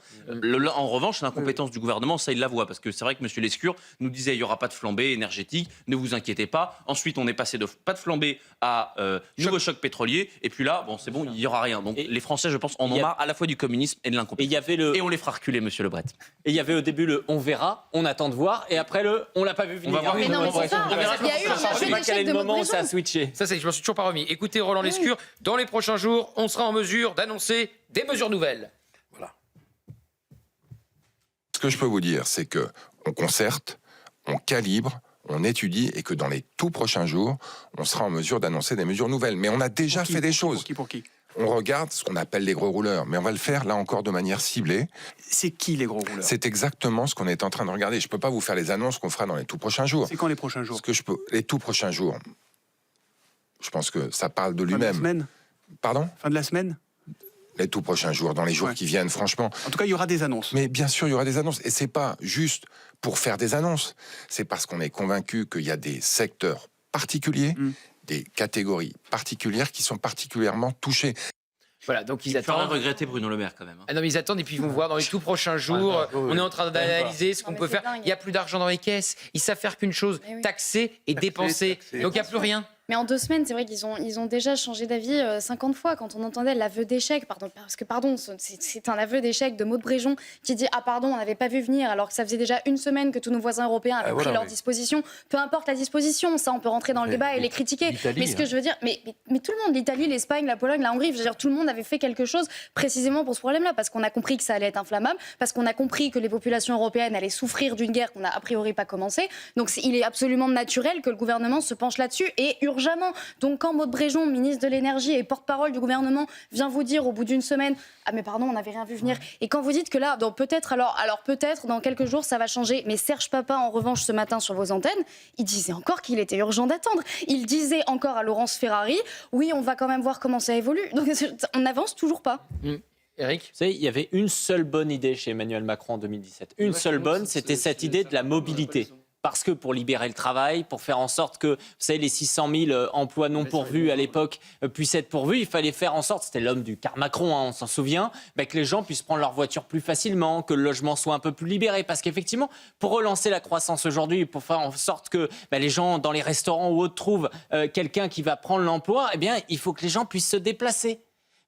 En revanche, l'incompétence du gouvernement, ça, ils la voient, parce que c'est vrai que M. Lescure nous disait il n'y aura pas de flambée énergétique, ne vous inquiétez pas. Ensuite, on est passé de pas de flambée à nouveau choc pétrolier, et puis là, bon, c'est bon, il n'y aura rien. Donc les Français, je pense, en ont marre à la fois du communisme et de l'incompétence. Et on les fera reculer, monsieur Lebret. Et il y avait au début le on verra, on attend de voir, et après le on l'a pas vu venir. Mais non, mais c'est ça. Il y a eu un jeu d'échecs de moment où Maud ça a Brison. switché. Ça, je m'en suis toujours pas remis. Écoutez, Roland Lescure, dans les prochains jours, on sera en mesure d'annoncer des mesures nouvelles. Ce que je peux vous dire, c'est que on concerte, on calibre, on étudie et que dans les tout prochains jours, on sera en mesure d'annoncer des mesures nouvelles. Mais on a déjà fait des choses. Pour qui On regarde ce qu'on appelle les gros rouleurs, mais on va le faire là encore de manière ciblée. C'est qui les gros rouleurs? C'est exactement ce qu'on est en train de regarder. Je ne peux pas vous faire les annonces qu'on fera dans les tout prochains jours. C'est quand les prochains jours? Les tout prochains jours, je pense que ça parle de Fin de la lui-même. semaine? Pardon? Fin de la semaine? Les tout prochains jours, dans les jours qui viennent, franchement. En tout cas, il y aura des annonces. Mais bien sûr, il y aura des annonces. Et c'est pas juste pour faire des annonces. C'est parce qu'on est convaincu qu'il y a des secteurs particuliers, des catégories particulières qui sont particulièrement touchées. Voilà, donc ils Il faudra attendent. regretter Bruno Le Maire quand même. Ah non, mais ils attendent et puis ils vont voir dans les tout prochains jours. On est en train d'analyser ce qu'on peut faire. Il n'y a plus d'argent dans les caisses. Ils savent faire qu'une chose, taxer et dépenser. Donc il n'y a plus rien. Mais en 2 semaines, c'est vrai qu'ils ont déjà changé d'avis 50 fois. Quand on entendait l'aveu d'échec, c'est un aveu d'échec de Maud Bréjon qui dit « Ah pardon, on n'avait pas vu venir », alors que ça faisait déjà 1 semaine que tous nos voisins européens avaient pris leur disposition. Peu importe la disposition, ça on peut rentrer dans le débat et les critiquer. Mais ce que je veux dire, mais tout le monde, l'Italie, l'Espagne, la Pologne, la Hongrie, je veux dire, tout le monde avait fait quelque chose précisément pour ce problème-là, parce qu'on a compris que ça allait être inflammable, parce qu'on a compris que les populations européennes allaient souffrir d'une guerre qu'on n'a a priori pas commencée. Donc il est absolument naturel que le gouvernement se penche là-dessus et urgemment. Donc quand Maud Bréjon, ministre de l'énergie et porte-parole du gouvernement, vient vous dire au bout d'1 semaine « Ah mais pardon, on n'avait rien vu venir », et quand vous dites que là, peut-être dans quelques jours ça va changer, mais Serge Papin en revanche ce matin sur vos antennes, il disait encore qu'il était urgent d'attendre. Il disait encore à Laurence Ferrari « Oui, on va quand même voir comment ça évolue ». Donc on n'avance toujours pas. Eric ? Vous savez, il y avait une seule bonne idée chez Emmanuel Macron en 2017. Une seule bonne, c'était cette idée de la mobilité. Parce que pour libérer le travail, pour faire en sorte que, vous savez, les 600 000 emplois non pourvus à l'époque puissent être pourvus, il fallait faire en sorte, c'était l'homme du car Macron, on s'en souvient, que les gens puissent prendre leur voiture plus facilement, que le logement soit un peu plus libéré. Parce qu'effectivement, pour relancer la croissance aujourd'hui, pour faire en sorte que les gens dans les restaurants ou autres trouvent quelqu'un qui va prendre l'emploi, eh bien, il faut que les gens puissent se déplacer.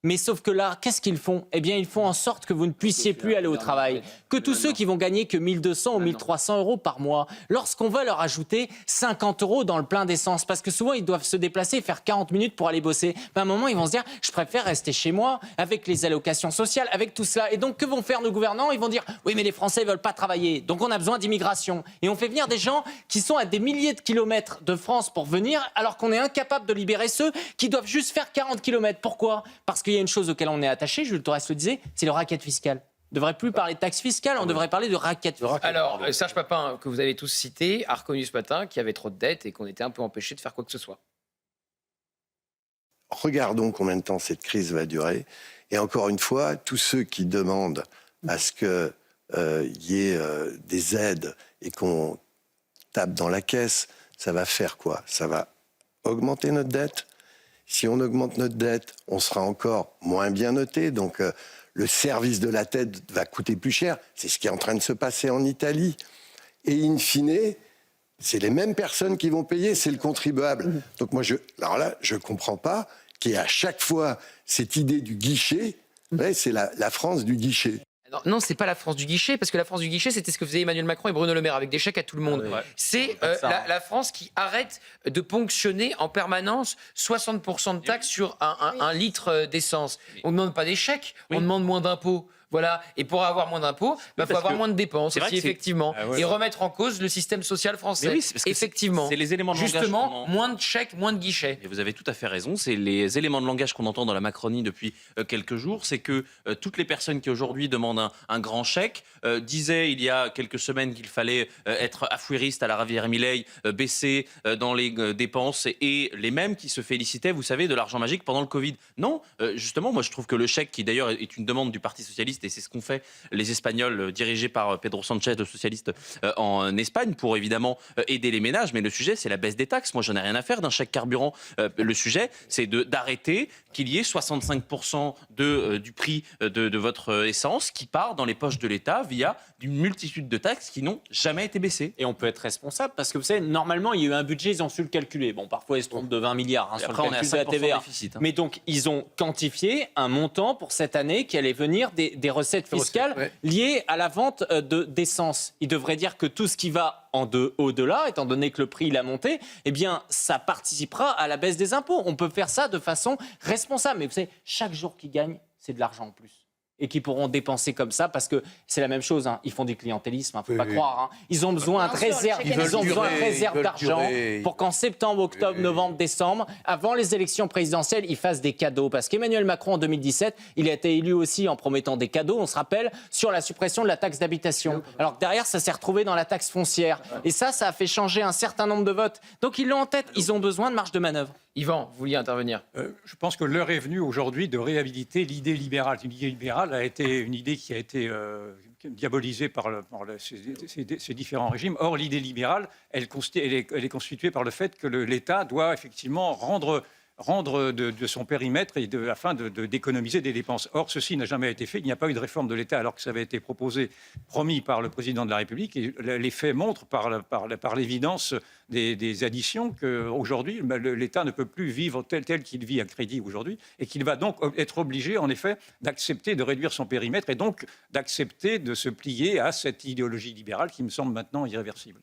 Mais sauf que là, qu'est-ce qu'ils font? Eh bien, ils font en sorte que vous ne puissiez plus aller au travail. Que tous ceux qui vont gagner que 1 200 ou 1 300 euros par mois, lorsqu'on va leur ajouter 50 euros dans le plein d'essence, parce que souvent, ils doivent se déplacer et faire 40 minutes pour aller bosser, à un moment, ils vont se dire, je préfère rester chez moi, avec les allocations sociales, avec tout cela. Et donc, que vont faire nos gouvernants? Ils vont dire, oui, mais les Français ne veulent pas travailler, donc on a besoin d'immigration. Et on fait venir des gens qui sont à des milliers de kilomètres de France pour venir, alors qu'on est incapable de libérer ceux qui doivent juste faire 40 kilomètres. Pourquoi? Parce qu'il y a une chose auquel on est attaché, Jules Torres le disait, c'est le racket fiscal. On ne devrait plus parler de taxes fiscales, on devrait parler de racket fiscal. Alors, Serge Papin, que vous avez tous cité, a reconnu ce matin qu'il y avait trop de dettes et qu'on était un peu empêché de faire quoi que ce soit. Regardons combien de temps cette crise va durer. Et encore une fois, tous ceux qui demandent à ce qu'il y ait des aides et qu'on tape dans la caisse, ça va faire quoi? Ça va augmenter notre dette. Si on augmente notre dette, on sera encore moins bien noté. Donc, le service de la dette va coûter plus cher. C'est ce qui est en train de se passer en Italie. Et in fine, c'est les mêmes personnes qui vont payer, c'est le contribuable. Donc moi, je ne comprends pas qu'il y ait à chaque fois cette idée du guichet. Ouais, c'est la France du guichet. Non, c'est pas la France du guichet, parce que la France du guichet, c'était ce que faisaient Emmanuel Macron et Bruno Le Maire, avec des chèques à tout le monde. Ouais. C'est la France qui arrête de ponctionner en permanence 60% de taxes sur un litre d'essence. On ne demande pas des chèques, on demande moins d'impôts. Voilà. Et pour avoir moins d'impôts, il faut avoir moins de dépenses aussi, effectivement. Et remettre en cause le système social français. Oui, effectivement. C'est les éléments de langage. Justement, moins de chèques, moins de guichets. Et vous avez tout à fait raison. C'est les éléments de langage qu'on entend dans la Macronie depuis quelques jours. C'est que toutes les personnes qui aujourd'hui demandent un grand chèque disaient il y a quelques semaines qu'il fallait être affouiriste à la Rivière Milei, baisser dans les dépenses, et les mêmes qui se félicitaient, vous savez, de l'argent magique pendant le Covid. Non, justement, moi je trouve que le chèque, qui d'ailleurs est une demande du Parti socialiste, et c'est ce qu'ont fait les Espagnols dirigés par Pedro Sanchez, le socialiste en Espagne, pour évidemment aider les ménages. Mais le sujet, c'est la baisse des taxes. Moi, j'en ai rien à faire d'un chèque carburant. Le sujet, c'est d'arrêter qu'il y ait 65% du prix de votre essence qui part dans les poches de l'État via une multitude de taxes qui n'ont jamais été baissées. Et on peut être responsable parce que vous savez, normalement, il y a eu un budget, ils ont su le calculer. Bon, parfois, ils se trompent de 20 milliards sur le calcul de la TVA. Déficit, hein. Mais donc, ils ont quantifié un montant pour cette année qui allait venir des recettes fiscales liées à la vente d'essence. Il devrait dire que tout ce qui va au-delà, étant donné que le prix il a monté, eh bien, ça participera à la baisse des impôts. On peut faire ça de façon responsable. Mais vous savez, chaque jour qu'ils gagnent, c'est de l'argent en plus. Et qui pourront dépenser comme ça, parce que c'est la même chose, hein. Ils font du clientélisme, faut pas croire. Hein. Ils ont besoin de réserve d'argent pour qu'en septembre, octobre, novembre, décembre, avant les élections présidentielles, ils fassent des cadeaux. Parce qu'Emmanuel Macron, en 2017, il a été élu aussi en promettant des cadeaux, on se rappelle, sur la suppression de la taxe d'habitation. Alors que derrière, ça s'est retrouvé dans la taxe foncière. Et ça a fait changer un certain nombre de votes. Donc ils l'ont en tête, ils ont besoin de marge de manœuvre. Yvan, vous vouliez intervenir? Je pense que l'heure est venue aujourd'hui de réhabiliter l'idée libérale. L'idée libérale a été une idée qui a été diabolisée par ces différents régimes. Or, l'idée libérale, elle est constituée par le fait que l'État doit effectivement rendre de son périmètre afin d'économiser des dépenses. Or, ceci n'a jamais été fait. Il n'y a pas eu de réforme de l'État alors que ça avait été promis par le président de la République. Et les faits montrent par l'évidence des additions qu'aujourd'hui, l'État ne peut plus vivre tel qu'il vit à crédit aujourd'hui et qu'il va donc être obligé, en effet, d'accepter de réduire son périmètre et donc d'accepter de se plier à cette idéologie libérale qui me semble maintenant irréversible.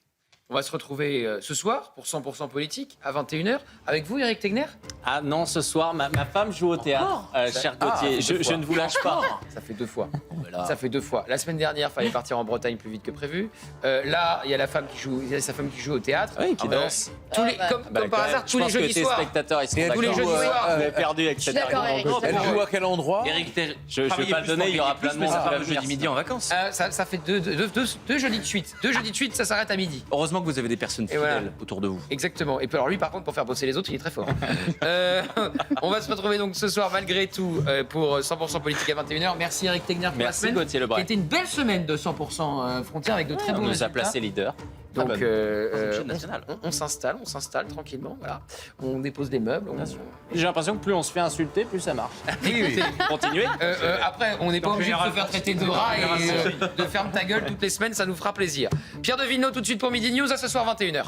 On va se retrouver ce soir pour 100% politique à 21h avec vous, Éric Tegner. Ah non, ce soir, ma femme joue au théâtre, cher Gauthier. Je ne vous lâche pas. Ça fait 2 fois. Ça fait 2 fois. La semaine dernière, il fallait partir en Bretagne plus vite que prévu. Là, il y a sa femme qui joue au théâtre. Oui, qui danse. Comme par hasard, tous les jeudis soirs. Spectateurs, ils sont tous les jeudis soirs. Vous avez perdu avec cette Elle joue à quel endroit? Éric, je ne vais pas le donner, il y aura plein de monde. Ça part le jeudi midi en vacances. Ça fait deux jeudis de suite. 2 jeudis de suite, ça s'arrête à midi. Heureusement que vous avez des personnes fidèles autour de vous. Exactement. Et puis alors lui, par contre, pour faire bosser les autres, il est très fort. On va se retrouver donc ce soir, malgré tout, pour 100% politique à 21h. Merci Éric Tegner pour la semaine. Gauthier Lebret. C'était une belle semaine de 100% frontière avec de très bons résultats. On nous a placé leader. Donc, on s'installe tranquillement. Voilà. On dépose des meubles. J'ai l'impression que plus on se fait insulter, plus ça marche. Oui. Continuez. Après, on n'est pas obligé de se faire traiter de rat et de ferme ta gueule toutes les semaines, ça nous fera plaisir. Pierre de Villeneuve tout de suite pour Midi News, à ce soir 21h.